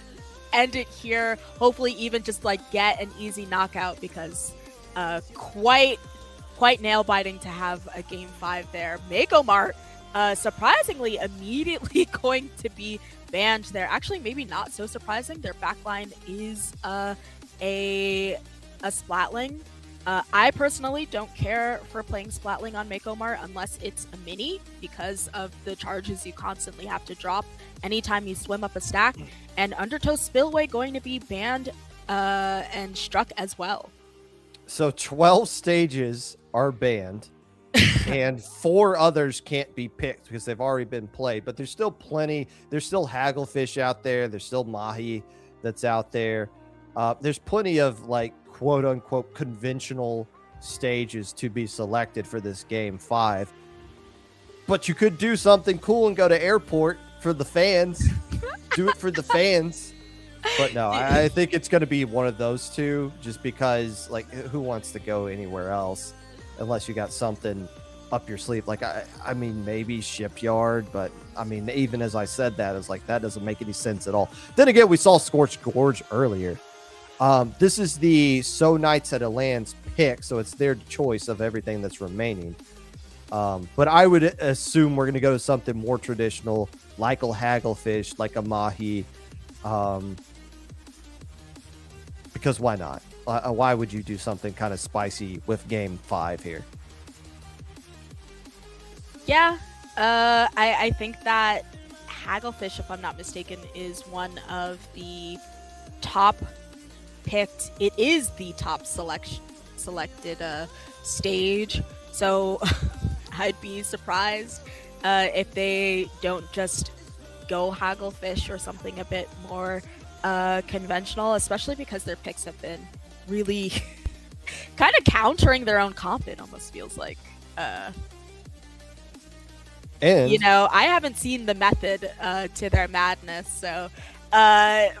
end it here, hopefully even just like get an easy knockout, because quite nail-biting to have a game 5 there. Magomart surprisingly immediately going to be banned there. Actually, maybe not so surprising. Their backline is a Splatling. I personally don't care for playing Splatling on Magomart unless it's a mini, because of the charges you constantly have to drop anytime you swim up a stack. And Undertow Spillway going to be banned and struck as well. So 12 stages are banned. And 4 others can't be picked because they've already been played. But there's still plenty. There's still Hagglefish out there. There's still Mahi that's out there. There's plenty of, like, quote unquote conventional stages to be selected for this game 5. But you could do something cool and go to airport for the fans. Do it for the fans. But no, I think it's going to be one of those two, just because, like, who wants to go anywhere else unless you got something up your sleeve? Like, I mean, maybe Shipyard, but I mean, even as I said that, it's like, that doesn't make any sense at all. Then again, we saw Scorched Gorge earlier. This is the Sooo Nights at a Land's pick, so it's their choice of everything that's remaining. But I would assume we're going to go to something more traditional, like a Hagglefish, like a Mahi, because why not? Why would you do something kind of spicy with game 5 here? Yeah, I think that Hagglefish, if I'm not mistaken, is one of the top picked. It is the top selected stage. So I'd be surprised if they don't just go Hagglefish or something a bit more conventional, especially because their picks have been really kind of countering their own comp, it almost feels like. And You know, I haven't seen the method to their madness, so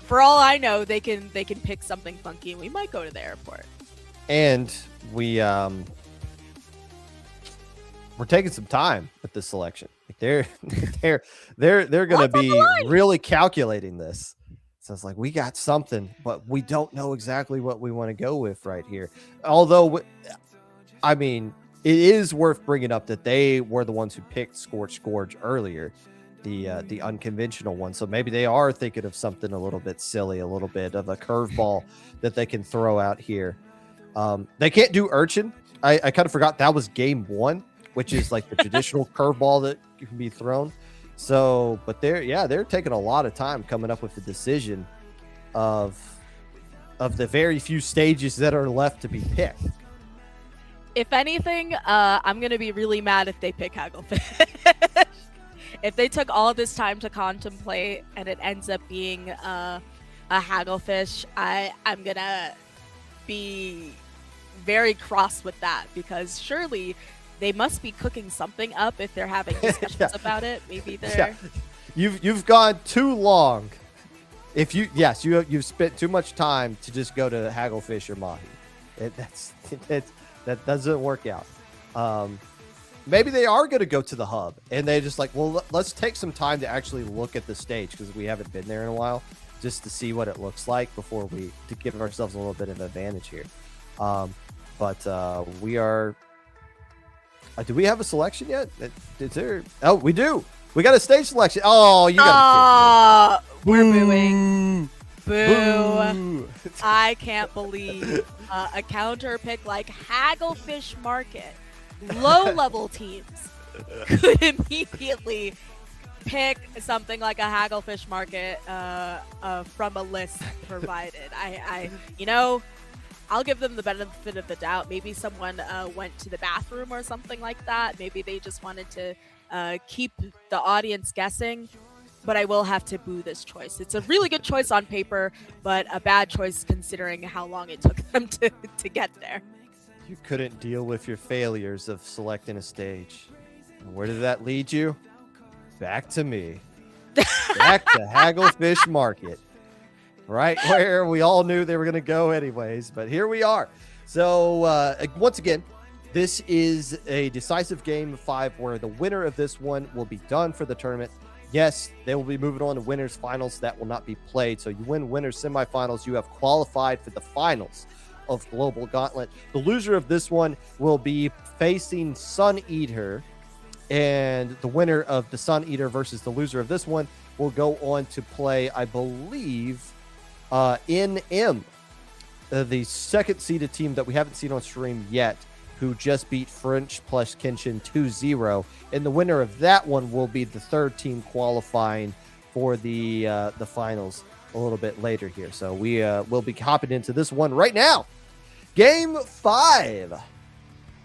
for all I know, they can pick something funky, and we might go to the airport. and we're taking some time with this selection. Like they're going to What's on be the line? really calculating this. So it's like we got something, but we don't know exactly what we want to go with right here. Although, I mean, it is worth bringing up that they were the ones who picked Scorch Gorge earlier, the unconventional one. So maybe they are thinking of something a little bit silly, a little bit of a curveball that they can throw out here. They can't do Urchin. I kind of forgot that was game one, which is like the traditional curveball that can be thrown. So, but they're taking a lot of time coming up with the decision of the very few stages that are left to be picked. If anything, I'm gonna be really mad if they pick Hagglefish. If they took all this time to contemplate and it ends up being a Hagglefish, I'm gonna be very cross with that, because surely they must be cooking something up if they're having discussions Yeah. about it. Maybe they're You've gone too long. If you've spent too much time to just go to Hagglefish or Mahi. That doesn't work out. Maybe they are going to go to the hub and they just like, well, let's take some time to actually look at the stage because we haven't been there in a while, just to see what it looks like before to give ourselves a little bit of advantage here. But we are. Do we have a selection yet? Is there? Oh, we do. We got a stage selection. Oh, you got. we're booing. Boo. Boo. I can't believe a counter pick like Hagglefish Market, low level teams could immediately pick something like a Hagglefish Market from a list provided. I'll give them the benefit of the doubt. Maybe someone went to the bathroom or something like that. Maybe they just wanted to keep the audience guessing. But I will have to boo this choice. It's a really good choice on paper, but a bad choice considering how long it took them to get there. You couldn't deal with your failures of selecting a stage. And where did that lead you? Back to me. Back to Hagglefish Market. Right where we all knew they were going to go anyways, but here we are. So once again, this is a decisive game of 5 where the winner of this one will be done for the tournament. Yes, they will be moving on to winners finals that will not be played. So you win winners semifinals, you have qualified for the finals of Global Gauntlet. The loser of this one will be facing Sun Eater, and the winner of the Sun Eater versus the loser of this one will go on to play, I believe, NM, the second seeded team that we haven't seen on stream yet, who just beat French plus Kenshin 2-0. And the winner of that one will be the third team qualifying for the finals a little bit later here. So we will be hopping into this one right now. Game 5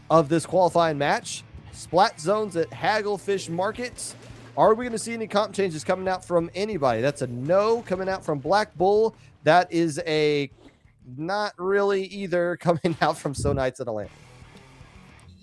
of this qualifying match. Splat zones at Hagglefish Markets. Are we going to see any comp changes coming out from anybody? That's a no. Coming out from Black Bull. That is a not really either coming out from Sooo Night at Atlanta.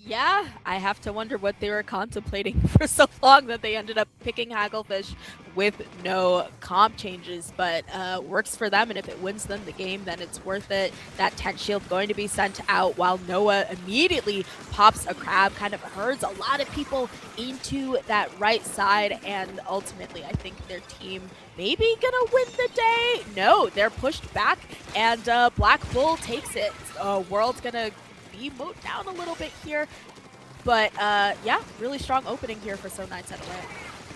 Yeah, I have to wonder what they were contemplating for so long that they ended up picking Hagglefish with no comp changes, but works for them, and if it wins them the game, then it's worth it. That tent shield going to be sent out while Noah immediately pops a crab, kind of herds a lot of people into that right side, and ultimately I think their team maybe gonna win the day. No, they're pushed back, and Black Bull takes it. World's gonna moat down a little bit here, but yeah, really strong opening here for Sooo Night at Atlanta.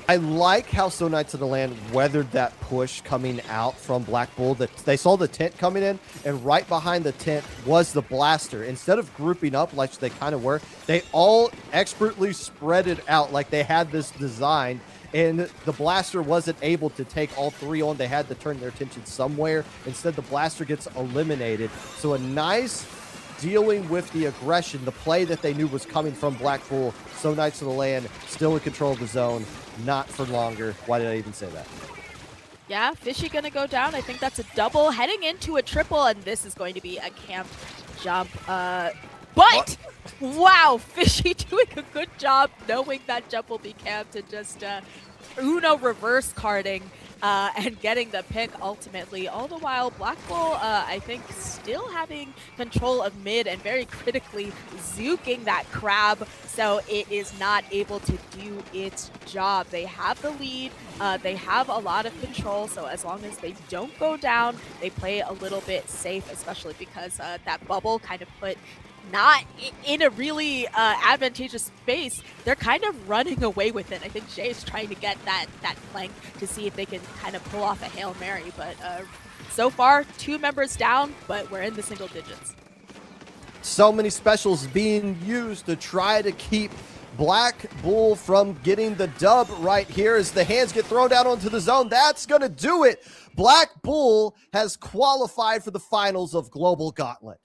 I like how Sooo Night at the Land weathered that push coming out from Black Bull. That they saw the tent coming in, and right behind the tent was the blaster. Instead of grouping up like they kind of were, they all expertly spread it out like they had this designed, and the blaster wasn't able to take all 3 on. They had to turn their attention somewhere. Instead, the blaster gets eliminated. So a nice dealing with the aggression, the play that they knew was coming from Blackpool. So Knights of the Land still in control of the zone, not for longer. Why did I even say that? Yeah, Fishy gonna go down. I think that's a double, heading into a triple, and this is going to be a camped jump. But wow, Fishy doing a good job knowing that jump will be camped and just Uno reverse carding and getting the pick ultimately. All the while, Blackpool, I think, still having control of mid and very critically zuking that crab, so it is not able to do its job. They have the lead, they have a lot of control, so as long as they don't go down, they play a little bit safe, especially because that bubble kind of put not in a really advantageous space. They're kind of running away with it. I think Jay is trying to get that flank to see if they can kind of pull off a Hail Mary, but so far 2 members down, but we're in the single digits. So many specials being used to try to keep Black Bull from getting the dub right here as the hands get thrown down onto the zone. That's going to do it. Black Bull has qualified for the finals of Global Gauntlet.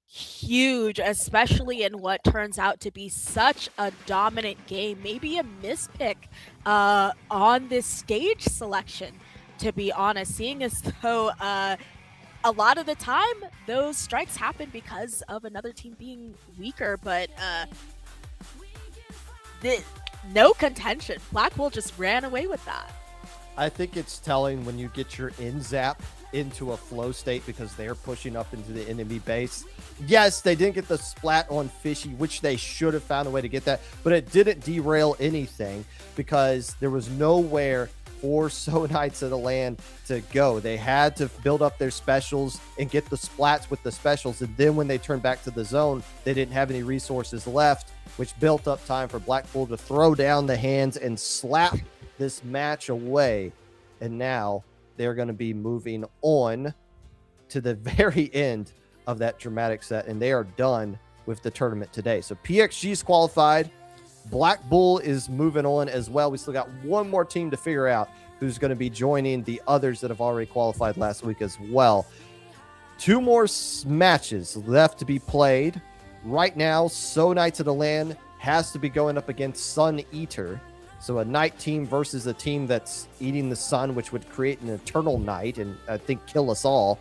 Huge, especially in what turns out to be such a dominant game. Maybe a mispick on this stage selection, to be honest, seeing as though a lot of the time those strikes happen because of another team being weaker, but no contention. Blackwell just ran away with that. I think it's telling when you get your in-zap into a flow state because they're pushing up into the enemy base. Yes, they didn't get the splat on Fishy, which they should have found a way to get that, but it didn't derail anything because there was nowhere for Sooo Knights of the Land to go. They had to build up their specials and get the splats with the specials, and then when they turned back to the zone, they didn't have any resources left, which built up time for Blackpool to throw down the hands and slap this match away. And now they're going to be moving on to the very end of that dramatic set, and they are done with the tournament today. So PXG's qualified. Black Bull is moving on as well. We still got one more team to figure out who's going to be joining the others that have already qualified last week as well. 2 more matches left to be played. Right now, Sooo Knights of the Land has to be going up against Sun Eater. So a night team versus a team that's eating the sun, which would create an eternal night and I think kill us all.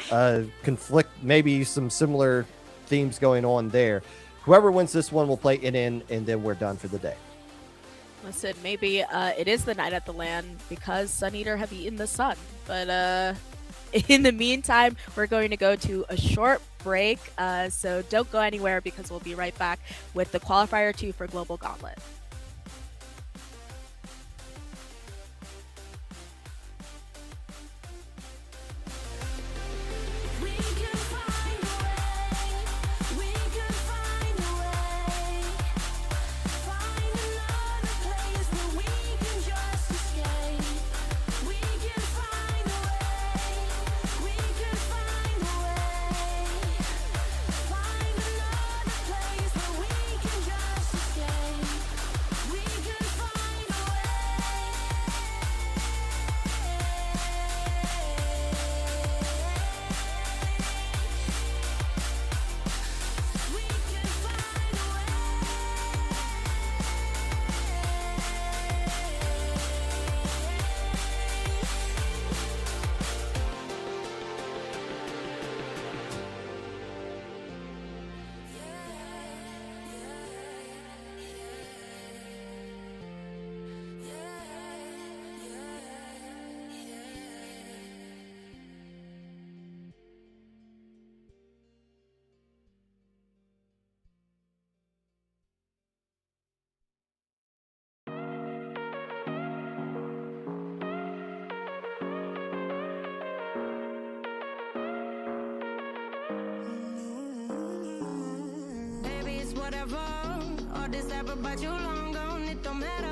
Conflict, maybe some similar themes going on there. Whoever wins this one will play it in, and then we're done for the day. Listen, maybe it is the night at the land because Sun Eater have eaten the sun. But in the meantime, we're going to go to a short break. So don't go anywhere because we'll be right back with the Qualifier 2 for Global Gauntlet. Whatever, all this ever but you long gone, it don't matter.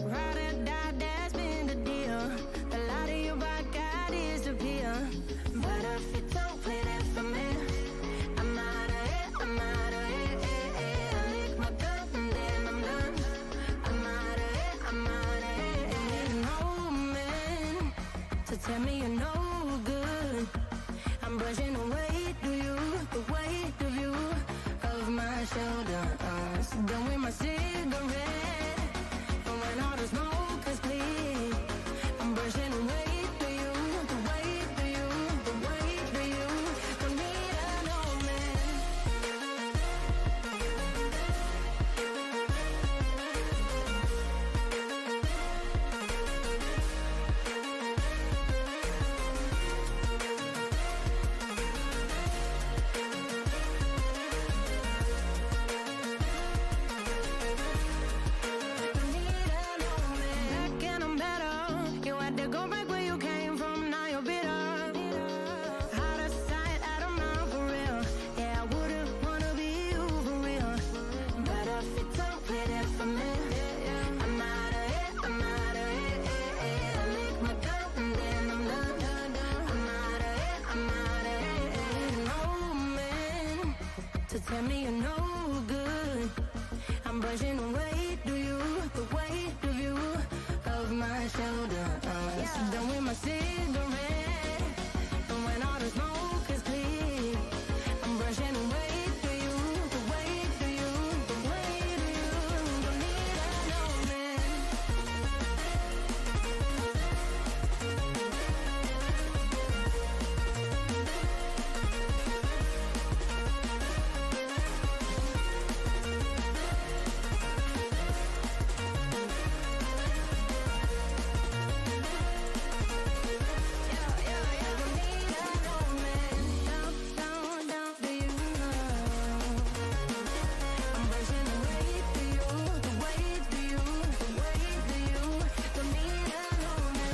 Ride or die, that's been the deal. A lot of you by God is disappear. But if you don't play that for me, I'm out of it, I'm out of it. I lick my gun and then I'm done. I'm out of brushing the weight of you, the weight of you, off my shoulder. Done with my cigarette, and when all the smoke is clear, I'm brushing the weight of you, the weight of you, the weight of you. Don't need another man.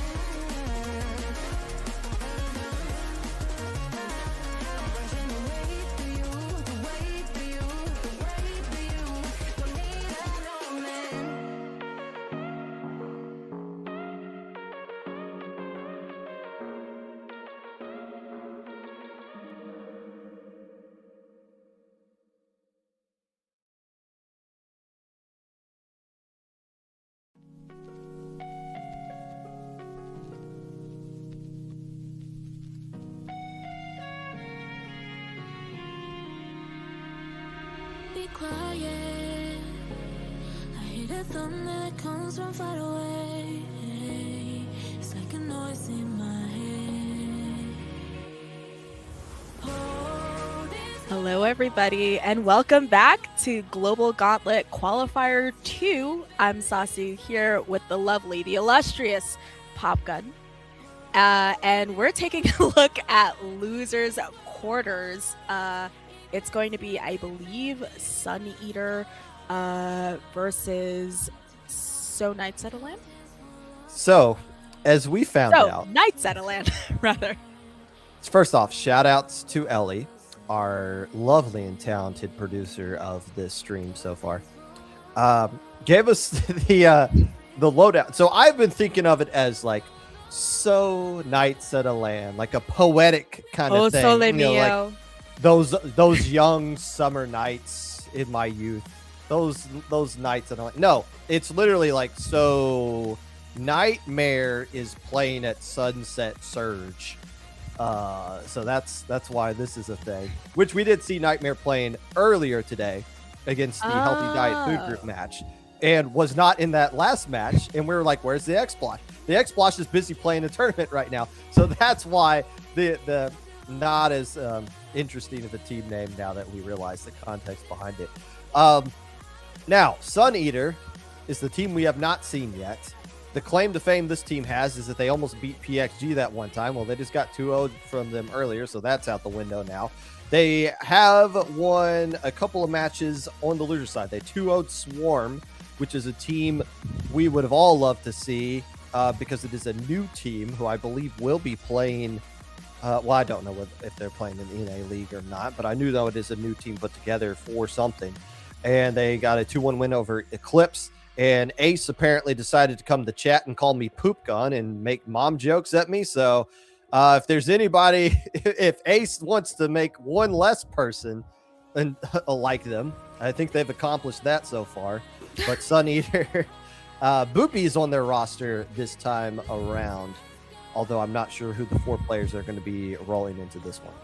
Be quiet. I hear the thunder that comes from far away. It's like a noise in my head. Hold this. Hello, everybody, and welcome back to Global Gauntlet Qualifier 2. I'm Sooo here with the lovely, the illustrious Pop Gun. And we're taking a look at losers quarters. It's going to be, I believe, Sun Eater versus Sooo Night Land. So, as we found out, Night Land, rather. first off, shout outs to Ellie, our lovely and talented producer of this stream so far. Gave us the lowdown. So I've been thinking of it as like Sooo Night Land, like a poetic kind of thing. Sole you know, like mio. those young summer nights in my youth, those nights. And no, it's literally like, so Nightmare is playing at Sunset Surge. So that's why this is a thing, which we did see Nightmare playing earlier today against the Healthy Diet Food Group match, and was not in that last match. And we were like, where's the X-Block? The X-Block is busy playing a tournament right now. So that's why the not as interesting of a team name now that we realize the context behind it. Now, Sun Eater is the team we have not seen yet. The claim to fame this team has is that they almost beat PXG that one time. Well, they just got 2-0'd from them earlier, so that's out the window now. They have won a couple of matches on the loser side. They 2-0'd Swarm, which is a team we would have all loved to see because it is a new team who I believe will be playing. Well, I don't know if they're playing in the NA League or not, but I knew though it is a new team put together for something. And they got a 2-1 win over Eclipse. And Ace apparently decided to come to chat and call me Poop Gun and make mom jokes at me. So if there's anybody, if Ace wants to make one less person and like them, I think they've accomplished that so far. But Sun Eater, Boopy is on their roster this time around. Although I'm not sure who the 4 players are going to be rolling into this one.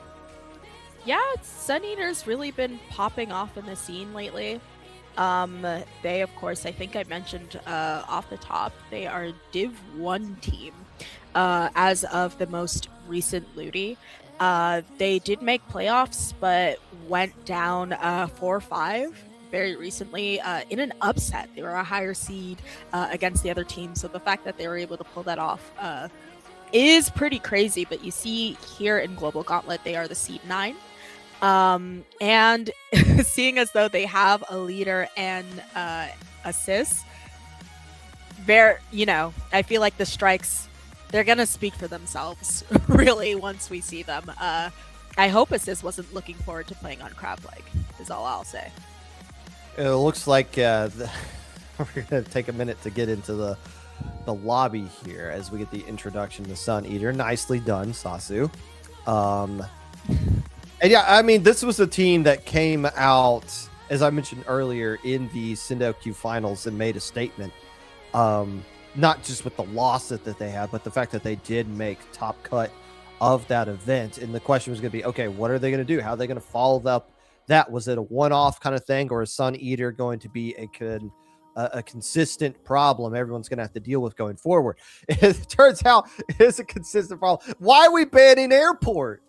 Yeah, Sun Eater's really been popping off in the scene lately. They, of course, I think I mentioned off the top, they are Div 1 team as of the most recent Ludi. They did make playoffs, but went down 4-5 very recently in an upset. They were a higher seed against the other team, so the fact that they were able to pull that off is pretty crazy. But you see here in Global Gauntlet, they are the seed 9. And seeing as though they have a leader and assists, I feel like the strikes, they're gonna speak for themselves really once we see them. I hope Assist wasn't looking forward to playing on Crab Leg, is all I'll say. It looks like we're gonna take a minute to get into the lobby here as we get the introduction to Sun Eater. Nicely done, Sooo. And yeah, I mean, this was a team that came out as I mentioned earlier, in the Sindel Q finals and made a statement. Not just with the loss that they had, but the fact that they did make top cut of that event. And the question was going to be, okay, what are they going to do? How are they going to follow up that? Was it a one-off kind of thing, or is Sun Eater going to be a consistent problem everyone's going to have to deal with going forward? It turns out it's a consistent problem. Why are we banning Airport?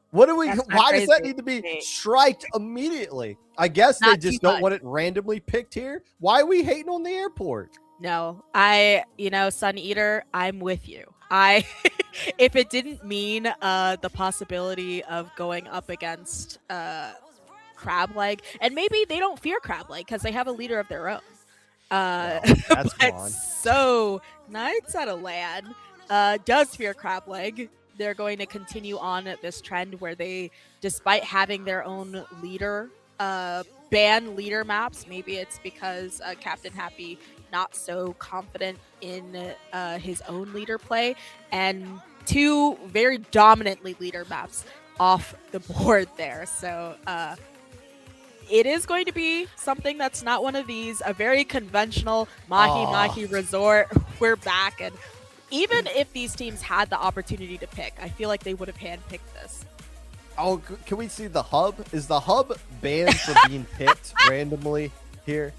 What do we? Why does that need to be striked immediately? I guess they just don't want it randomly picked here. Why are we hating on the Airport? No, Sun Eater, I'm with you. If it didn't mean the possibility of going up against Crab Leg, and maybe they don't fear Crab Leg because they have a leader of their own. That's but gone. So Knights out of Land does fear Crab Leg. They're going to continue on this trend where they, despite having their own leader, ban leader maps. Maybe it's because Captain Happy not so confident in his own leader play, and 2 very dominantly leader maps off the board there. So it is going to be something that's not one of these, a very conventional Mahi resort. We're back, and even if these teams had the opportunity to pick, I feel like they would have handpicked this. Oh, can we see the hub? Is the hub banned from being picked randomly here?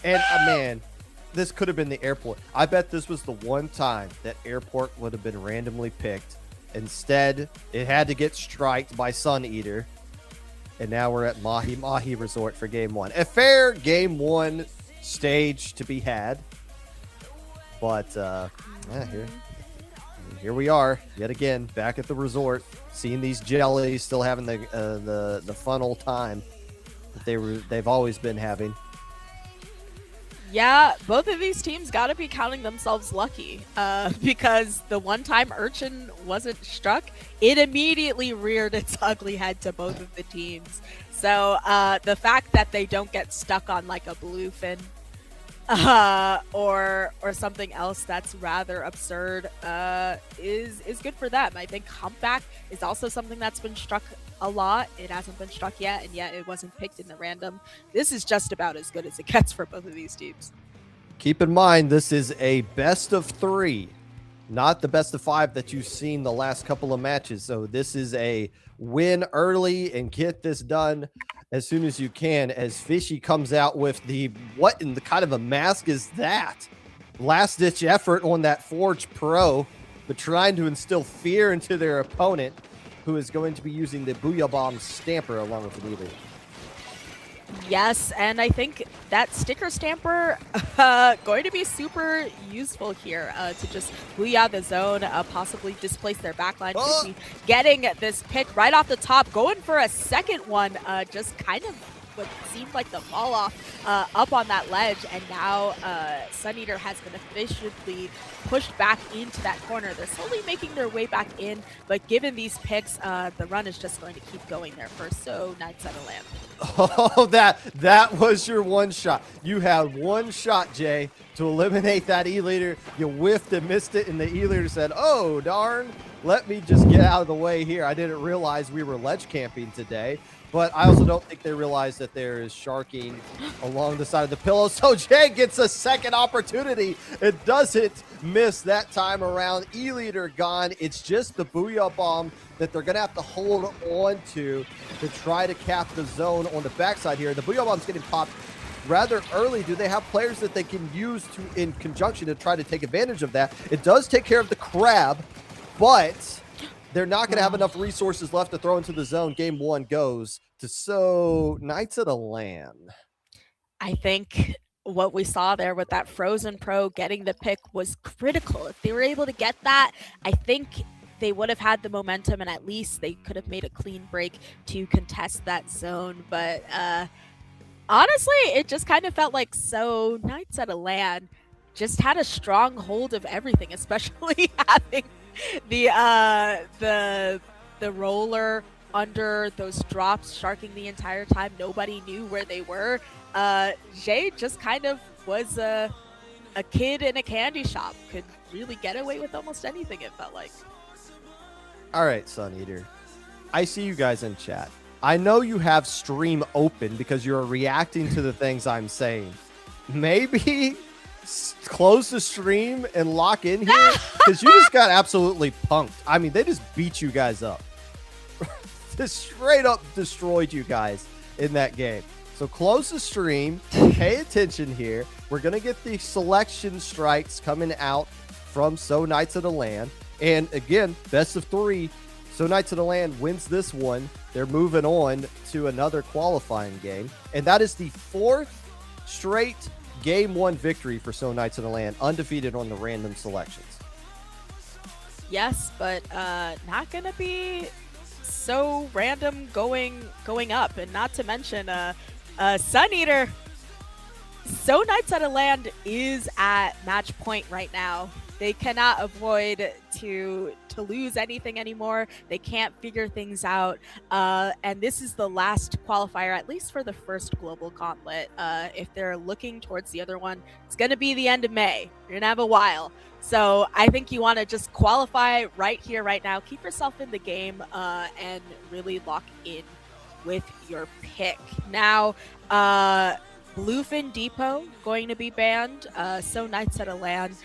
And man, this could have been the Airport. I bet this was the one time that Airport would have been randomly picked. Instead, it had to get striked by Sun Eater. And now we're at Mahi Resort for game 1. A fair game 1 stage to be had. But here we are yet again back at the resort, seeing these jellies still having the fun old time that they've always been having. Yeah, both of these teams got to be counting themselves lucky because the one time Urchin wasn't struck, it immediately reared its ugly head to both of the teams. So the fact that they don't get stuck on like a bluefin or something else that's rather absurd is good for them. I think Humpback is also something that's been struck a lot. It hasn't been struck yet, and yet it wasn't picked in the random. This is just about as good as it gets for both of these teams. Keep in mind, this is a best of 3, not the best of 5 that you've seen the last couple of matches. So this is a win early and get this done as soon as you can, as Fishy comes out with what in the kind of a mask is that? Last ditch effort on that Forge Pro, but trying to instill fear into their opponent, who is going to be using the Booyah Bomb Stamper along with the Neely. Yes, and I think that sticker stamper going to be super useful here to just booyah the zone, possibly displace their backline. Fishy getting this pick right off the top, going for a second one, just kind of what seemed like the fall off up on that ledge, and now Sun Eater has been efficiently pushed back into that corner. They're slowly making their way back in, but given these picks, the run is just going to keep going there for Sooo Night Set of Lamp. Oh, that was your one shot. You had one shot, Jay, to eliminate that E-leader. You whiffed and missed it, and the E-leader said, oh, darn, let me just get out of the way here. I didn't realize we were ledge camping today. But I also don't think they realize that there is sharking along the side of the pillow. So Jay gets a second opportunity. It doesn't miss that time around. E-leader gone. It's just the Booyah Bomb that they're going to have to hold on to try to cap the zone on the backside here. The Booyah Bomb's getting popped rather early. Do they have players that they can use in conjunction to try to take advantage of that? It does take care of the crab, but they're not going to have enough resources left to throw into the zone. Game 1 goes to Sooo Knights of the Land. I think what we saw there with that Frozen Pro getting the pick was critical. If they were able to get that, I think they would have had the momentum, and at least they could have made a clean break to contest that zone. But honestly, it just kind of felt like Sooo Knights of the Land just had a strong hold of everything, especially having the roller under those drops, sharking the entire time. Nobody knew where they were. Jay just kind of was a kid in a candy shop, could really get away with almost anything, it felt like. All right, Sun Eater. I see you guys in chat. I know you have stream open because you're reacting to the things I'm saying. Maybe close the stream and lock in here because you just got absolutely punked. I mean, they just beat you guys up. Just straight up destroyed you guys in that game. So close the stream, pay attention here. We're going to get the selection strikes coming out from Sooo Knights of the Land. And again, best of 3. Sooo Knights of the Land wins this one. They're moving on to another qualifying game. And that is the 4th straight Game 1 victory for Sooo Knights of the Land, undefeated on the random selections. Yes, but not gonna be so random going up, and not to mention Sun Eater. Sooo Knights of the Land is at match point right now. They cannot avoid to lose anything anymore. They can't figure things out. And this is the last qualifier, at least for the first global gauntlet. If they're looking towards the other one, it's going to be the end of May. You're going to have a while. So I think you want to just qualify right here, right now. Keep yourself in the game and really lock in with your pick. Now, Bluefin Depot going to be banned. Sooo Knights of the Land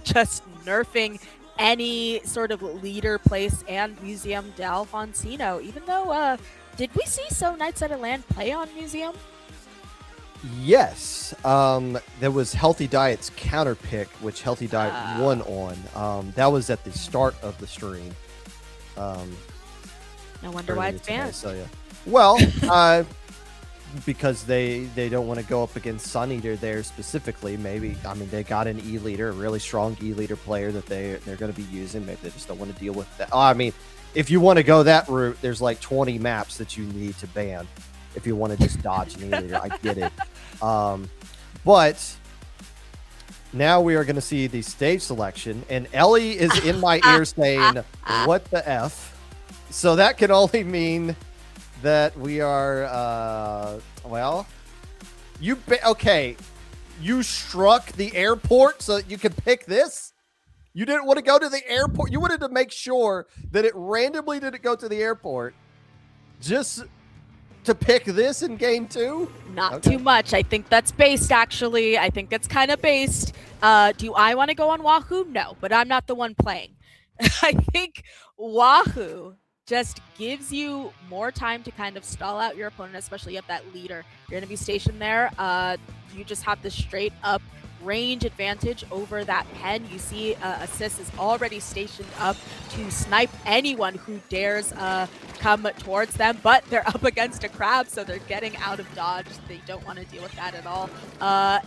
just nerfing any sort of leader place and Museum d'Alfonsino. Even though, did we see Sooo Knights of the Land play on Museum? Yes. There was Healthy Diet's counter pick, which Healthy Diet won on. That was at the start of the stream. No wonder why it's banned. So yeah. Well, because they don't want to go up against Sun Eater there specifically. Maybe, I mean, they got an E-leader, a really strong E-leader player that they're going to be using. Maybe they just don't want to deal with that. Oh, I mean, if you want to go that route, there's like 20 maps that you need to ban if you want to just dodge an E-leader. I get it. But now we are going to see the stage selection, and Ellie is in my ear saying, what the F? So that can only mean that we are, well, okay, you struck the airport so that you could pick this? You didn't want to go to the airport? You wanted to make sure that it randomly didn't go to the airport just to pick this in game 2? Not too much. I think that's based, actually. I think it's kind of based. Do I want to go on Wahoo? No, but I'm not the one playing. I think Wahoo just gives you more time to kind of stall out your opponent, especially if that leader. You're going to be stationed there. You just have the straight up range advantage over that pen. You see Assist is already stationed up to snipe anyone who dares come towards them, but they're up against a crab, so they're getting out of dodge. They don't want to deal with that at all.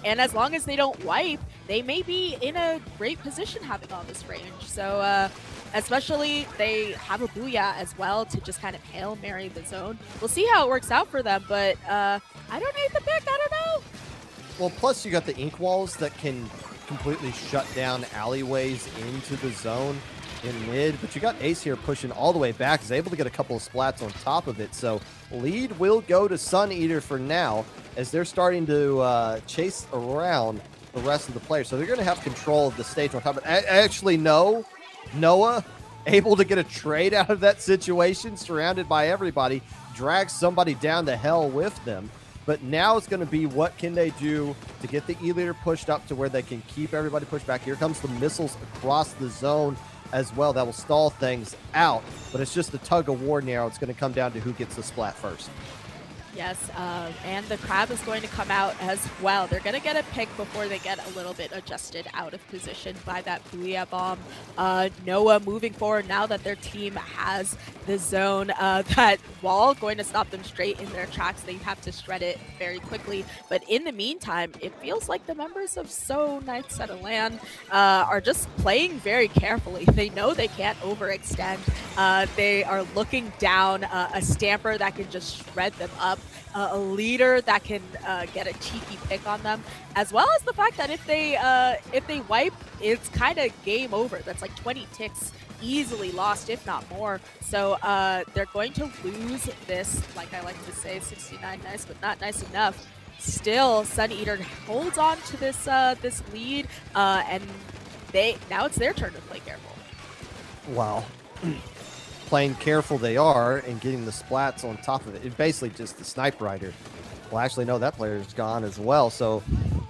And as long as they don't wipe, they may be in a great position having all this range. So especially they have a Booyah as well to just kind of Hail Mary the zone. We'll see how it works out for them, but I don't hate the pick. I don't know. Well, plus you got the ink walls that can completely shut down alleyways into the zone in mid, but you got Ace here pushing all the way back. He's able to get a couple of splats on top of it, so lead will go to Sun Eater for now as they're starting to chase around the rest of the players. So they're going to have control of the stage on top of it. Actually, no. Noah able to get a trade out of that situation, surrounded by everybody, drags somebody down to hell with them. But now it's going to be what can they do to get the E-leader pushed up to where they can keep everybody pushed back. Here comes the missiles across the zone as well. That will stall things out. But it's just a tug of war now. It's going to come down to who gets the splat first. Yes, and the crab is going to come out as well. They're going to get a pick before they get a little bit adjusted out of position by that Booyah bomb. Noah moving forward now that their team has the zone. That wall going to stop them straight in their tracks. They have to shred it very quickly. But in the meantime, it feels like the members of Sooo Knights of the Land are just playing very carefully. They know they can't overextend. They are looking down a Stamper that can just shred them up. A leader that can get a cheeky pick on them, as well as the fact that if they wipe, it's kind of game over. That's like 20 ticks easily lost, if not more. So they're going to lose this, like I like to say, 69 nice, but not nice enough. Still, Sun Eater holds on to this this lead, and now it's their turn to play careful. Wow. plain careful they are and getting the splats on top of it. It's basically just the sniper rider. Well, actually, no, that player is gone as well. So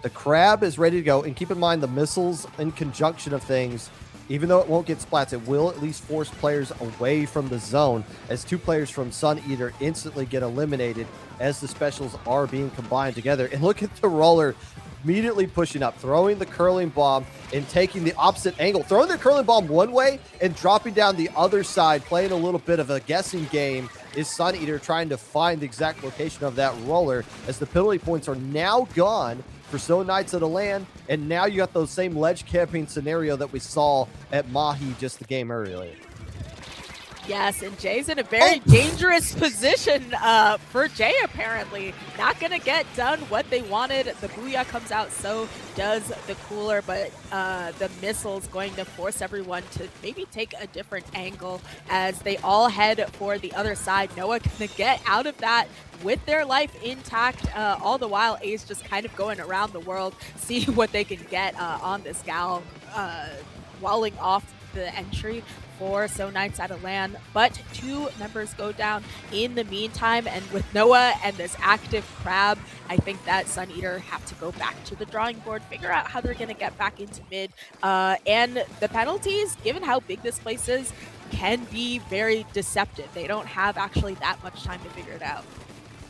the crab is ready to go. And keep in mind the missiles in conjunction of things, even though it won't get splats, it will at least force players away from the zone as 2 players from Sun Eater instantly get eliminated as the specials are being combined together. And look at the roller immediately pushing up, throwing the curling bomb and taking the opposite angle, throwing the curling bomb one way and dropping down the other side, playing a little bit of a guessing game is Sun Eater trying to find the exact location of that roller as the penalty points are now gone for Sooo Nights of the Land. And now you got those same ledge camping scenario that we saw at Mahi just the game earlier. Yes, and Jay's in a very dangerous position for Jay, apparently. Not going to get done what they wanted. The Booyah comes out, so does the Cooler, but the missile's going to force everyone to maybe take a different angle as they all head for the other side. Noah going to get out of that with their life intact, all the while Ace just kind of going around the world, see what they can get on this gal, walling off the entry for Sooo Nights out of land, but 2 members go down in the meantime. And with Noah and this active crab, I think that Sun Eater have to go back to the drawing board, figure out how they're going to get back into mid. And the penalties, given how big this place is, can be very deceptive. They don't have actually that much time to figure it out.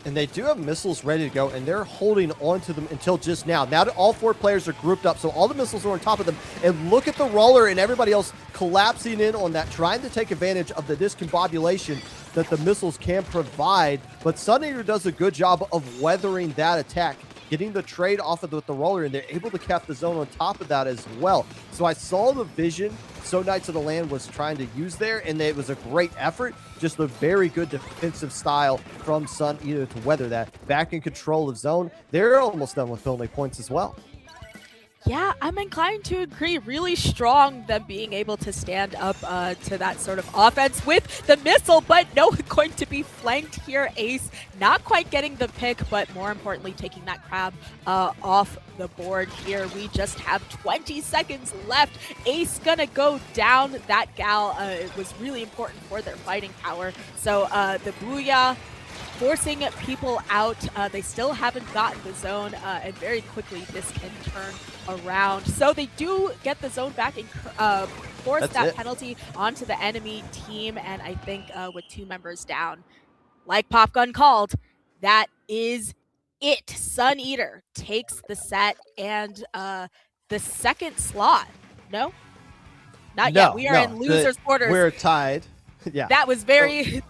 And they do have missiles ready to go, and they're holding on to them until just now. Now that all 4 players are grouped up, so all the missiles are on top of them. And look at the roller and everybody else collapsing in on that, trying to take advantage of the discombobulation that the missiles can provide. But Sun Eater does a good job of weathering that attack, getting the trade off of with the roller, and they're able to cap the zone on top of that as well. So I saw the vision Sooo Nights of the Land was trying to use there, and it was a great effort. Just a very good defensive style from Sun Eater to weather that. Back in control of zone. They're almost done with penalty points as well. Yeah, I'm inclined to agree. Really strong them being able to stand up to that sort of offense with the missile, but no, going to be flanked here. Ace not quite getting the pick, but more importantly, taking that crab off the board here. We just have 20 seconds left. Ace gonna go down. That gal it was really important for their fighting power. So the Booyah forcing people out. They still haven't gotten the zone, and very quickly this can turn around. So they do get the zone back and force that penalty onto the enemy team. And I think with 2 members down, like Pop Gun called, that is it. Sun Eater takes the set and the second slot. No? Not yet. We are in losers quarters. We're tied. Yeah. That was very...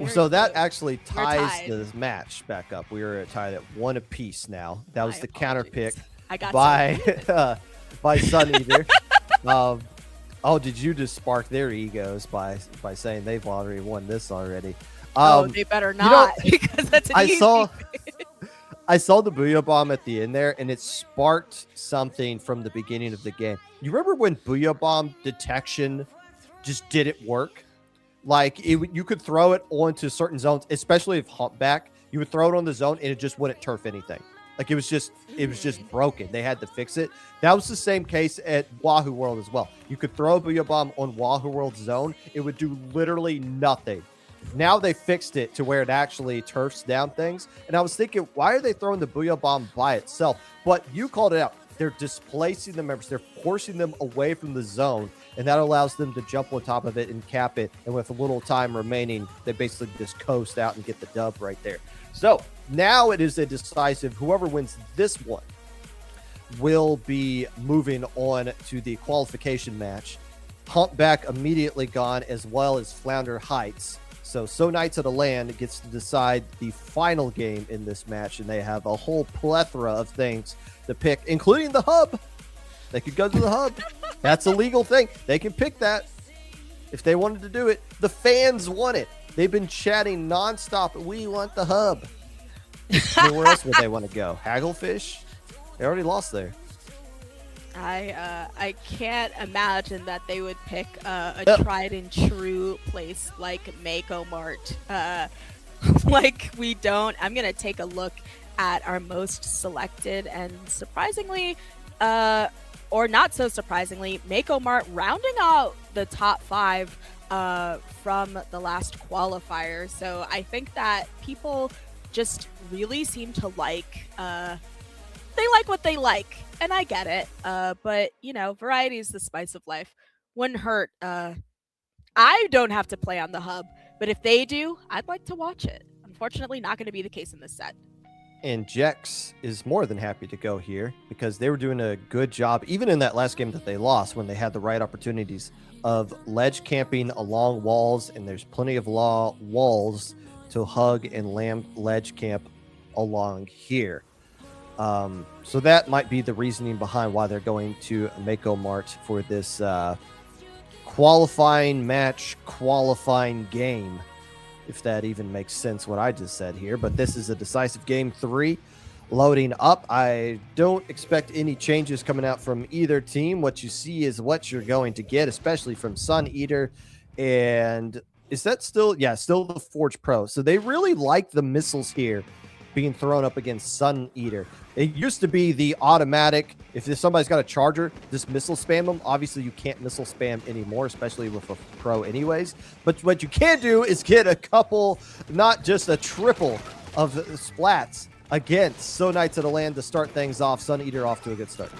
So that actually ties the match back up. We are tied at 1 apiece now. That was the counter pick by Sun Eater. Did you just spark their egos by saying they've already won this already? They better not, because that's an easy I saw the Booyah Bomb at the end there, and it sparked something from the beginning of the game. You remember when Booyah Bomb detection just didn't work? Like, you could throw it onto certain zones, especially if humpback. You would throw it on the zone, and it just wouldn't turf anything. Like, it was just broken. They had to fix it. That was the same case at Wahoo World as well. You could throw a Booyah Bomb on Wahoo World zone. It would do literally nothing. Now they fixed it to where it actually turfs down things. And I was thinking, why are they throwing the Booyah Bomb by itself? But you called it out. They're displacing the members. They're forcing them away from the zone, and that allows them to jump on top of it and cap it. And with a little time remaining, they basically just coast out and get the dub right there. So now it is a decisive. Whoever wins this one will be moving on to the qualification match. Humpback immediately gone, as well as Flounder Heights. So Sooo Nights of the Land gets to decide the final game in this match, and they have a whole plethora of things to pick, including the hub. They could go to the hub. That's a legal thing. They can pick that if they wanted to do it. The fans want it. They've been chatting nonstop. We want the hub. I mean, where else would they want to go? Hagglefish? They already lost there. I can't imagine that they would pick a tried and true place like Mako Mart. Like we don't. I'm gonna take a look at our most selected, and surprisingly, or not so surprisingly, Mako Mart rounding out the top 5 from the last qualifier. So I think that people just really seem to like they like what they like, and I get it. But you know, variety is the spice of life. Wouldn't hurt. I don't have to play on the hub, but if they do, I'd like to watch it. Unfortunately, not going to be the case in this set. And Jex is more than happy to go here because they were doing a good job, even in that last game that they lost, when they had the right opportunities of ledge camping along walls, and there's plenty of walls to hug and ledge camp along here. So that might be the reasoning behind why they're going to Mako Mart for this qualifying match, qualifying game, if that even makes sense what I just said here. But this is a decisive game 3 loading up. I don't expect any changes coming out from either team. What you see is what you're going to get, especially from Sun Eater. And is that still, yeah, still the Forge Pro. So they really like the missiles here being thrown up against Sun Eater. It used to be the automatic, if somebody's got a charger, just missile spam them. Obviously, you can't missile spam anymore, especially with a pro anyways. But what you can do is get a couple, not just a triple of splats against Sooo Night to the land to start things off. Sun Eater off to a good start.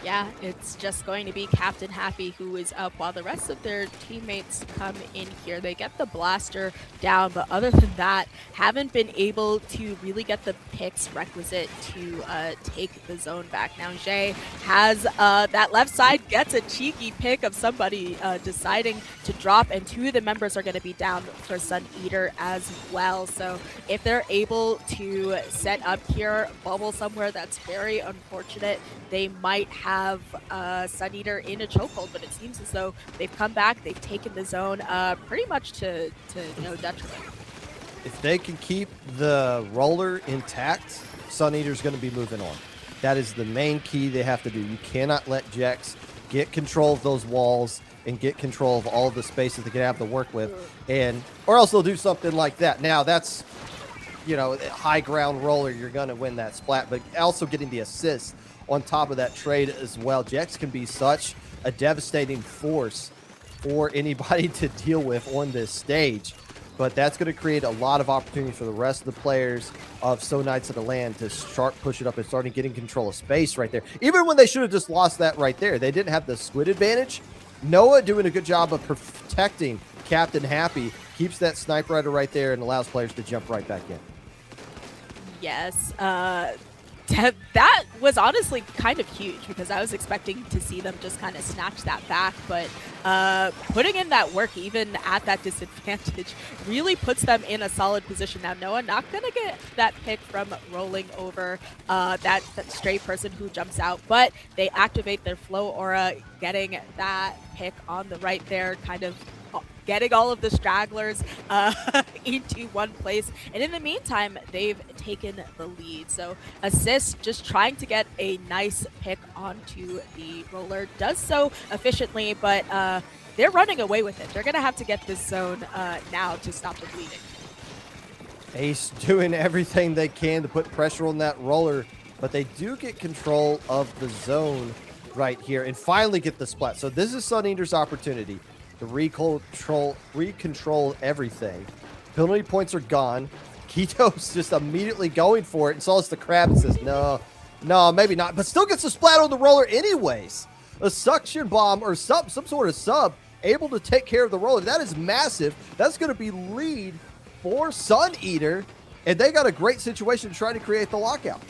Yeah, it's just going to be Captain Happy who is up while the rest of their teammates come in here. They get the blaster down, but other than that, haven't been able to really get the picks requisite to take the zone back. Now, Jay has that left side, gets a cheeky pick of somebody deciding to drop, and 2 of the members are going to be down for Sun Eater as well. So if they're able to set up here, bubble somewhere, that's very unfortunate. They might have Sun Eater in a chokehold, but it seems as though they've come back, they've taken the zone pretty much to no detriment. If they can keep the roller intact, Sun Eater's going to be moving on. That is the main key they have to do. You cannot let Jex get control of those walls and get control of all the spaces they can have to work with, or else they'll do something like that. Now that's, you know, high ground roller, you're going to win that splat, but also getting the assist on top of that trade as well. Jex can be such a devastating force for anybody to deal with on this stage, but that's going to create a lot of opportunity for the rest of the players of Sooo Nights of the Land to start push it up and starting getting control of space right there. Even when they should have just lost that right there, they didn't have the squid advantage. Noah doing a good job of protecting Captain Happy, keeps that sniper rider right there and allows players to jump right back in. Yes, that was honestly kind of huge because I was expecting to see them just kind of snatch that back, but putting in that work even at that disadvantage really puts them in a solid position. Now Noah not gonna get that pick from rolling over that stray person who jumps out, but they activate their flow aura, getting that pick on the right there, kind of getting all of the stragglers into one place. And in the meantime, they've taken the lead. So Assist just trying to get a nice pick onto the roller. Does so efficiently, but they're running away with it. They're going to have to get this zone now to stop the bleeding. Ace doing everything they can to put pressure on that roller, but they do get control of the zone right here and finally get the splat. So this is Sun Eater's opportunity to recontrol everything. Penalty points are gone. Keto's just immediately going for it, and Solace the Crab says, no, maybe not, but still gets a splat on the roller anyways. A suction bomb or some sort of sub able to take care of the roller. That is massive. That's going to be lead for Sun Eater, and they got a great situation to try to create the lockout.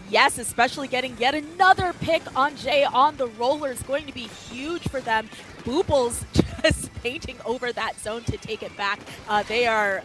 Yes, especially getting yet another pick on Jay on the roller is going to be huge for them. Boobles just painting over that zone to take it back. They are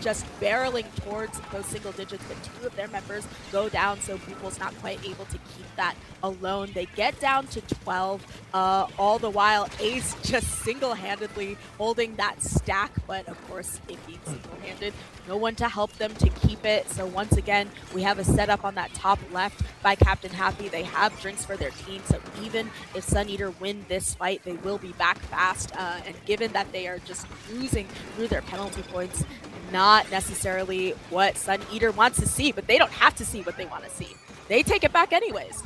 just barreling towards those single digits, but 2 of their members go down, so Boobles not quite able to keep that alone. They get down to 12, all the while Ace just single-handedly holding that stack, but of course, it being single-handed, no one to help them to keep it. So once again, we have a setup on that top left by Captain Happy. They have drinks for their team, so even if Sun Eater win this fight, they will be back fast. And given that they are just cruising through their penalty points, not necessarily what Sun Eater wants to see, but they don't have to see what they want to see. They take it back anyways.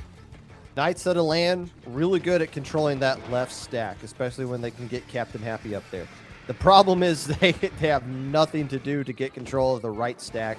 Knights of the Land, really good at controlling that left stack, especially when they can get Captain Happy up there. The problem is they have nothing to do to get control of the right stack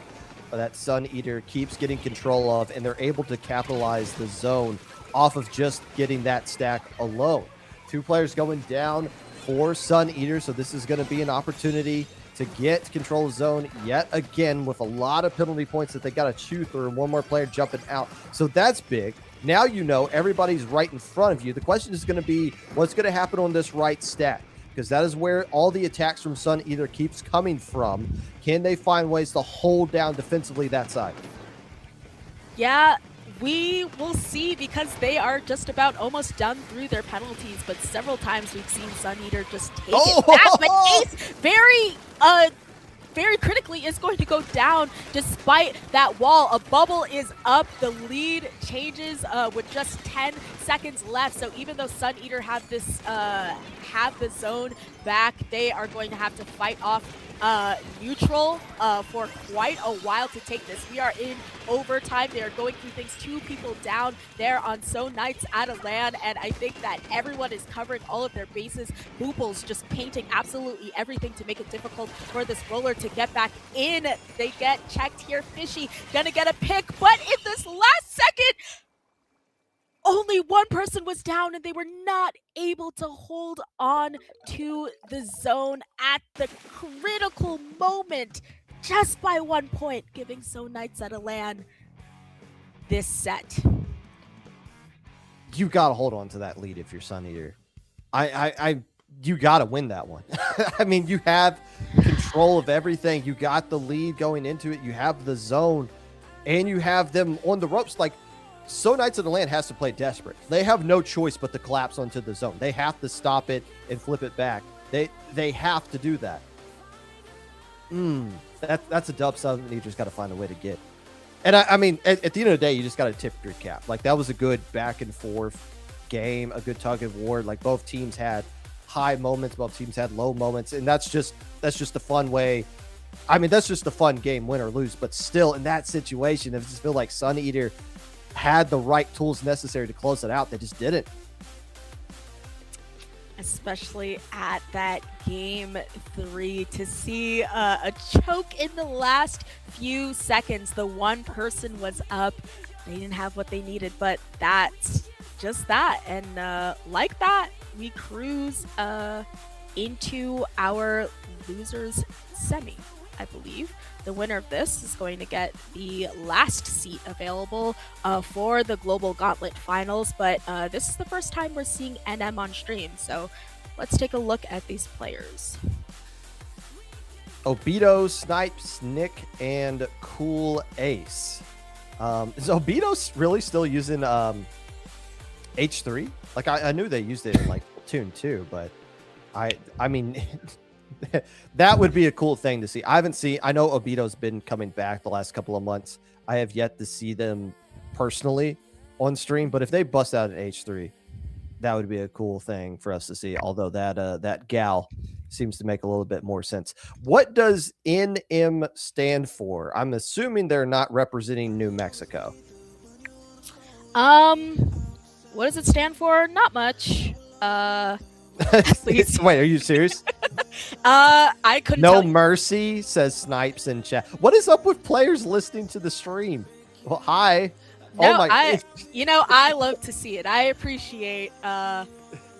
that Sun Eater keeps getting control of, and they're able to capitalize the zone off of just getting that stack alone. 2 players going down for Sun Eater, so this is going to be an opportunity to get control of zone yet again with a lot of penalty points that they got to chew through, and one more player jumping out. So that's big. Now you know everybody's right in front of you. The question is going to be what's going to happen on this right stack, because that is where all the attacks from Sun Eater keeps coming from. Can they find ways to hold down defensively that side? Yeah, we will see, because they are just about almost done through their penalties, but several times we've seen Sun Eater just take it back. But Ace very critically is going to go down despite that wall. A bubble is up. The lead changes with just 10 seconds left. So even though Sun Eater have this have the zone back, they are going to have to fight off neutral for quite a while to take this. We are in overtime. They are going through things. 2 people down there on Sooo Night's out of land, and I think that everyone is covering all of their bases. Boople's just painting absolutely everything to make it difficult for this roller to get back in. They get checked here. Fishy gonna get a pick, but in this last second, only one person was down, and they were not able to hold on to the zone at the critical moment, just by 1 point, giving Sooo Nights at a land this set. You got to hold on to that lead if you're Sun Eater. You got to win that one. I mean, you have control of everything. You got the lead going into it. You have the zone, and you have them on the ropes. Like, Sooo Nights of the Land has to play desperate. They have no choice but to collapse onto the zone. They have to stop it and flip it back. They have to do that. That's a dub Sun Eater's got to find a way to get. And I mean, at the end of the day, you just got to tip your cap. Like, that was a good back and forth game, a good tug of war. Like, both teams had high moments, both teams had low moments, and that's just a fun way. I mean, that's just a fun game, win or lose. But still, in that situation, I just feel like Sun Eater had the right tools necessary to close it out. They just didn't. Especially at that game 3, to see a choke in the last few seconds. The one person was up. They didn't have what they needed, but that's just that. And like that, we cruise into our losers semi, I believe. The winner of this is going to get the last seat available for the Global Gauntlet Finals, but this is the first time we're seeing NM on stream, so let's take a look at these players. Obito, Snipes, Nick, and Cool Ace. Is Obito really still using H3? Like, I knew they used it in like Tune 2, but I mean that would be a cool thing to see. I know Obito's been coming back the last couple of months. I have yet to see them personally on stream, but if they bust out an H3, that would be a cool thing for us to see. Although that gal seems to make a little bit more sense. What does NM stand for? I'm assuming they're not representing New Mexico. What does it stand for? Not much. Please. Wait, are you serious? I couldn't. No tell you. mercy, says Snipes in chat. What is up with players listening to the stream? Well, hi. No, oh my! I love to see it. I appreciate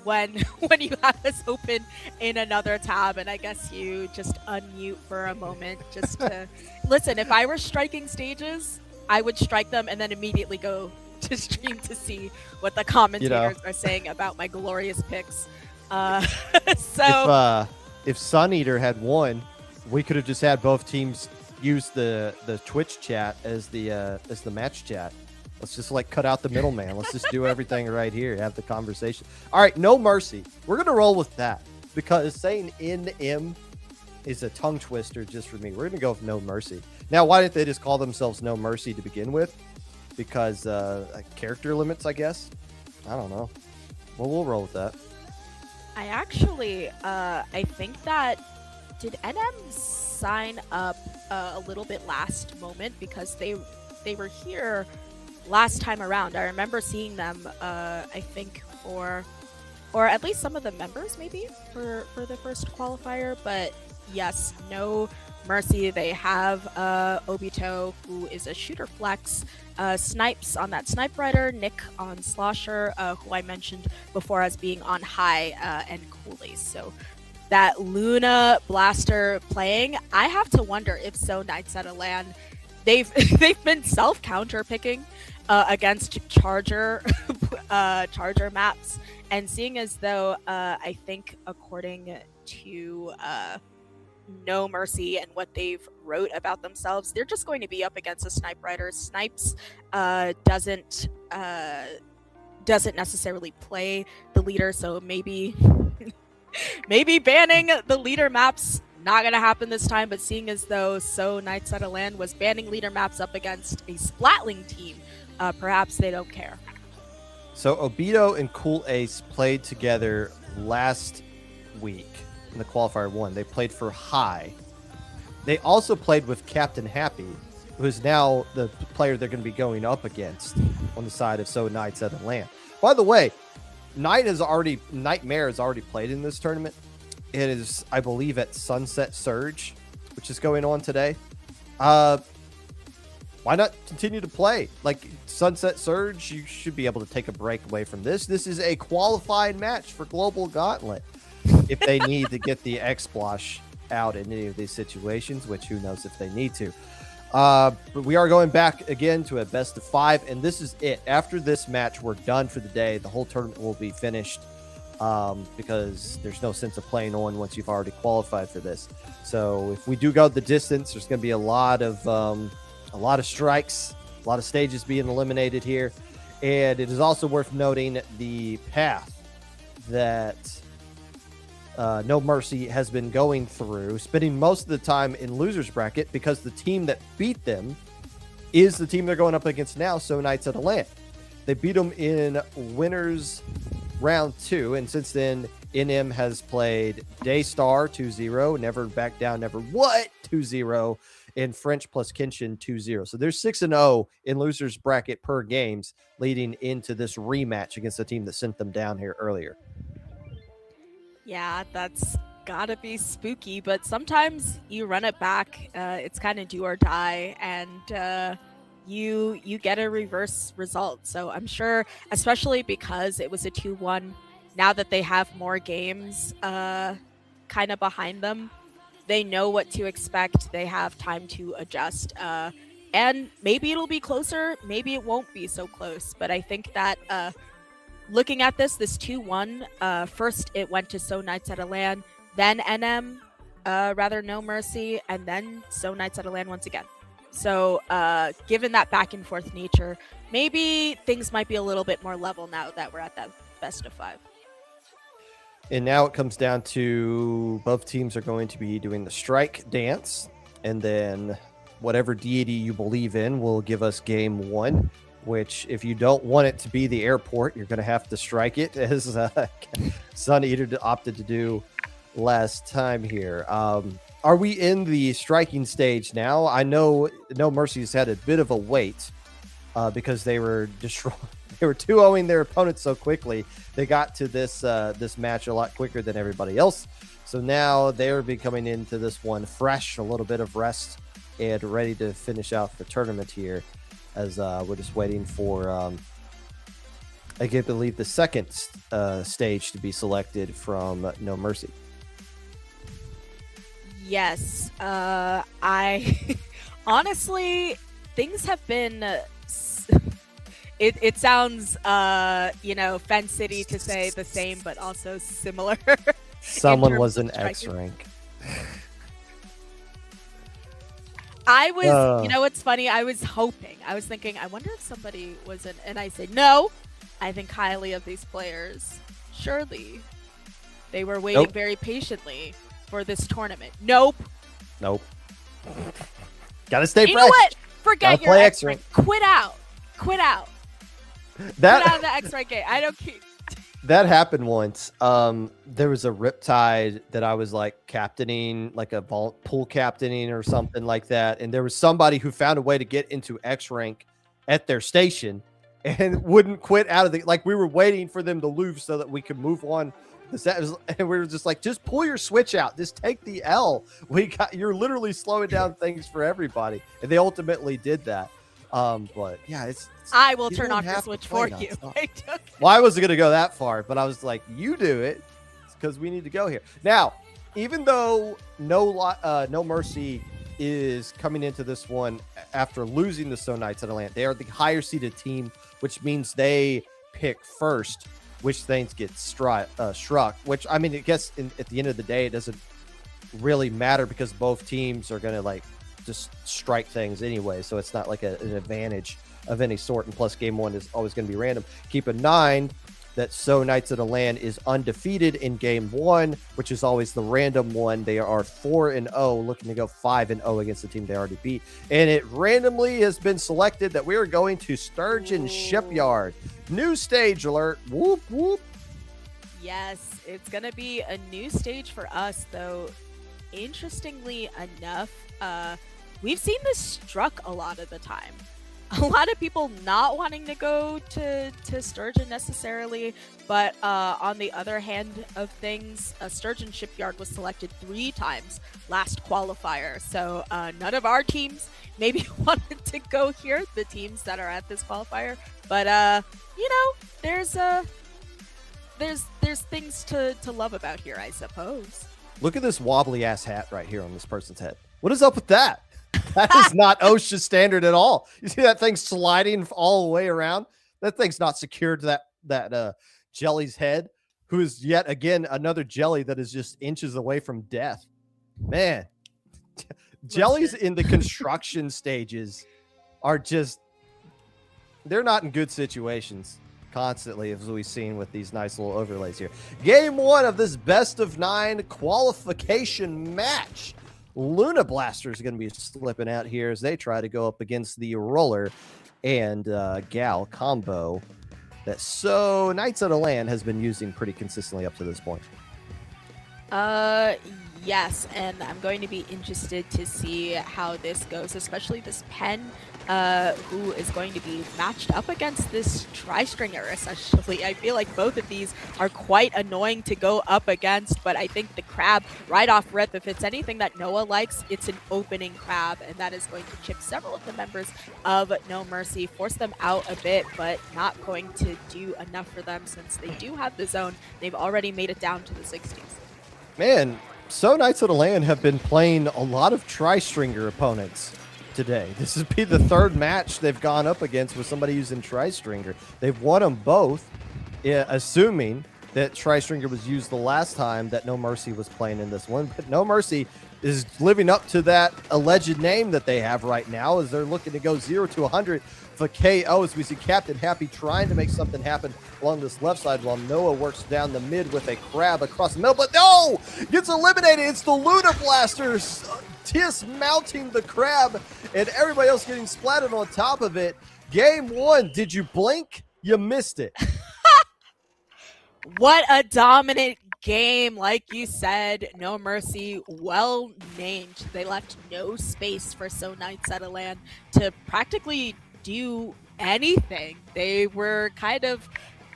when you have this open in another tab, and I guess you just unmute for a moment just to listen. If I were striking stages, I would strike them and then immediately go to stream to what the commentators are saying about my glorious picks. So if Sun Eater had won, we could have just had both teams use the Twitch chat as the match chat. Let's just like cut out the middleman. Let's just do everything right here. Have the conversation. All right, no mercy. We're gonna roll with that because saying NM is a tongue twister just for me. We're gonna go with no mercy. Now, why didn't they just call themselves No Mercy to begin with? Because character limits, I guess. I don't know. Well, we'll roll with that. I actually, I think that did NM sign up a little bit last moment because they were here last time around. I remember seeing them, I think or at least some of the members maybe for the first qualifier. But yes, no mercy. They have Obito, who is a shooter flex, Snipes on that Snipe Rider, Nick on Slosher, who I mentioned before as being on high, and Kool-Aid. So that Luna Blaster playing, I have to wonder if Sooo Night at a LAN, they've been self counter picking against Charger Charger maps, and seeing as though I think according to No Mercy and what they've wrote about themselves, they're just going to be up against a Snipe Rider. Snipes doesn't necessarily play the leader, so maybe banning the leader maps not gonna happen this time. But seeing as though Sooo Night at a LAN was banning leader maps up against a Splatling team, perhaps they don't care. So Obito and Cool Ace played together last week in the qualifier 1. They played for high. They also played with Captain Happy, who is now the player they're going to be going up against on the side of Sooo Night at a LAN. By the way, Nightmare has already played in this tournament. It is, I believe, at Sunset Surge, which is going on today. Why not continue to play? Like Sunset Surge, you should be able to take a break away from this. This is a qualified match for Global Gauntlet if they need to get the X-Splosh out in any of these situations, which who knows if they need to. But we are going back again to a best of 5, and this is it. After this match, we're done for the day. The whole tournament will be finished because there's no sense of playing on once you've already qualified for this. So if we do go the distance, there's going to be a lot of strikes, a lot of stages being eliminated here. And it is also worth noting the path that No Mercy has been going through, spending most of the time in losers bracket because the team that beat them is the team they're going up against now, Sooo Night at a LAN. They beat them in winners round 2, and since then NM has played Daystar 2-0, Never Back Down, Never What 2-0, and French plus Kenshin 2-0. So they're 6-0 in losers bracket per games leading into this rematch against the team that sent them down here earlier. Yeah, that's gotta be spooky, but sometimes you run it back. It's kind of do or die, and you get a reverse result. So I'm sure, especially because it was a 2-1, now that they have more games kind of behind them, they know what to expect. They have time to adjust, and maybe it'll be closer, maybe it won't be so close. But I think that looking at this 2-1, first it went to Sooo Night at a LAN, then NM, No Mercy, and then Sooo Night at a LAN once again. So given that back and forth nature, maybe things might be a little bit more level now that we're at that best of 5. And now it comes down to both teams are going to be doing the strike dance, and then whatever deity you believe in will give us game 1, which if you don't want it to be the airport, you're going to have to strike it, as Sun Eater opted to do last time here. Are we in the striking stage now? I know No Mercy's had a bit of a wait because they were destroyed. They were 2-0ing their opponents so quickly. They got to this match a lot quicker than everybody else. So now they're be coming into this one fresh, a little bit of rest, and ready to finish out the tournament here. As we're just waiting for, I can't believe, the second stage to be selected from No Mercy. Yes, I honestly, things have been. It sounds, Fen City to say the same, but also similar. Someone was an X rank. I was, what's funny? I was hoping, I was thinking, I wonder if somebody was in, and I said, no, I think highly of these players. Surely they were waiting very patiently for this tournament. Nope. Gotta stay fresh. You know what? Forget your play X rank. Quit out. Quit out of the X rank game. I don't keep. That happened once. There was a Riptide that I was like captaining, like a pool captaining or something like that. And there was somebody who found a way to get into X rank at their station and wouldn't quit out of the, like, we were waiting for them to lose so that we could move on. And we were just like, just pull your switch out, just take the L. You're literally slowing down things for everybody, and they ultimately did that. But yeah, I will you turn don't off your have to switch play for you. nonstop. I took Well, I wasn't gonna go that far, but I was like, you do it, because we need to go here now. Even though No Mercy is coming into this one after losing the Sooo Nights at Atlanta, they are the higher seeded team, which means they pick first which things get struck. Which, I mean, I guess at the end of the day, it doesn't really matter because both teams are gonna like just strike things anyway, so it's not like an advantage of any sort. And plus, game one is always going to be random. Keep in mind that Sooo Nights of the Land is undefeated in game one, which is always the random one. They are 4-0, looking to go 5-0 against the team they already beat. And it randomly has been selected that we are going to Sturgeon Shipyard. New stage alert. Whoop, whoop. Yes, it's going to be a new stage for us, though. Interestingly enough, we've seen this struck a lot of the time. A lot of people not wanting to go to Sturgeon necessarily, but on the other hand of things, Sturgeon Shipyard was selected 3 times last qualifier. So none of our teams maybe wanted to go here, the teams that are at this qualifier. But you know, there's things to love about here, I suppose. Look at this wobbly ass hat right here on this person's head. What is up with that? That is not OSHA standard at all. You see that thing sliding all the way around? That thing's not secured to that jelly's head, who is yet again another jelly that is just inches away from death. Man, jellies in the construction stages are just, they're not in good situations constantly, as we've seen with these nice little overlays here. Game one of this best of 9 qualification match. Luna Blaster is going to be slipping out here as they try to go up against the Roller and Gal combo that Sooo Nights of the Land has been using pretty consistently up to this point. Yes, and I'm going to be interested to see how this goes, especially this Pen, who is going to be matched up against this Tri-Stringer, essentially. I feel like both of these are quite annoying to go up against, but I think the Crab, right off rip, if it's anything that Noah likes, it's an opening Crab, and that is going to chip several of the members of No Mercy, force them out a bit, but not going to do enough for them since they do have the zone. They've already made it down to the 60s. Man, Sooo Nights of the Land have been playing a lot of Tri-Stringer opponents today. This would be the 3rd match they've gone up against with somebody using Tri-Stringer. They've won them both, assuming that Tri-Stringer was used the last time that No Mercy was playing in this one. But No Mercy is living up to that alleged name that they have right now as they're looking to go 0 to 100 for KO, as we see Captain Happy trying to make something happen along this left side while Noah works down the mid with a Crab across the middle, but no! Gets eliminated. It's the Luna Blasters dismounting the Crab and everybody else getting splattered on top of it. Game one, did you blink? You missed it. What a dominant game. Like you said, No Mercy, well named. They left no space for Sooo Nights of the Land to practically do anything. They were kind of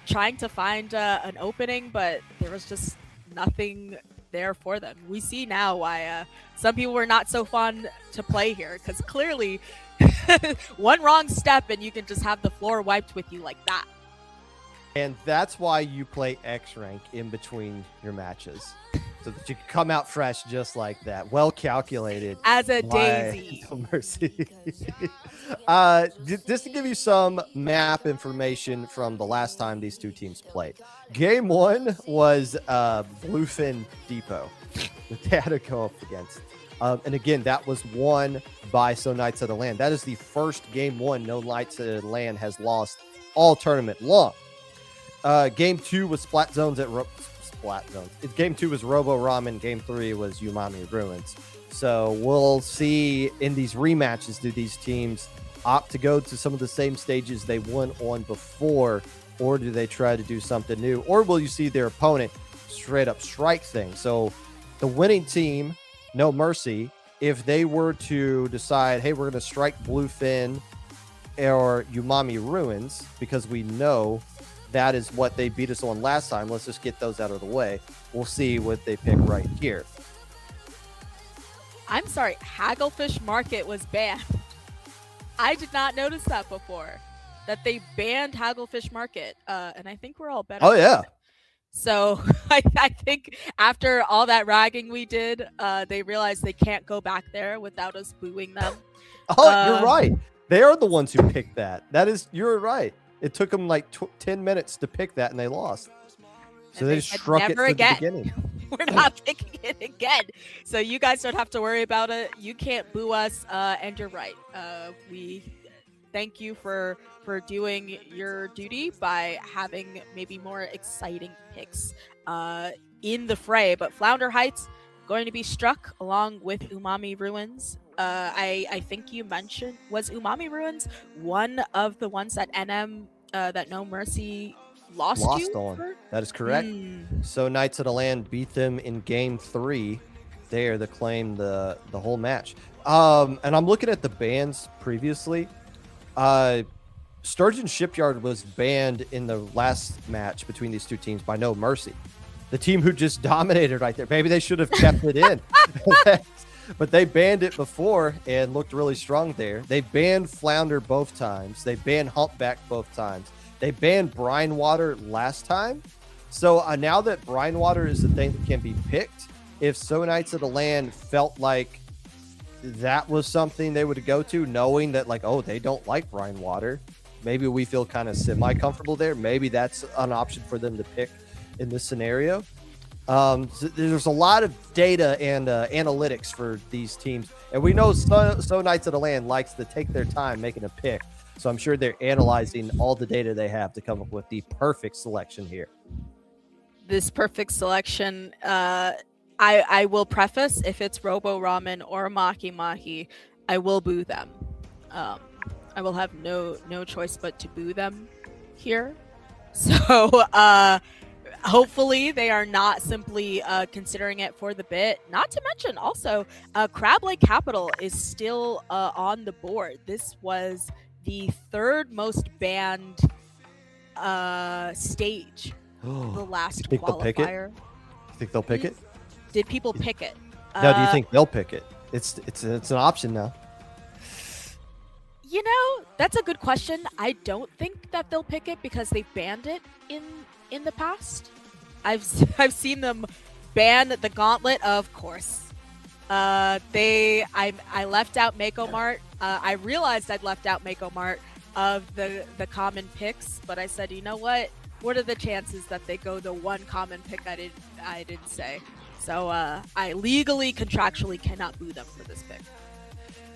trying to find an opening, but there was just nothing there for them. We see now why some people were not so fun to play here, because clearly one wrong step and you can just have the floor wiped with you like that. And that's why you play X rank in between your matches, so that you can come out fresh just like that. Well calculated. As a by daisy. No Mercy. Just to give you some map information from the last time these two teams played. Game one was Bluefin Depot that they had to go up against. And again, that was won by Sooo Nights of the Land. That is the first game one No Nights of the Land has lost all tournament long. Game two was Splat Zones at Splat Zones. Game two was Robo Ramen. Game three was Umami Ruins. So we'll see in these rematches, do these teams opt to go to some of the same stages they won on before, or do they try to do something new? Or will you see their opponent straight up strike things? So the winning team, No Mercy, if they were to decide, hey, we're going to strike Bluefin or Umami Ruins, because we know that is what they beat us on last time. Let's just get those out of the way. We'll see what they pick right here. I'm sorry, Hagglefish Market was banned. I did not notice that before, that they banned Hagglefish Market, and I think we're all better. Oh, yeah. So I think after all that ragging we did, they realized they can't go back there without us booing them. Oh, you're right. They are the ones who picked that. You're right. It took them like 10 minutes to pick that, and they lost. So And they they just said, struck it "Never from again." the beginning. We're not picking it again. So you guys don't have to worry about it. You can't boo us, and you're right. We thank you for doing your duty by having maybe more exciting picks in the fray. But Flounder Heights going to be struck along with Umami Ruins. I think you mentioned, was Umami Ruins one of the ones that NM that No Mercy lost you on. for? That is correct. So Knights of the Land beat them in game 3 there to claim the whole match. And I'm looking at the bans previously. Sturgeon Shipyard was banned in the last match between these two teams by No Mercy. The team who just dominated right there. Maybe they should have kept it in. But they banned it before and looked really strong there. They banned Flounder both times. They banned Humpback both times. They banned Brine Water last time. So now that Brine Water is the thing that can be picked, if So Knights of the Land felt like that was something they would go to, knowing that, like, oh, they don't like Brine Water, maybe we feel kind of semi-comfortable there. Maybe that's an option for them to pick in this scenario. So there's a lot of data and analytics for these teams. And we know So Knights of the Land likes to take their time making a pick. So I'm sure they're analyzing all the data they have to come up with the perfect selection here. This perfect selection, I will preface, if it's Robo Ramen or Maki Mahi, I will boo them. I will have no choice but to boo them here. So hopefully they are not simply considering it for the bit. Not to mention also, Crab Lake Capital is still on the board. This was the third most banned stage, the last think they'll pick it? qualifier. You think they'll pick it? Did people pick it? No, do you think they'll pick it? It's an option now. You know, that's a good question. I don't think that they'll pick it because they've banned it in the past. I've seen them ban the Gauntlet, of course. I left out Mako Mart. I realized I'd left out Mako Mart of the common picks, but I said, you know what? What are the chances that they go the one common pick I didn't say? So I legally, contractually cannot boo them for this pick.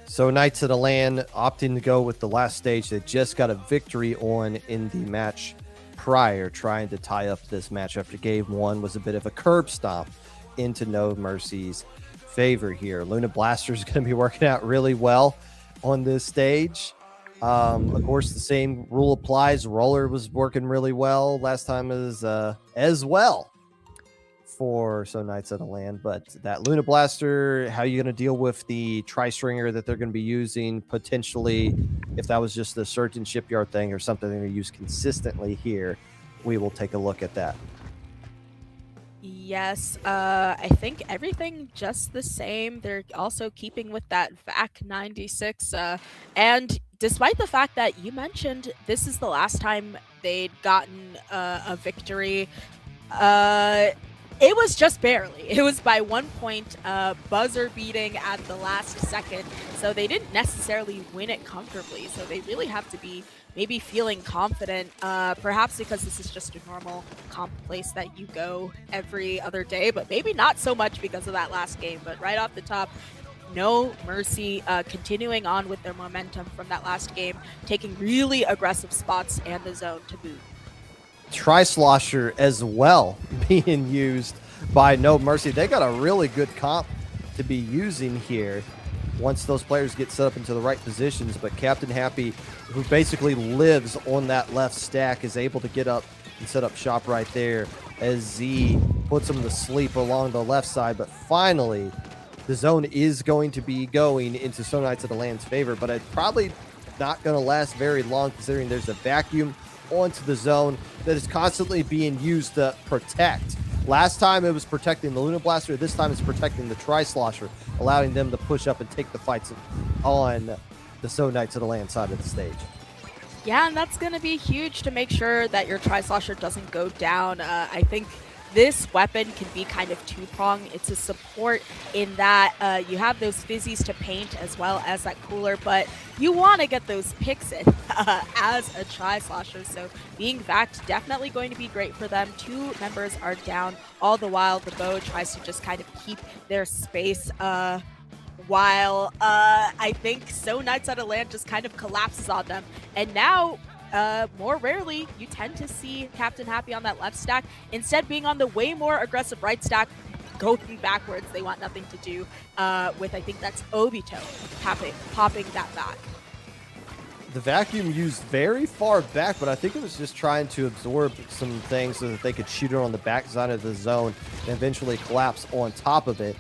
So Knights of the Land opting to go with the last stage they just got a victory on in the match prior. Trying to tie up this match after game 1 was a bit of a curb stomp into No Mercy's favor here. Luna Blaster is going to be working out really well on this stage. Of course, the same rule applies. Roller was working really well last time as well for So Knights of the Land. But that Luna Blaster, how are you going to deal with the tri-stringer that they're going to be using potentially? If that was just the Surgeon Shipyard thing or something they're going to use consistently here, we will take a look at that. Yes, I think everything just the same. They're also keeping with that VAC 96. And despite the fact that you mentioned this is the last time they'd gotten a victory, it was just barely. It was by 1 point, buzzer beating at the last second. So they didn't necessarily win it comfortably. So they really have to be maybe feeling confident, perhaps because this is just a normal comp place that you go every other day, but maybe not so much because of that last game. But right off the top, No Mercy continuing on with their momentum from that last game, taking really aggressive spots and the zone to boot. Tri-Slosher as well being used by No Mercy. They got a really good comp to be using here once those players get set up into the right positions. But Captain Happy, who basically lives on that left stack, is able to get up and set up shop right there as Z puts him to sleep along the left side. But finally, the zone is going to be going into So Knights of the Land's favor. But not going to last very long, considering there's a vacuum onto the zone that is constantly being used to protect. Last time it was protecting the Luna Blaster. This time it's protecting the Tri-Slosher, allowing them to push up and take the fights on the Sooo Night to the land side of the stage. Yeah, and that's going to be huge to make sure that your Tri-Slosher doesn't go down. I think this weapon can be kind of two-pronged. It's a support in that you have those fizzies to paint as well as that cooler, but you want to get those picks in as a Tri-Slosher, so being vacked definitely going to be great for them. Two members are down, all the while the bow tries to just kind of keep their space while I think Sooo Night out of land just kind of collapses on them. And now more rarely, you tend to see Captain Happy on that left stack, instead being on the way more aggressive right stack, going backwards. They want nothing to do with, I think that's Obito popping that back. The vacuum used very far back, but I think it was just trying to absorb some things so that they could shoot it on the back side of the zone and eventually collapse on top of it.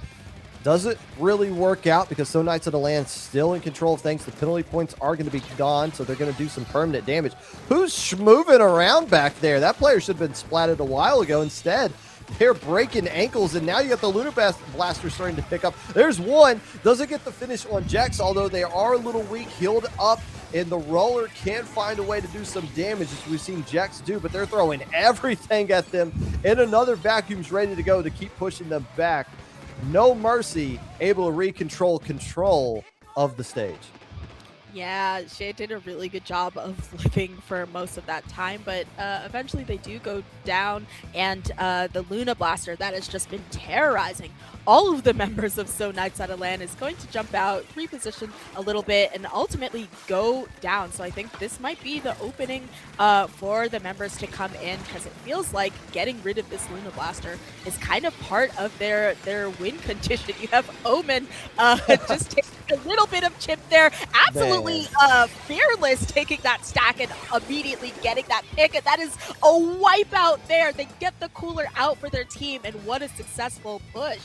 Doesn't really work out because Sooo Night to the land still in control of things. The penalty points are going to be gone, so they're going to do some permanent damage. Who's moving around back there? That player should have been splatted a while ago. Instead, they're breaking ankles, and now you got the Luna Blaster starting to pick up. There's one. Doesn't get the finish on Jax, although they are a little weak, healed up, and the roller can find a way to do some damage, as we've seen Jax do, but they're throwing everything at them, and another vacuum's ready to go to keep pushing them back. No Mercy able to control of the stage. Yeah, Shay did a really good job of living for most of that time, but eventually they do go down, and the Luna Blaster that has just been terrorizing all of the members of Sooo Night out of land is going to jump out, reposition a little bit, and ultimately go down. So I think this might be the opening for the members to come in, because it feels like getting rid of this Luna Blaster is kind of part of their win condition. You have Omen just taking a little bit of chip there, absolutely fearless, taking that stack and immediately getting that pick, and that is a wipeout there. They get the cooler out for their team, and what a successful push.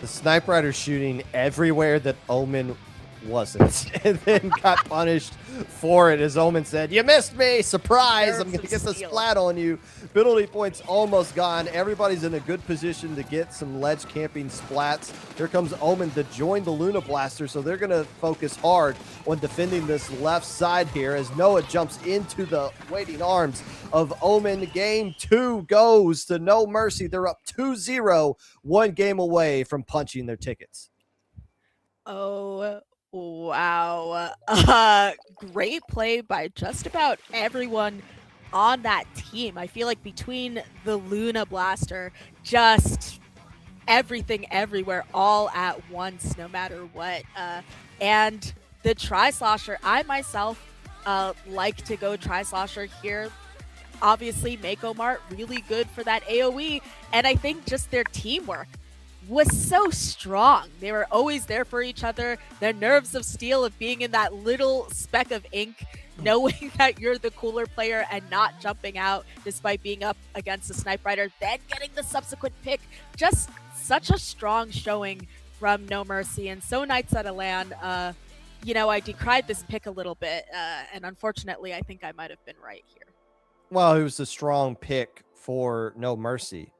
The Sniper Rider shooting everywhere that Omen wasn't, and then got punished for it, as Omen said, "You missed me, surprise, I'm going to get the splat on you." Penalty points almost gone. Everybody's in a good position to get some ledge camping splats. Here comes Omen to join the Luna Blaster, so they're going to focus hard on defending this left side here as Noah jumps into the waiting arms of Omen. Game 2 goes to No Mercy. They're up 2-0, one game away from punching their tickets. Oh, wow. Great play by just about everyone on that team. I feel like between the Luna Blaster, just everything everywhere all at once, no matter what. And the Tri-Slosher, I myself like to go Tri-Slosher here. Obviously, Mako Mart, really good for that AoE. And I think just their teamwork was so strong. They were always there for each other. Their nerves of steel of being in that little speck of ink, knowing that you're the cooler player and not jumping out despite being up against the Sniper Rider, then getting the subsequent pick. Just such a strong showing from No Mercy. And Sooo Night out of land, you know, I decried this pick a little bit, and unfortunately, I think I might have been right here. Well, it was a strong pick for No Mercy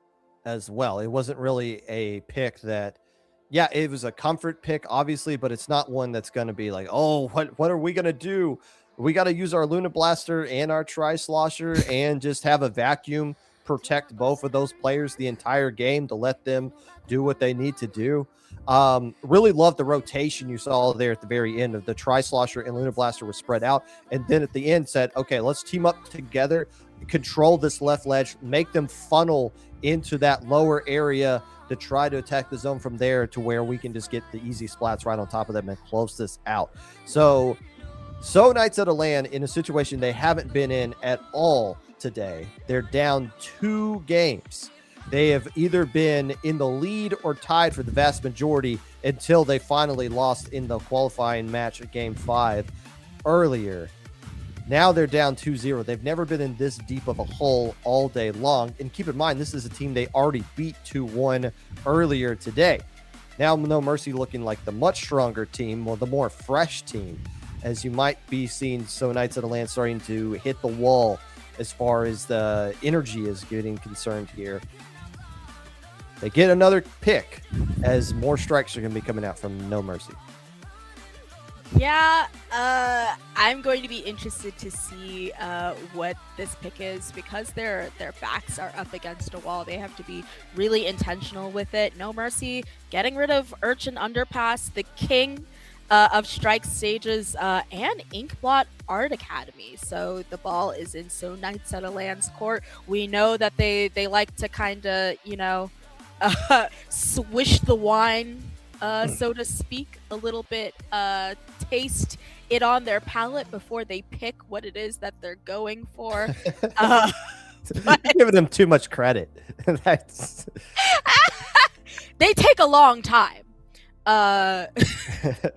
as well. It wasn't really a pick that, yeah, it was a comfort pick, obviously, but it's not one that's going to be like, oh, what are we going to do? We got to use our Luna Blaster and our Tri-Slosher and just have a vacuum protect both of those players the entire game to let them do what they need to do. Really loved the rotation you saw there at the very end of the Tri-Slosher and Luna Blaster were spread out, and then at the end said, okay, let's team up together, control this left ledge, make them funnel into that lower area to try to attack the zone from there to where we can just get the easy splats right on top of them and close this out. So Nights out of land in a situation they haven't been in at all today. They're down 2 games. They have either been in the lead or tied for the vast majority until they finally lost in the qualifying match at Game 5 earlier. Now they're down 2-0. They've never been in this deep of a hole all day long. And keep in mind, this is a team they already beat 2-1 earlier today. Now No Mercy looking like the much stronger team, or the more fresh team. as you might be seeing Sooo Knights of the Land starting to hit the wall as far as the energy is getting concerned here. They get another pick as more strikes are going to be coming out from No Mercy. Yeah, I'm going to be interested to see what this pick is because their backs are up against a wall. They have to be really intentional with it. No Mercy getting rid of Urchin Underpass, the king of strike stages, and Inkblot Art Academy. So the ball is in Sooo Knights of the Land's court. We know that they like to kind of, swish the wine, so to speak, a little bit, taste it on their palate before they pick what it is that they're going for. Giving them too much credit. That's... They take a long time.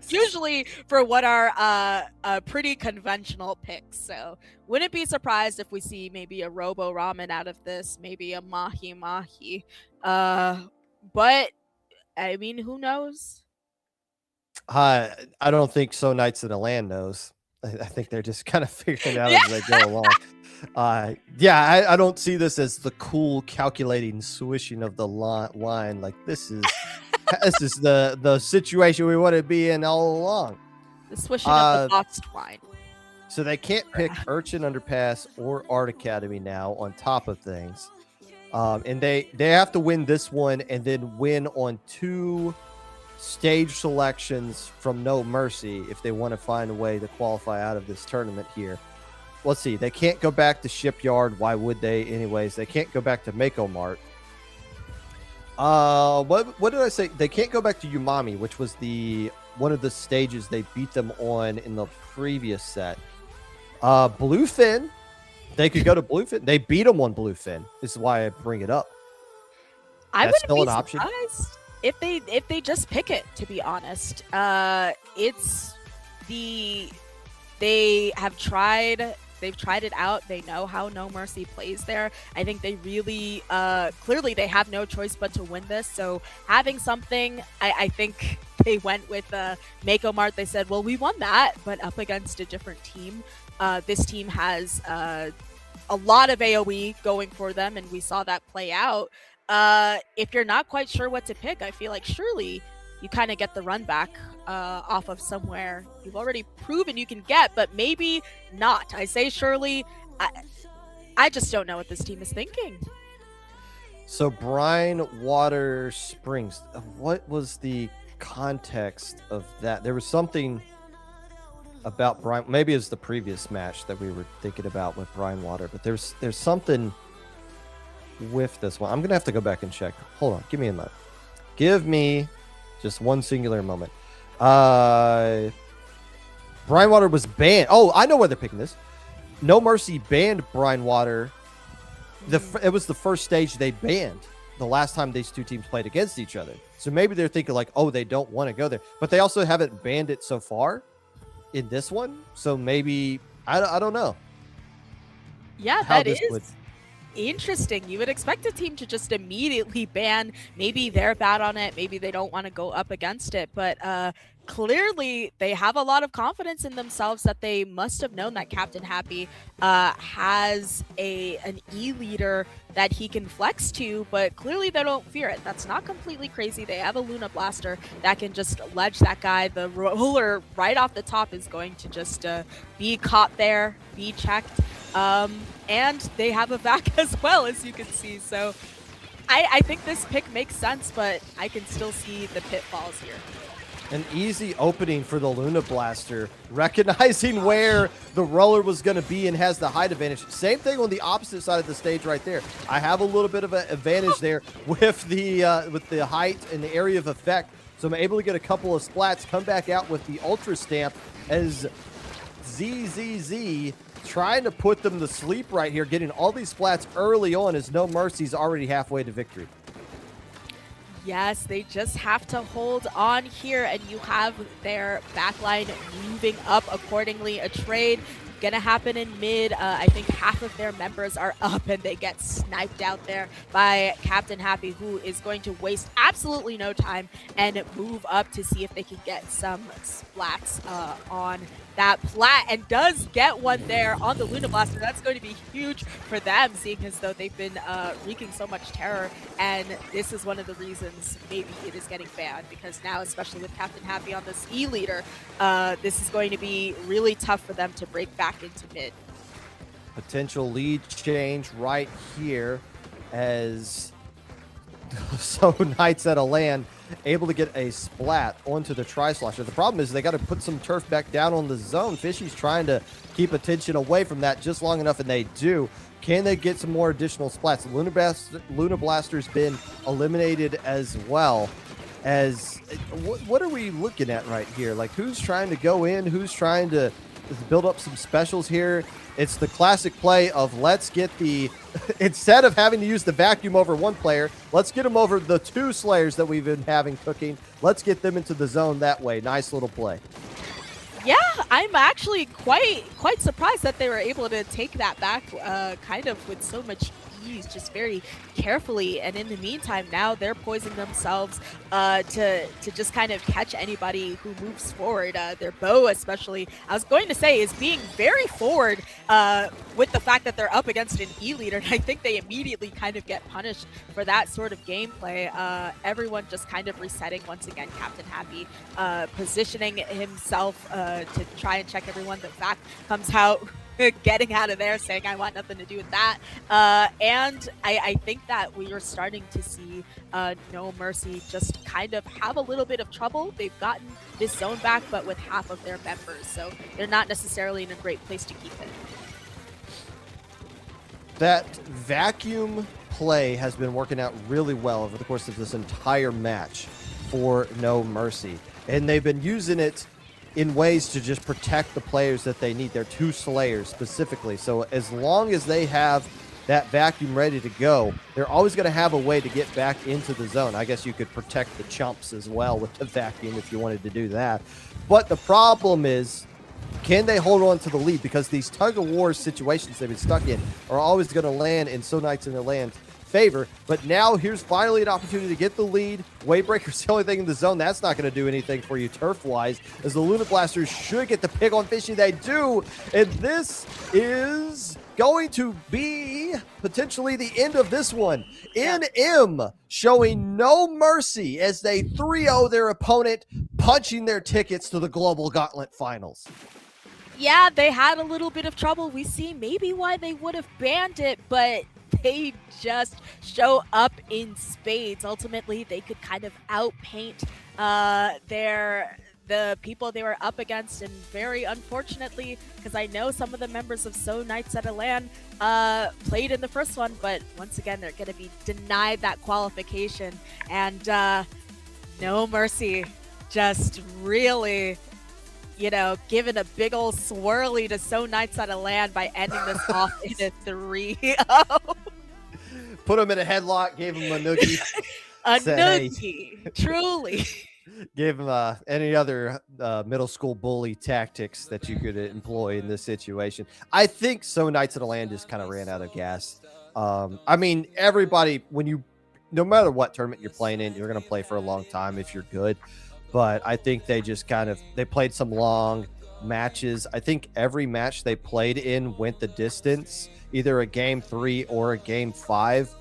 Usually for what are pretty conventional picks. So wouldn't be surprised if we see maybe a Robo Ramen out of this, maybe a Mahi Mahi. But I mean, who knows? I don't think Sooo Knights of the Land knows. I think they're just kind of figuring it out as they go along. I don't see this as the cool calculating swishing of the line. Like this is the situation we want to be in all along. The swishing of the boxed wine. So they can't pick Urchin Underpass or Art Academy now on top of things. And they have to win this one and then win on 2 stage selections from No Mercy if they want to find a way to qualify out of this tournament here. Let's see. They can't go back to Shipyard. Why would they anyways? They can't go back to Mako Mart. What did I say? They can't go back to Umami, which was one of the stages they beat them on in the previous set. Bluefin. They could go to Bluefin. They beat them on Bluefin. This is why I bring it up. I That's wouldn't still be an option. surprised if they just pick it. To be honest, they have tried. They've tried it out. They know how No Mercy plays there. I think they really clearly they have no choice but to win this. So having something, I think they went with Mako Mart. They said, well, we won that, but up against a different team. This team has a lot of AoE going for them, and we saw that play out. If you're not quite sure what to pick, I feel like surely you kind of get the run back off of somewhere you've already proven you can get, but maybe not. I say surely. I just don't know what this team is thinking. So Brine Water Springs. What was the context of that? There was something about Brine. Maybe it was the previous match that we were thinking about with Brine Water, but there's something with this one. I'm gonna have to go back and check. Hold on, give me a moment. Give me just one singular moment. Brine Water was banned. Oh, I know why they're picking this. No Mercy banned Brine Water. It was the first stage they banned the last time these two teams played against each other. So maybe they're thinking like, oh, they don't want to go there. But they also haven't banned it so far in this one. So maybe, I don't know. Yeah, that is interesting. You would expect a team to just immediately ban. Maybe they're bad on it. Maybe they don't want to go up against it. But clearly, they have a lot of confidence in themselves that they must have known that Captain Happy has an E leader that he can flex to, but clearly they don't fear it. That's not completely crazy. They have a Luna Blaster that can just ledge that guy. The roller right off the top is going to just be caught there, be checked. And they have a back as well, as you can see. So I think this pick makes sense, but I can still see the pitfalls here. An easy opening for the Luna Blaster, recognizing where the roller was going to be and has the height advantage. Same thing on the opposite side of the stage right there. I have a little bit of an advantage there with the height and the area of effect. So I'm able to get a couple of splats, come back out with the Ultra Stamp as ZZZ trying to put them to sleep right here, getting all these splats early on as No Mercy's already halfway to victory. Yes, they just have to hold on here, and you have their backline moving up accordingly. A trade gonna happen in mid. I think half of their members are up and they get sniped out there by Captain Happy, who is going to waste absolutely no time and move up to see if they can get some splats on that plat, and does get one there on the Luna Blaster. That's going to be huge for them, seeing as though they've been wreaking so much terror, and this is one of the reasons maybe it is getting banned, because now, especially with Captain Happy on this E-leader, this is going to be really tough for them to break back into mid. Potential lead change right here as Sooo Night's at a land, able to get a splat onto the Tri-Slosher. The problem is they got to put some turf back down on the zone. Fishy's trying to keep attention away from that just long enough, and they do. Can they get some more additional splats? Luna Blaster's been eliminated as well. As what are we looking at right here? Like, who's trying to go in? Who's trying to build up some specials here? It's the classic play of let's get the instead of having to use the vacuum over one player, let's get them over the two Slayers that we've been having cooking. Let's get them into the zone that way. Nice little play. Yeah, I'm actually quite surprised that they were able to take that back kind of with so much ease, just very carefully. And in the meantime, now they're poising themselves to just kind of catch anybody who moves forward. Their bow, especially, I was going to say, is being very forward with the fact that they're up against an E-leader. And I think they immediately kind of get punished for that sort of gameplay. Everyone just kind of resetting once again. Captain Happy positioning himself to try and check everyone. The fact comes out getting out of there, saying I want nothing to do with that. And I think that we are starting to see No Mercy just kind of have a little bit of trouble. They've gotten this zone back, but with half of their members, so they're not necessarily in a great place to keep it. That vacuum play has been working out really well over the course of this entire match for No Mercy, and they've been using it in ways to just protect the players that they need. They're two Slayers specifically. So as long as they have that vacuum ready to go, they're always going to have a way to get back into the zone. I guess you could protect the chumps as well with the vacuum if you wanted to do that. But the problem is, can they hold on to the lead? Because these tug-of-war situations they've been stuck in are always going to land in Sooo Night's in the land's favor. But now here's finally an opportunity to get the lead. Wavebreaker's the only thing in the zone. That's not going to do anything for you turf-wise, as the Luna Blasters should get the pick on Fishy. They do. And this is going to be potentially the end of this one. NM showing no mercy as they 3-0 their opponent, punching their tickets to the Global Gauntlet Finals. Yeah, they had a little bit of trouble. We see maybe why they would have banned it, but they just show up in spades. Ultimately, they could kind of outpaint the people they were up against, and very unfortunately, because I know some of the members of Sooo Night at a LAN played in the first one, but once again, they're going to be denied that qualification, and No Mercy just really, you know, giving a big old swirly to Sooo Night at a LAN by ending this off in a 3-0. Put him in a headlock, gave him a noogie. A Say, noogie, truly. Give him any other middle school bully tactics that you could employ in this situation. I think Sooo Night at a LAN just kind of ran out of gas. I mean, everybody, no matter what tournament you're playing in, you're going to play for a long time if you're good. But I think they just they played some long matches. I think every match they played in went the distance, either a game 3 or a game 5.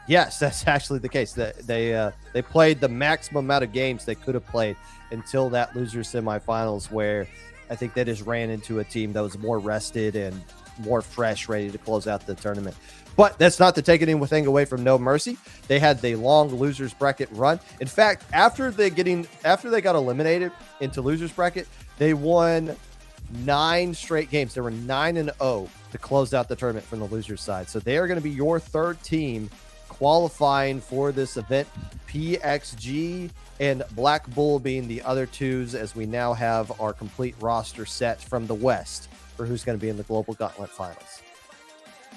Yes, that's actually the case. They played the maximum amount of games they could have played until that loser semifinals, where I think they just ran into a team that was more rested and more fresh, ready to close out the tournament. But that's not to take anything away from No Mercy. They had the long losers bracket run. In fact, after they got eliminated into losers bracket, they won 9 straight games. They were 9-0 to close out the tournament from the losers side. So they are going to be your third team qualifying for this event. PXG and Black Bull being the other twos, as we now have our complete roster set from the West for who's going to be in the Global Gauntlet Finals.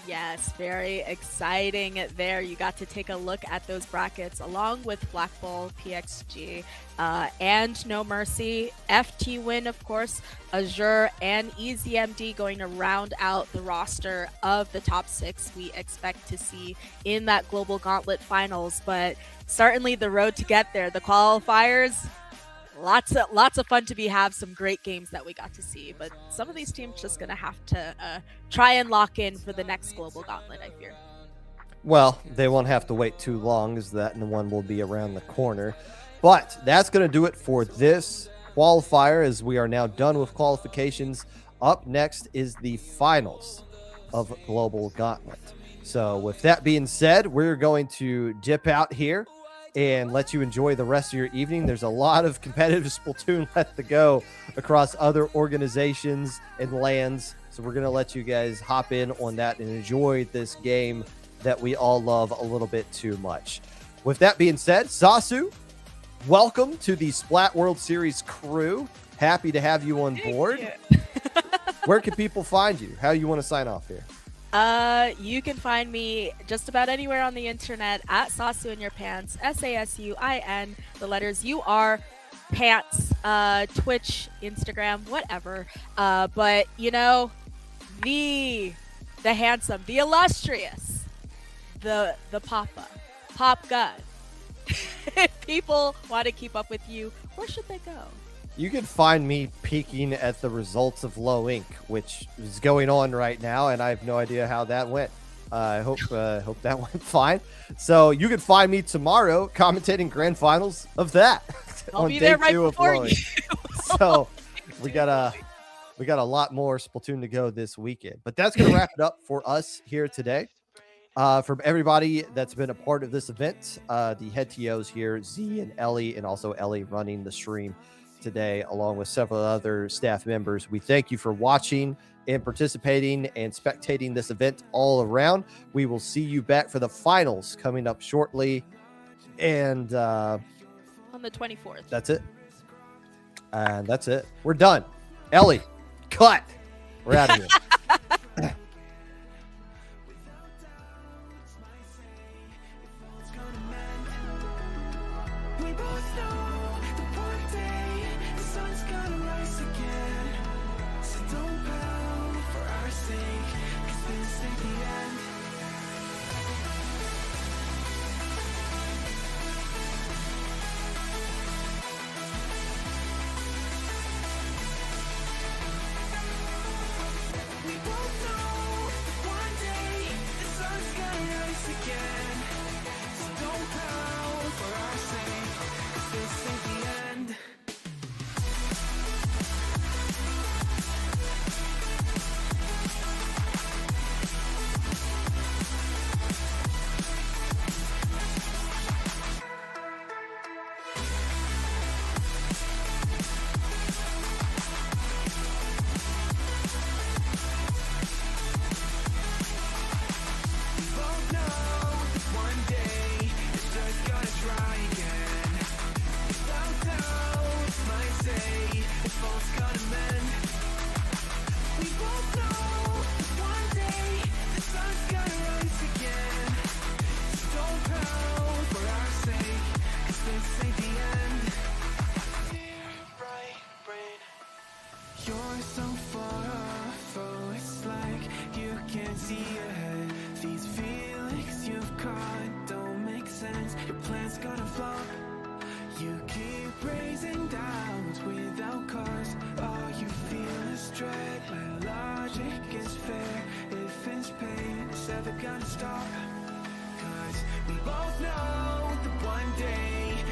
Yes, very exciting there. You got to take a look at those brackets along with Black Bull, PXG, and No Mercy. FT Win, of course, Azure, and EasyMD going to round out the roster of the top 6 we expect to see in that Global Gauntlet finals. But certainly the road to get there, the qualifiers, lots of fun to have some great games that we got to see, but some of these teams just gonna have to try and lock in for the next Global Gauntlet, I fear. Well, they won't have to wait too long, as that one will be around the corner. But that's going to do it for this qualifier, as we are now done with qualifications. Up next is the finals of Global Gauntlet. So with that being said, we're going to dip out here and let you enjoy the rest of your evening. There's a lot of competitive Splatoon left to go across other organizations and lands. So we're going to let you guys hop in on that and enjoy this game that we all love a little bit too much. With that being said, Sooo, welcome to the Splat World Series crew. Happy to have you on board. Where can people find you? How you want to sign off here? You can find me just about anywhere on the internet at Sooo in your pants, SASUIN, the letters UR, pants, Twitch, Instagram, whatever. But you know, the handsome, the illustrious, the Papa, Pop Gun. If people want to keep up with you, where should they go? You can find me peeking at the results of Low Ink, which is going on right now, and I have no idea how that went. I hope that went fine. So you can find me tomorrow commentating grand finals of that. I'll be there right before you. So we got a lot more Splatoon to go this weekend, but that's gonna wrap it up for us here today. From everybody that's been a part of this event, the head TOs here, Z and Ellie, and also Ellie running the stream today, along with several other staff members. We thank you for watching and participating and spectating this event all around. We will see you back for the finals coming up shortly. And on the 24th. That's it. And that's it. We're done. Ellie, cut. We're out of here. We both know that one day the sun's gonna rise again. So don't bow for our sake, 'cause this ain't the end. We both know that one day the sun's gonna rise again. So don't bow for our sake, 'cause this ain't the end. We both know that one day it's just gonna try again. Without doubt, might say the fault's gonna mend. We both know that one day the sun's gonna rise again. So don't pout for our sake, 'cause this ain't the end. Dear bright brain, you're so far off, oh, it's like you can't see ahead. These feelings you've caught don't make sense. Your plan's gonna flop. You keep raising doubts without cause. All you feel is dread. My logic is fair. If it's pain, it's ever gonna stop. 'Cause we both know that one day